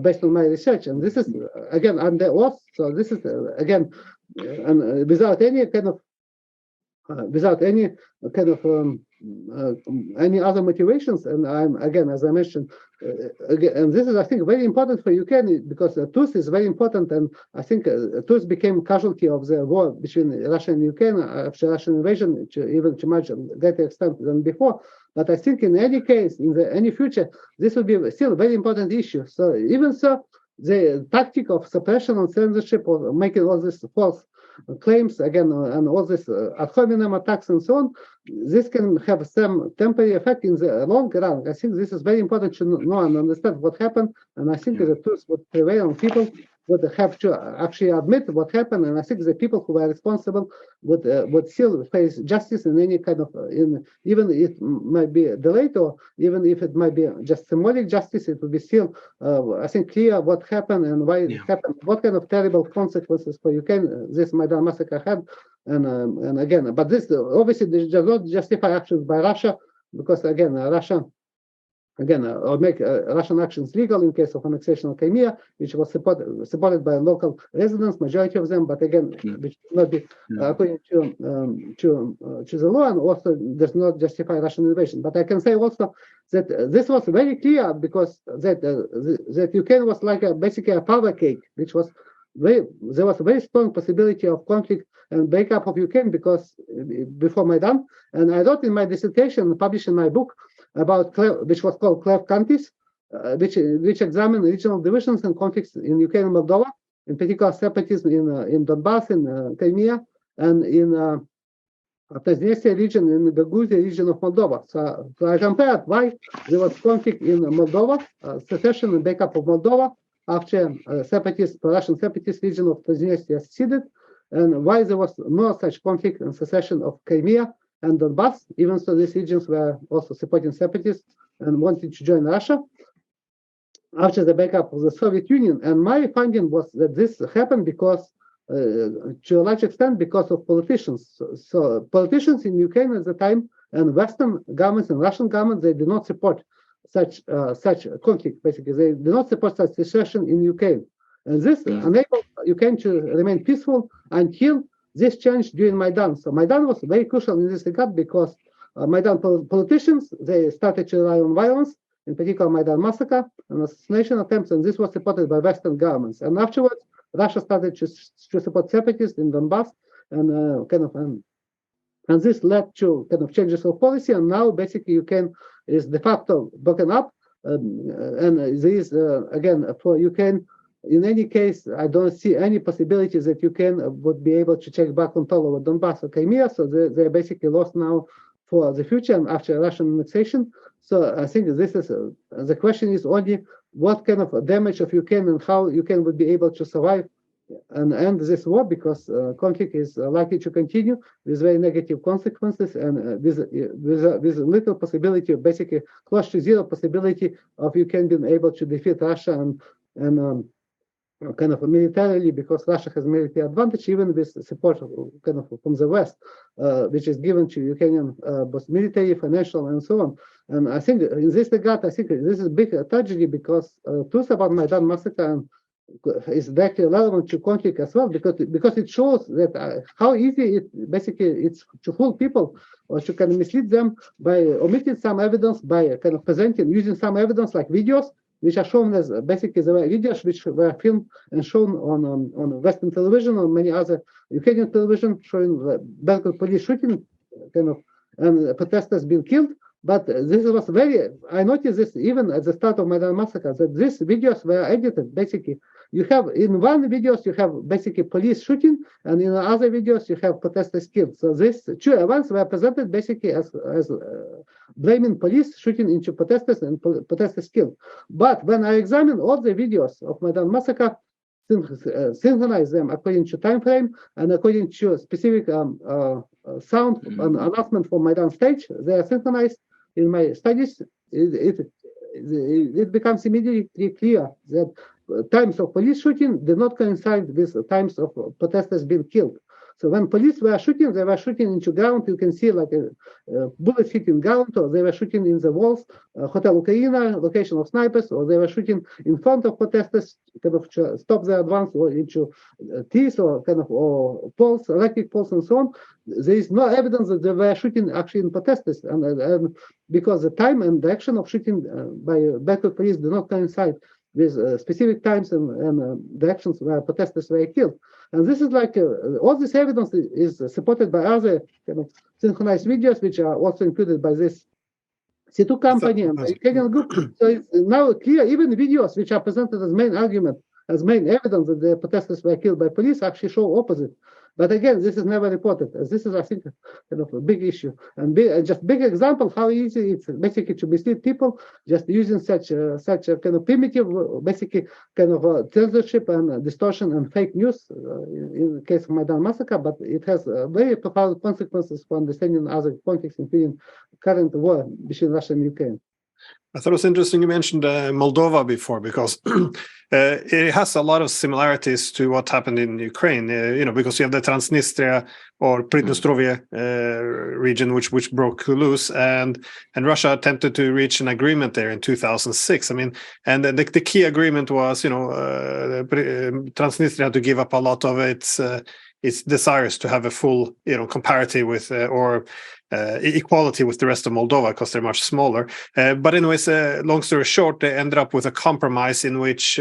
based on my research. And this is again under oath. So this is again and without any kind of any other motivations. And I'm, again, as I mentioned, and this is, I think, very important for Ukraine, because truth is very important. And I think truth became casualty of the war between Russia and Ukraine after Russian invasion, even to much greater extent than before. But I think in any case, in any future, this will be still a very important issue. So even so, the tactic of suppression and censorship, or making all this false claims again, and all this ad hominem attacks and so on, this can have some temporary effect in the long run. I think this is very important to know and understand what happened, and I think the truth would prevail, and people would have to actually admit what happened, and I think the people who were responsible would still face justice in any kind of, even if it might be delayed, or even if it might be just symbolic justice, it would be still, I think, clear what happened and why it happened, what kind of terrible consequences for Ukraine this Maidan massacre had, and again, but this obviously does not justify actions by Russia, because again, Russia. Or make Russian actions legal in case of annexation of Crimea, which was supported by local residents, majority of them, but again, which not be according to the law, and also does not justify Russian invasion. But I can say also that this was very clear, because that Ukraine was like basically a powder cake, which was there was a very strong possibility of conflict and breakup of Ukraine because before Maidan, and I wrote in my dissertation, published in my book, about which was called Cleft Countries, which examined regional divisions and conflicts in Ukraine and Moldova, in particular separatism in Donbass, in Crimea, and in Transnistria region, in the Gagauzia region of Moldova. So I compared why there was conflict in Moldova, secession and breakup of Moldova after Russian separatist region of Transnistria seceded, and why there was no such conflict and secession of Crimea and Donbass, even so these regions were also supporting separatists and wanted to join Russia after the breakup of the Soviet Union. And my finding was that this happened because, to a large extent, because of politicians. So politicians in Ukraine at the time, and Western governments and Russian governments, they did not support such conflict. Basically, they did not support such secession in Ukraine, and this enabled Ukraine to remain peaceful until this changed during Maidan. So Maidan was very crucial in this regard, because Maidan politicians, they started to rely on violence, in particular Maidan massacre and assassination attempts, and this was supported by Western governments. And afterwards, Russia started to support separatists in Donbass, and and this led to kind of changes of policy. And now basically Ukraine is de facto broken up, and there is again for Ukraine. In any case, I don't see any possibility that Ukraine would be able to take back control over Donbass or Crimea. So they're basically lost now for the future and after Russian annexation. So I think this is the question is only what kind of damage of Ukraine and how Ukraine would be able to survive and end this war, because conflict is likely to continue with very negative consequences, and with little possibility, basically close to zero possibility of Ukraine being able to defeat Russia and kind of militarily, because Russia has military advantage, even with support kind of from the West, which is given to Ukrainian both military, financial, and so on. And I think in this regard, I think this is a big tragedy, because truth about Maidan massacre is directly relevant to conflict as well, because it shows that how easy it basically it's to fool people or to kind of mislead them by omitting some evidence, by kind of using some evidence like videos, which are shown as basically the videos which were filmed and shown on Western television, on many other Ukrainian television, showing the Belgorod police shooting, and protesters being killed. But this was I noticed this even at the start of Maidan massacre, that these videos were edited. Basically, you have in one videos you have basically police shooting, and in other videos you have protesters killed. So these two events were presented basically as blaming police shooting into protesters and protesters killed. But when I examined all the videos of Maidan massacre, synchronize them according to time frame and according to specific sound announcement from Maidan stage, they are synchronized. In my studies, it becomes immediately clear that times of police shooting did not coincide with times of protesters being killed. So when police were shooting, they were shooting into ground. You can see like a bullet hitting ground, or they were shooting in the walls, Hotel Ukraina, location of snipers, or they were shooting in front of protesters, kind of to stop their advance, or into trees, or kind of or poles, electric poles, and so on. There is no evidence that they were shooting actually in protesters, and because the time and direction of shooting by Belgorod police do not coincide with specific times and directions where protesters were killed. And this is like all this evidence is supported by other kind of synchronized videos, which are also included by this C2 company and the Ukrainian group. So it's now clear, even videos which are presented as main argument, as main evidence that the protesters were killed by police, actually show opposite. But again, this is never reported. This is, I think, kind of a big issue and just big example how easy it's basically to mislead people just using such a kind of primitive, basically kind of censorship and distortion and fake news in the case of Maidan massacre. But it has very profound consequences for understanding other conflicts, including current war between Russia and Ukraine. I thought it was interesting you mentioned Moldova before, because it has a lot of similarities to what happened in Ukraine. Because you have the Transnistria or Pridnestrovye region, which broke loose, and Russia attempted to reach an agreement there in 2006. I mean, and the key agreement was, Transnistria had to give up a lot of its desires to have a full, comparative with equality with the rest of Moldova, because they're much smaller. But anyways, long story short, they ended up with a compromise in which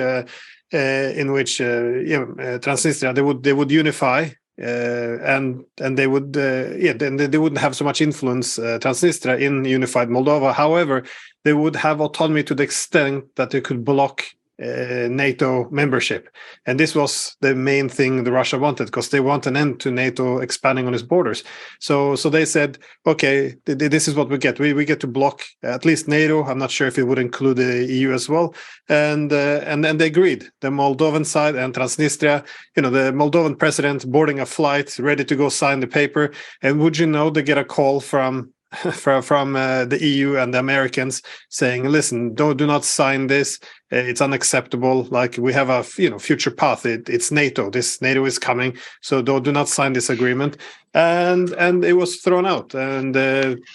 Transnistria they would unify, and they would then they wouldn't have so much influence, Transnistria, in unified Moldova. However, they would have autonomy to the extent that they could block NATO membership, and this was the main thing the Russia wanted, because they want an end to NATO expanding on its borders. So they said, okay, this is what we get. We get to block at least NATO. I'm not sure if it would include the EU as well. And then they agreed. The Moldovan side and Transnistria, the Moldovan president boarding a flight, ready to go sign the paper, and would you know, they get a call from the EU and the Americans saying, listen, do not sign this. It's unacceptable. Like, we have a future path. It's NATO. This NATO is coming. So do not sign this agreement. And it was thrown out. And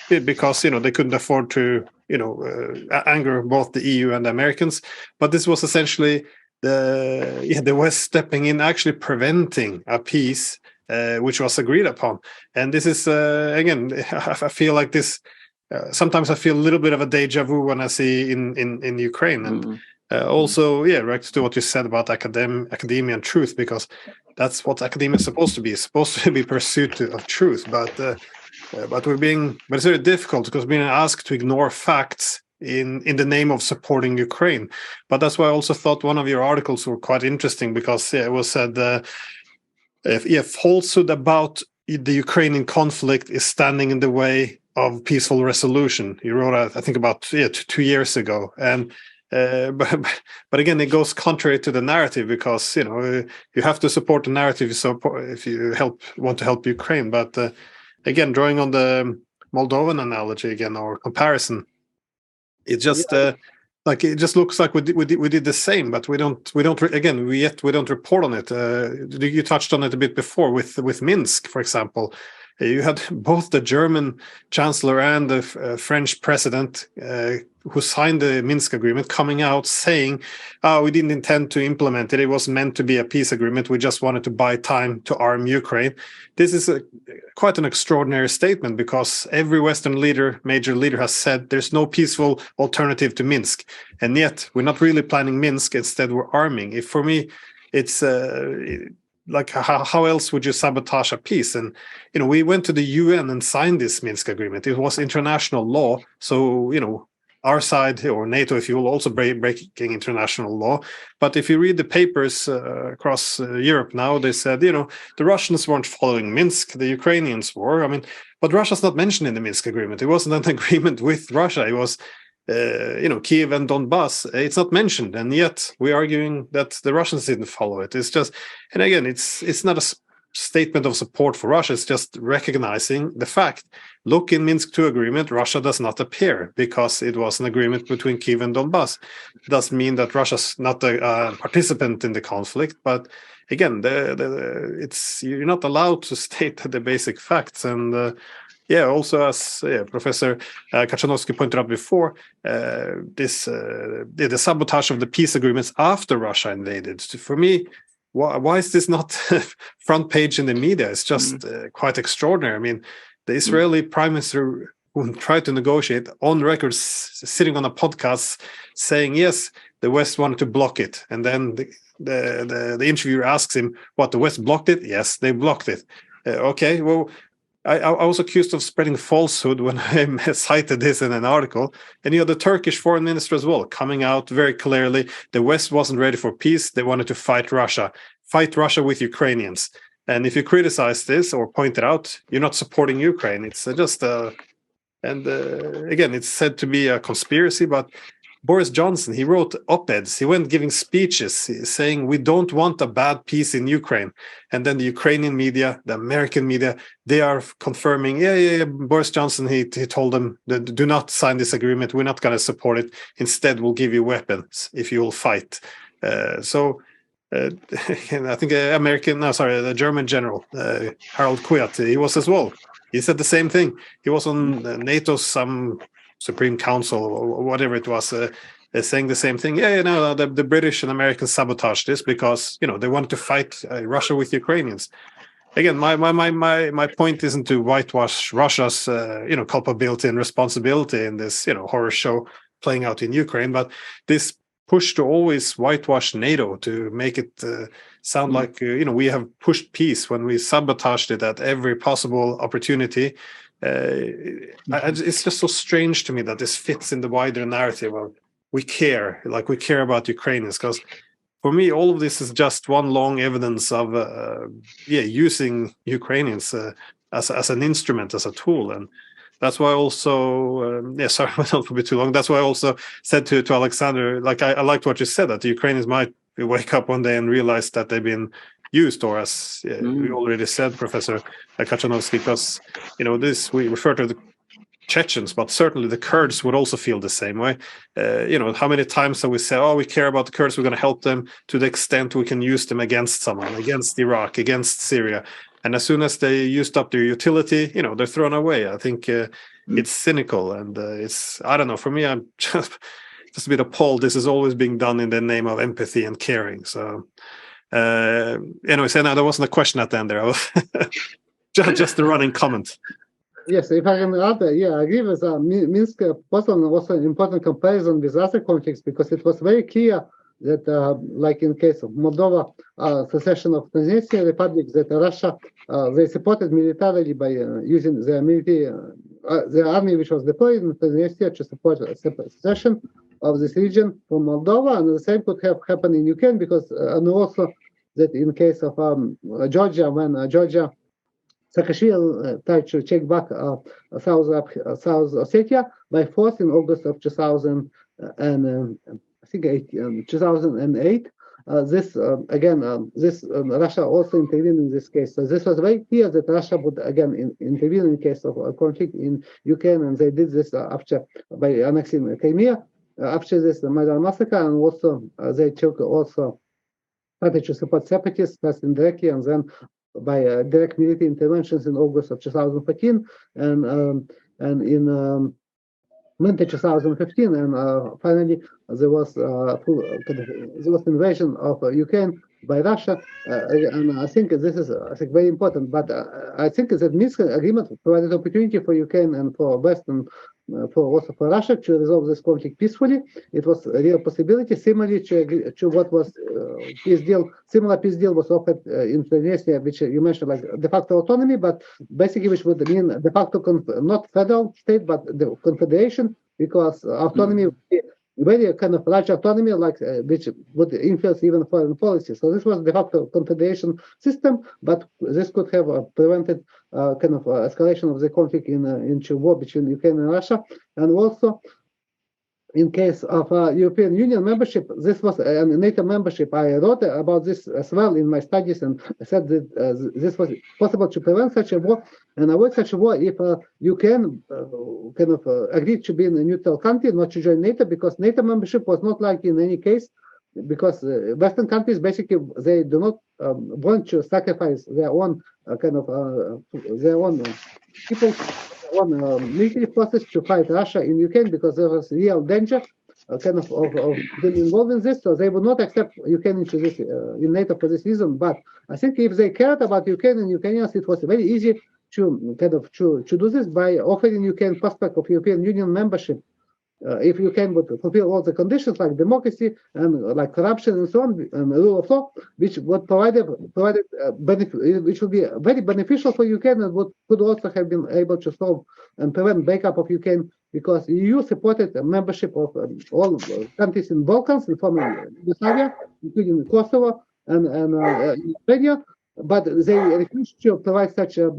because they couldn't afford to anger both the EU and the Americans. But this was essentially the West stepping in, actually preventing a peace which was agreed upon. And this is again, I feel like this. Sometimes I feel a little bit of a deja vu when I see in Ukraine, and also, right to what you said about academia and truth, because that's what academia is supposed to be. It's supposed to be pursuit of truth, but it's very difficult, because we're being asked to ignore facts in the name of supporting Ukraine. But that's why I also thought one of your articles were quite interesting, because it was said. If falsehood about the Ukrainian conflict is standing in the way of peaceful resolution. You wrote, I think, about 2 years ago, and but again, it goes contrary to the narrative, because you have to support the narrative if you want to help Ukraine. But again, drawing on the Moldovan analogy again, or comparison, it just. Like, it just looks like we did the same, but we don't report on it. You touched on it a bit before with Minsk, for example. You had both the German chancellor and the French president who signed the Minsk agreement coming out saying, we didn't intend to implement it. It was meant to be a peace agreement. We just wanted to buy time to arm Ukraine. This is quite an extraordinary statement, because every Western major leader has said there's no peaceful alternative to Minsk. And yet we're not really planning Minsk. Instead, we're arming. For me, it's like, how else would you sabotage a peace? And we went to the UN and signed this Minsk agreement. It was international law. So our side, or NATO, if you will, also breaking international law. But if you read the papers across Europe now, they said the Russians weren't following Minsk, the Ukrainians were. I mean, but Russia's not mentioned in the Minsk agreement. It wasn't an agreement with Russia. It was Kiev and Donbass. It's not mentioned, and yet we're arguing that the Russians didn't follow it. It's just, and again, it's not a statement of support for Russia. It's just recognizing the fact. Look, in Minsk II agreement, Russia does not appear, because it was an agreement between Kiev and Donbass. It doesn't mean that Russia's not a participant in the conflict, but again, you're not allowed to state the basic facts. And also, as Professor Katchanovski pointed out before, the sabotage of the peace agreements after Russia invaded. For me, why is this not front page in the media? It's just quite extraordinary. I mean, the Israeli prime minister, who tried to negotiate, on record sitting on a podcast saying, yes, the West wanted to block it. And then the interviewer asks him, what, the West blocked it? Yes, they blocked it. Okay, well, I was accused of spreading falsehood when I cited this in an article. And the Turkish foreign minister as well, coming out very clearly, the West wasn't ready for peace. They wanted to fight Russia with Ukrainians. And if you criticize this or point it out, you're not supporting Ukraine. It's just again, it's said to be a conspiracy, but Boris Johnson, he wrote op-eds. He went giving speeches saying, we don't want a bad peace in Ukraine. And then the Ukrainian media, the American media, they are confirming, yeah, Boris Johnson, he told them, do not sign this agreement. We're not going to support it. Instead, we'll give you weapons if you will fight. I think the German general, Harald Kuyat, he was as well. He said the same thing. He was on NATO's Supreme Council or whatever it was, saying the same thing. The British and Americans sabotaged this because they wanted to fight Russia with Ukrainians. Again, my point isn't to whitewash Russia's culpability and responsibility in this horror show playing out in Ukraine, but this push to always whitewash NATO to make it sound like we have pushed peace when we sabotaged it at every possible opportunity. It's just so strange to me that this fits in the wider narrative of we care about Ukrainians, because for me all of this is just one long evidence of using Ukrainians as an instrument, as a tool. And that's why also sorry, I went on for a bit too long. That's why I also said to Alexander, like I liked what you said, that the Ukrainians might wake up one day and realize that they've been used, or as we already said, Professor Katchanovski, because we refer to the Chechens, but certainly the Kurds would also feel the same way. How many times have we said, oh, we care about the Kurds, we're going to help them to the extent we can use them against someone, against Iraq, against Syria. And as soon as they used up their utility, they're thrown away. I think it's cynical, and I don't know, for me, I'm just a bit appalled. This is always being done in the name of empathy and caring. So anyway, there wasn't a question at the end there. just the running comment. Yes, if I can add, I agree with Minsk Potsdam was an important comparison with other conflicts, because it was very clear that, like in case of Moldova, secession of Transnistria Republic, that Russia, they supported militarily by using their military, the army which was deployed in Transnistria to support secession of this region from Moldova, and the same could have happened in Ukraine, because and also that in case of Georgia, when Georgia Saakashvili tried to take back South Ossetia by force in August of 2008. Russia also intervened in this case. So this was very clear that Russia would again intervene in case of a conflict in Ukraine, and they did this by annexing Crimea. After this Maidan massacre, and also they took started to support separatists, first indirectly and then by direct military interventions in August of 2014 and in winter 2015, and finally there was invasion of Ukraine by Russia, and I think this is very important. But I think that Minsk agreement provided opportunity for Ukraine and for West and for Russia to resolve this conflict peacefully. It was a real possibility, similarly to what was peace deal. Similar peace deal was offered in Transnistria, which you mentioned, like de facto autonomy, but basically which would mean de facto not federal state, but the confederation, because autonomy would be very kind of large autonomy, like which would influence even foreign policy. So this was de facto confederation system, but this could have prevented kind of escalation of the conflict into war between Ukraine and Russia. And also, in case of European Union membership, this was a NATO membership. I wrote about this as well in my studies, and I said that this was possible to prevent such a war and avoid such a war if Ukraine kind of agreed to be in a neutral country, not to join NATO, because NATO membership was not likely in any case, because Western countries basically they do not want to sacrifice their own their own people. On military process to fight Russia in Ukraine, because there was real danger of being involved in this, so they would not accept Ukraine into this in NATO for this reason. But I think if they cared about Ukraine and Ukrainians, it was very easy to to do this by offering Ukraine prospect of European Union membership. If Ukraine would fulfill all the conditions like democracy and like corruption and so on, and rule of law, which would provided benefit, which would be very beneficial for Ukraine, and could also have been able to solve and prevent breakup of Ukraine, because EU supported a membership of all countries in Balkans, in former Yugoslavia, including Kosovo and Albania. but they refused to provide such a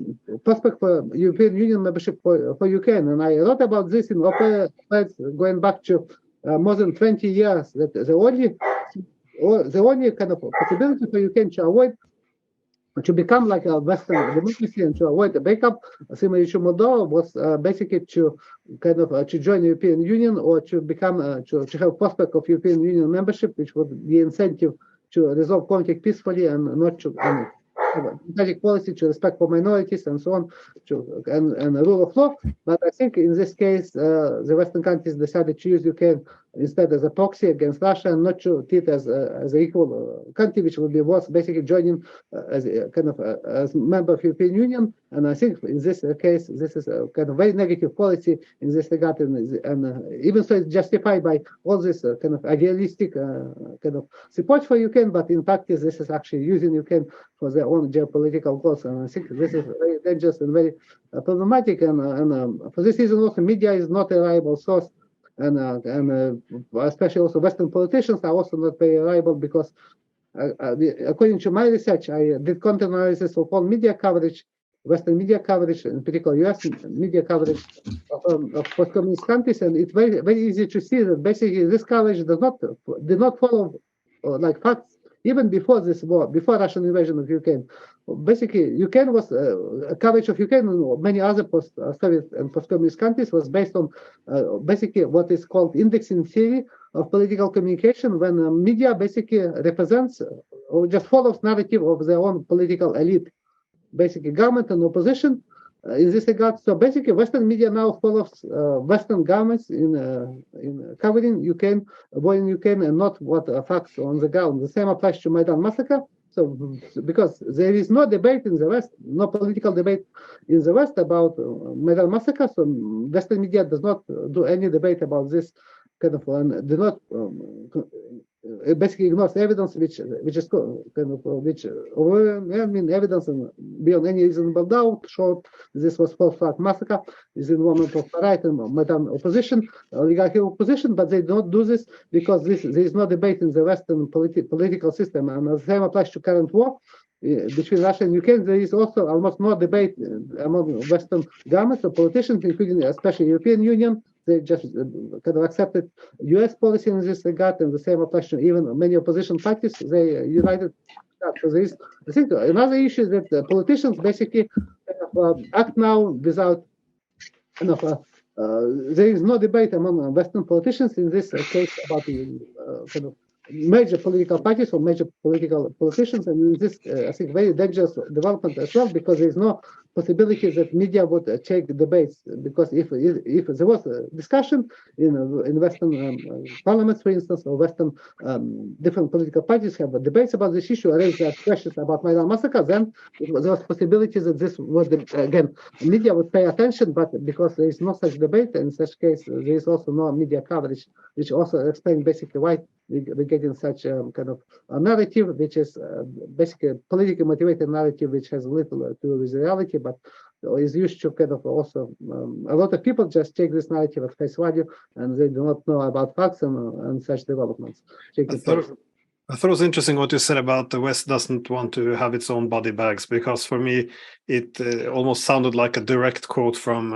prospect for European Union membership for Ukraine. And I wrote about this in op-eds going back to more than 20 years, that the only kind of possibility for Ukraine to avoid to become like a Western democracy and to avoid the breakup, similar to Moldova, was basically to kind of to join the European Union or to become to have prospect of European Union membership, which would be incentive to resolve conflict peacefully and not to democratic policy, to respect for minorities and so on, and the rule of law. But I think in this case, the Western countries decided to use Ukraine instead as a proxy against Russia and not to treat as an equal country, which would be worth basically joining as a kind of as member of European Union. And I think in this case, this is a kind of very negative policy in this regard, and even so it's justified by all this kind of idealistic kind of support for Ukraine, but in practice this is actually using Ukraine for their own geopolitical goals. And I think this is very dangerous and very problematic. And for this reason, also media is not a reliable source. And especially also Western politicians are also not very reliable because, according to my research, I did content analysis of all media coverage, Western media coverage, in particular U.S. media coverage of post-communist countries, and it's very very easy to see that basically this coverage did not follow like facts even before this war, before Russian invasion of Ukraine. Basically, Ukraine was coverage of Ukraine and many other post-Soviet and post-communist countries was based on basically what is called indexing theory of political communication, when media basically represents or just follows narrative of their own political elite, basically government and opposition. In this regard, so basically, Western media now follows Western governments in covering Ukraine, avoiding Ukraine, and not what facts on the ground. The same applies to Maidan massacre. So, because there is no debate in the West, no political debate in the West about Maidan massacre, so Western media does not do any debate about this kind of, and do not it basically ignores evidence which is kind of which overwhelming evidence and beyond any reasonable doubt showed this was false flag massacre, is involvement of right and Maidan opposition, oligarchical opposition, but they don't do this because there is no debate in the Western political system, and the same applies to current war between Russia and Ukraine. There is also almost no debate among Western governments or politicians, including especially European Union. They just kind of accepted U.S. policy in this regard, and the same applies to even many opposition parties. They united. So there is, I think, another issue is that politicians basically act now without kind of. There is no debate among Western politicians in this case about the kind of major political parties or major politicians, and this I think very dangerous development as well, because there is no possibility that media would take debates, because if there was a discussion in Western parliaments, for instance, or Western different political parties have debates about this issue, raise questions about Maidan massacre, then there was possibility that this was again media would pay attention, but because there is no such debate, in such case there is also no media coverage, which also explains basically why we're getting such kind of a narrative, which is basically a politically motivated narrative, which has little to do with reality, but is used to kind of also a lot of people just take this narrative at face value, and they do not know about facts and such developments. I thought it was interesting what you said about the West doesn't want to have its own body bags, because for me it almost sounded like a direct quote from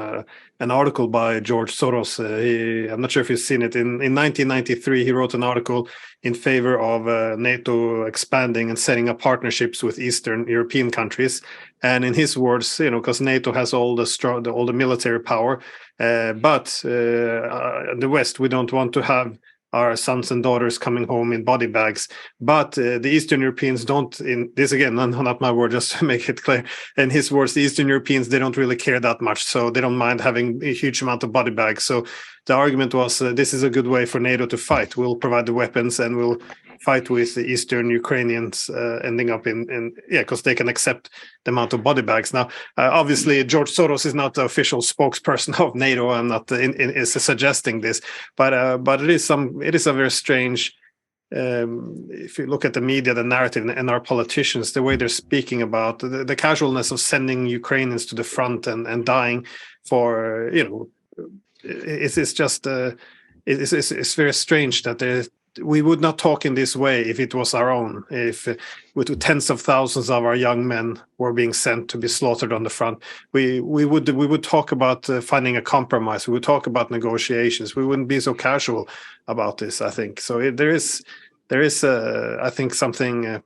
an article by George Soros. I'm not sure if you've seen it. In 1993, he wrote an article in favor of NATO expanding and setting up partnerships with Eastern European countries. And in his words, because NATO has all the military power, but the West, we don't want to have our sons and daughters coming home in body bags. But the Eastern Europeans don't, in this again, not my word, just to make it clear, in his words, the Eastern Europeans, they don't really care that much. So they don't mind having a huge amount of body bags. So the argument was this is a good way for NATO to fight. We'll provide the weapons and we'll fight with the Eastern Ukrainians ending up because they can accept the amount of body bags. Now, obviously, George Soros is not the official spokesperson of NATO. I'm not is suggesting this, but it is a very strange. If you look at the media, the narrative, and our politicians, the way they're speaking about the casualness of sending Ukrainians to the front and dying for, it's just it's very strange that we would not talk in this way if it was our own. If with tens of thousands of our young men were being sent to be slaughtered on the front, we would talk about finding a compromise. We would talk about negotiations. We wouldn't be so casual about this. I think so. There is I think something.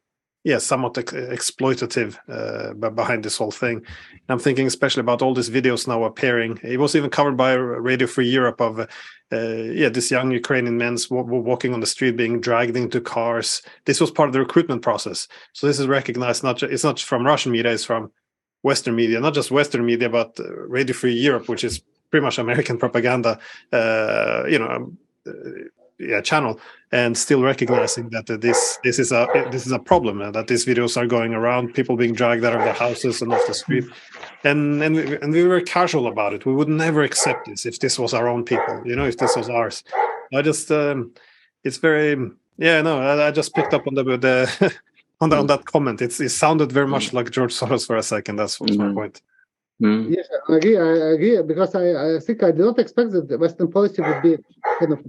Somewhat exploitative behind this whole thing. And I'm thinking especially about all these videos now appearing. It was even covered by Radio Free Europe of this young Ukrainian men walking on the street being dragged into cars. This was part of the recruitment process. So this is recognized. It's not from Russian media, it's from Western media, not just Western media, but Radio Free Europe, which is pretty much American propaganda, channel, and still recognizing that this is a problem, and that these videos are going around, people being dragged out of their houses and off the street, and we were casual about it. We would never accept this if this was our own people, if this was ours. I just it's very I just picked up on the on that comment. It sounded very much like George Soros for a second. That's my point. Yes, I agree because I think I did not expect that the Western policy would be kind of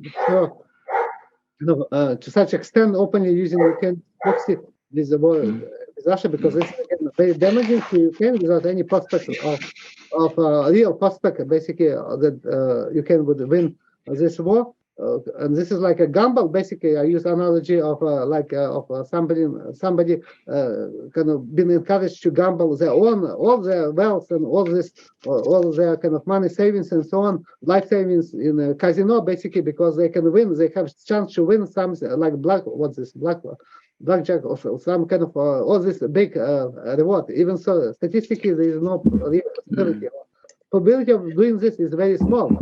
to such extent openly using Ukraine proxy with the war with Russia, because it's very damaging to Ukraine without any prospect of real prospect, basically, that Ukraine would win this war. And this is like a gamble. Basically, I use analogy of somebody kind of being encouraged to gamble their own, all their wealth and all their kind of money savings and so on, life savings in a casino, basically, because they can win. They have chance to win something like blackjack or some kind of all this big reward. Even so, statistically, there is no real possibility. Probability of doing this is very small.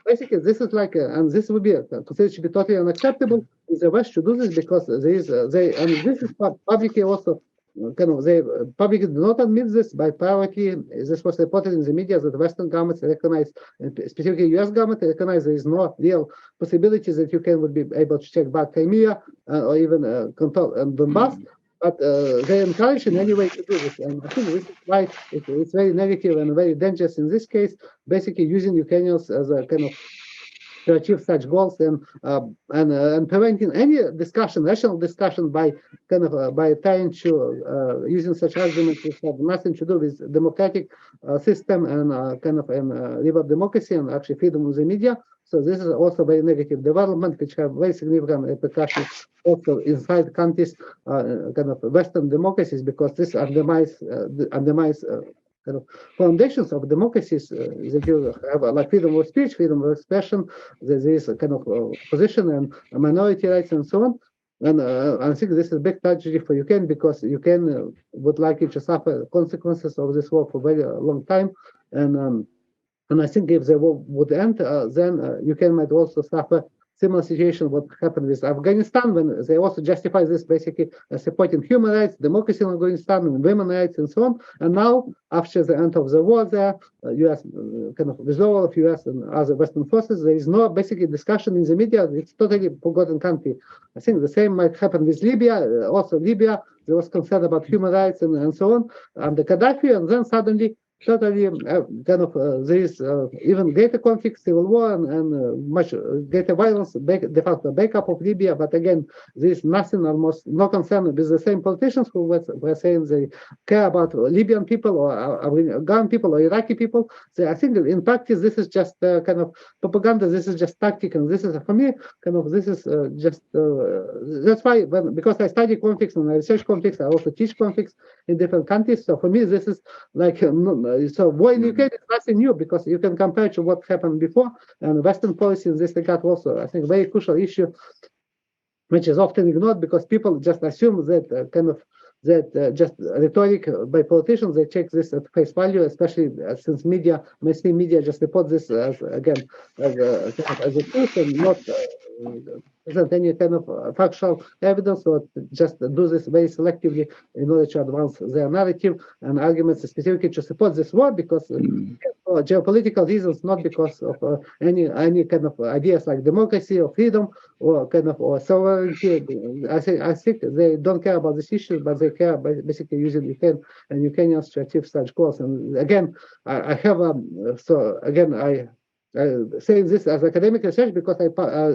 Basically, this is like, and this would be considered to be totally unacceptable in the West to do this, because and this is publicly also they publicly do not admit this by privately. This was reported in the media that the Western governments recognize, and specifically U.S. government recognize, there is no real possibility that Ukraine would be able to take back Crimea or even control Donbass. But they encourage in any way to do this, and I think this is why it's very negative and very dangerous in this case. Basically, using Ukrainians as a kind of to achieve such goals, and preventing any discussion, rational discussion, by trying to using such arguments which have nothing to do with democratic system and liberal democracy and actually freedom of the media. So this is also very negative development, which have very significant repercussions also inside countries, Western democracies, because this undermines kind of foundations of democracies that you have, like freedom of speech, freedom of expression. There is a kind of opposition and minority rights and so on. And I think this is a big tragedy for Ukraine, because Ukraine would likely to suffer consequences of this war for a very long time. And I think if the war would end, then Ukraine might also suffer similar situation what happened with Afghanistan, when they also justify this basically supporting human rights, democracy in Afghanistan, and women's rights and so on. And now, after the end of the war there, U.S. kind of withdrawal of U.S. and other Western forces, there is no basically discussion in the media. It's totally forgotten country. I think the same might happen with Libya. Also Libya, there was concern about human rights and so on under Gaddafi, and then suddenly totally there is even greater conflict, civil war, and much greater violence, de facto breakup of Libya. But again, there is nothing, almost no concern with the same politicians who were saying they care about Libyan people or Afghan people or Iraqi people. So I think in practice, this is just kind of propaganda. This is just tactic, and this is, for me, this is just that's why, because I study conflicts and I research conflicts, I also teach conflicts in different countries. So for me, this is like so war in Ukraine is nothing new, because you can compare to what happened before, and Western policy in this regard also, I think, very crucial issue, which is often ignored, because people just assume that just rhetoric by politicians, they take this at face value, especially since mainstream media just report this as a truth, and not present any kind of factual evidence, or just do this very selectively in order to advance their narrative and arguments specifically to support this war, because for geopolitical reasons, not because of any kind of ideas like democracy or freedom or or sovereignty. I think they don't care about these issues, but they care by basically using Ukraine and Ukrainians to achieve such goals. And again, I have saying this as academic research, because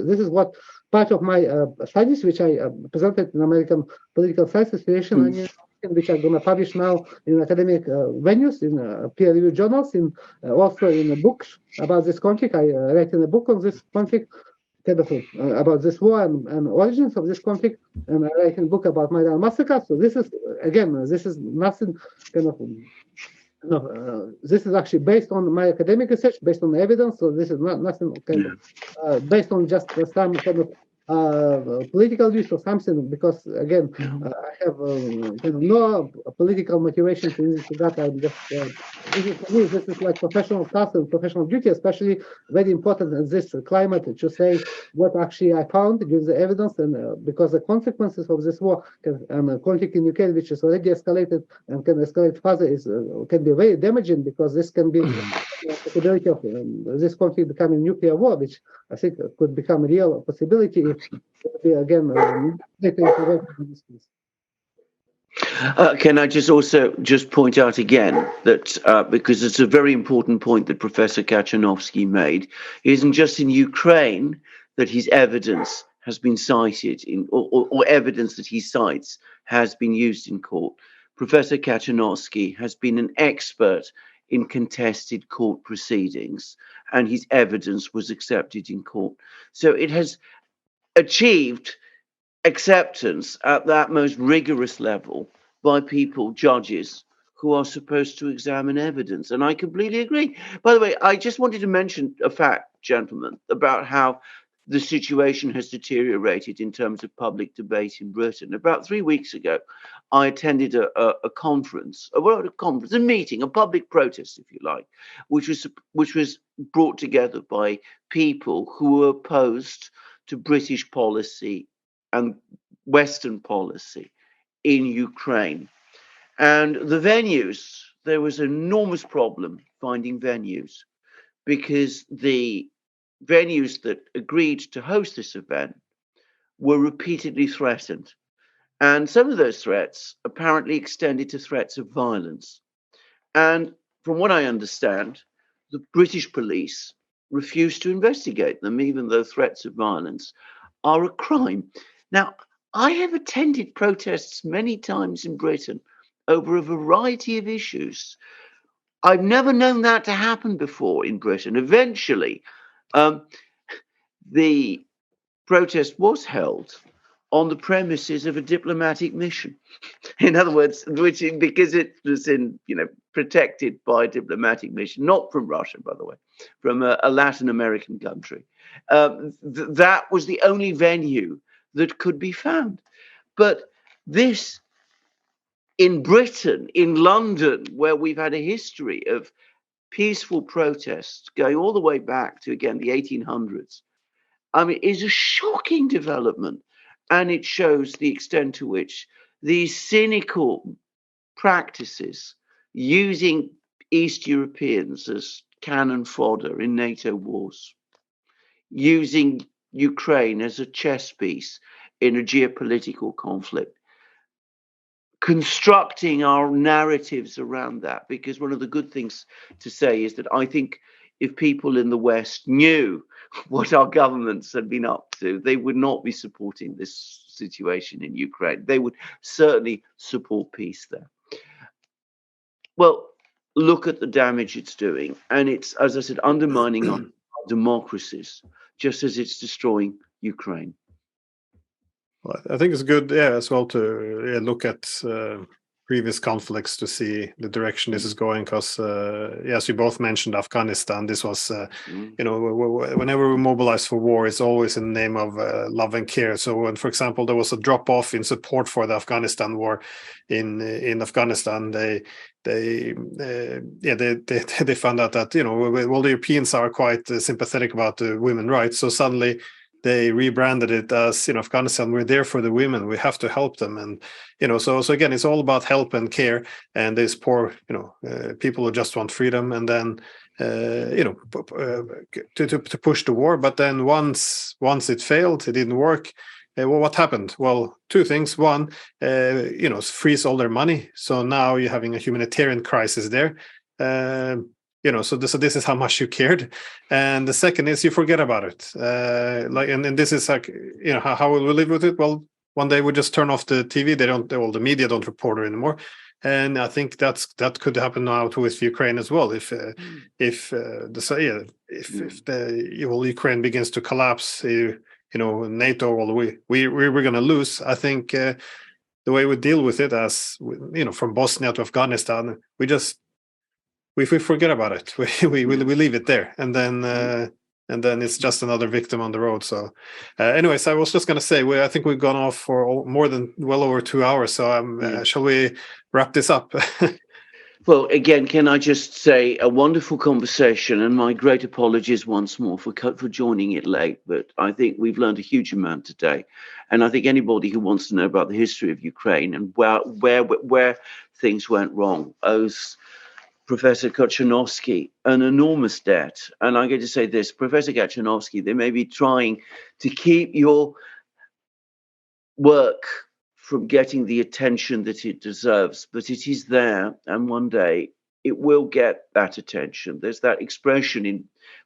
this is what part of my studies, which I presented in American Political Science Association, which I'm going to publish now in academic venues, in peer-reviewed journals, in also in books about this conflict. I write in a book on this conflict, kind of about this war and origins of this conflict, and I write in a book about Maidan massacre. So this is, again, this is nothing kind of, this is actually based on my academic research, based on evidence. So this is not nothing kind of based on just some kind of political views or something, because again, I have no political motivation to use that. I'm just this is like professional task and professional duty, especially very important in this climate to say what actually I found, give the evidence, and because the consequences of this war and conflict in Ukraine, which is already escalated and can escalate further, is can be very damaging, because this can be the possibility of this conflict becoming nuclear war, which I think could become a real possibility if again can I just also point out again that because it's a very important point that Professor Katchanovski made, it isn't just in Ukraine that his evidence has been cited in, or evidence that he cites has been used in court. Professor Katchanovski has been an expert in contested court proceedings, and his evidence was accepted in court. So it has achieved acceptance at that most rigorous level by people, judges, who are supposed to examine evidence. And I completely agree. By the way, I just wanted to mention a fact, gentlemen, about how the situation has deteriorated in terms of public debate in Britain. About 3 weeks ago, I attended a conference, a meeting, a public protest, if you like, which was brought together by people who were opposed to British policy and Western policy in Ukraine. And the venues, there was an enormous problem finding venues, because the venues that agreed to host this event were repeatedly threatened. And some of those threats apparently extended to threats of violence. And from what I understand, the British police refused to investigate them, even though threats of violence are a crime. Now, I have attended protests many times in Britain over a variety of issues. I've never known that to happen before in Britain. Eventually, the protest was held on the premises of a diplomatic mission. In other words, because it was protected by a diplomatic mission, not from Russia, by the way, from a Latin American country. That was the only venue that could be found. But this, in Britain, in London, where we've had a history of peaceful protests going all the way back to, again, the 1800s, I mean, is a shocking development. And it shows the extent to which these cynical practices, using East Europeans as cannon fodder in NATO wars, using Ukraine as a chess piece in a geopolitical conflict, constructing our narratives around that. Because one of the good things to say is that I think if people in the West knew what our governments had been up to, they would not be supporting this situation in Ukraine. They would certainly support peace there. Well, look at the damage it's doing. And it's, as I said, undermining our democracies, just as it's destroying Ukraine. Well, I think it's good, as well to look at previous conflicts to see the direction this is going. Because, as you both mentioned, Afghanistan. This was, whenever we mobilize for war, it's always in the name of love and care. So, when, for example, there was a drop off in support for the Afghanistan war in Afghanistan, they found out that the Europeans are quite sympathetic about women's rights. So suddenly they rebranded it as, Afghanistan, we're there for the women, we have to help them. And, so again, it's all about help and care. And there's poor, people who just want freedom. And then, to push the war. But then once it failed, it didn't work. Well, what happened? Well, two things. One, freeze all their money. So now you're having a humanitarian crisis there. so this is how much you cared. And the second is you forget about it. And this is like, how will we live with it? Well, one day we just turn off the TV. The media don't report it anymore. And I think that could happen now with Ukraine as well. If Ukraine begins to collapse, NATO, well, we're going to lose. I think the way we deal with it, as from Bosnia to Afghanistan, we forget about it. We leave it there, and then it's just another victim on the road. So, anyways, I was just going to say, I think we've gone off for well over 2 hours. So, shall we wrap this up? Well, again, can I just say a wonderful conversation, and my great apologies once more for joining it late. But I think we've learned a huge amount today, and I think anybody who wants to know about the history of Ukraine and where things went wrong owes Professor Katchanovski an enormous debt. And I'm going to say this, Professor Katchanovski, they may be trying to keep your work from getting the attention that it deserves, but it is there, and one day it will get that attention. There's that expression in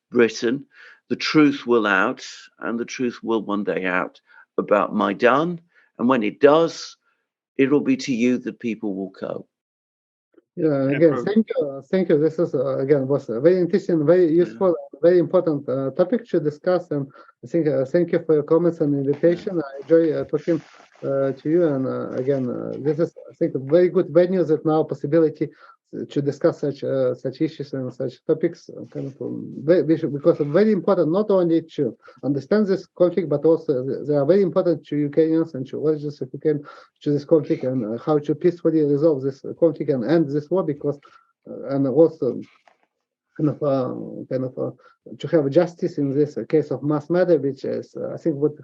Britain, the truth will out, and the truth will one day out about Maidan, and when it does, it'll be to you that people will go. Yeah, again, thank you. This is again was a very interesting, very useful, very important topic to discuss. And I think thank you for your comments and invitation. I enjoy talking to you. And again, this is, I think, a very good venue that now possibility to discuss such issues and such topics. Because it's very important not only to understand this conflict, but also they are very important to Ukrainians and to origins of Ukraine to this conflict, and how to peacefully resolve this conflict and end this war. Because and also to have justice in this case of mass murder, which is I think would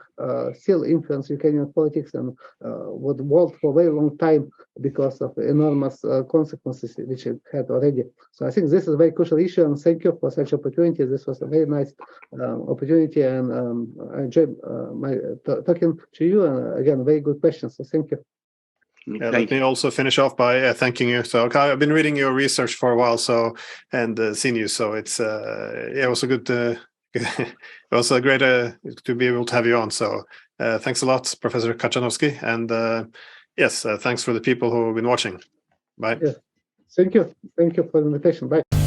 still influence Ukrainian politics and would hold for a very long time because of enormous consequences which it had already. So I think this is a very crucial issue, and thank you for such opportunity. This was a very nice opportunity, and I enjoyed talking to you, and again, very good questions. So thank you. Yeah, let me also finish off by thanking you. So I've been reading your research for a while, and seen you. So it's it was a good, it was a great to be able to have you on. So thanks a lot, Professor Katchanovski, and yes, thanks for the people who have been watching. Bye. Yes. Thank you for the invitation. Bye.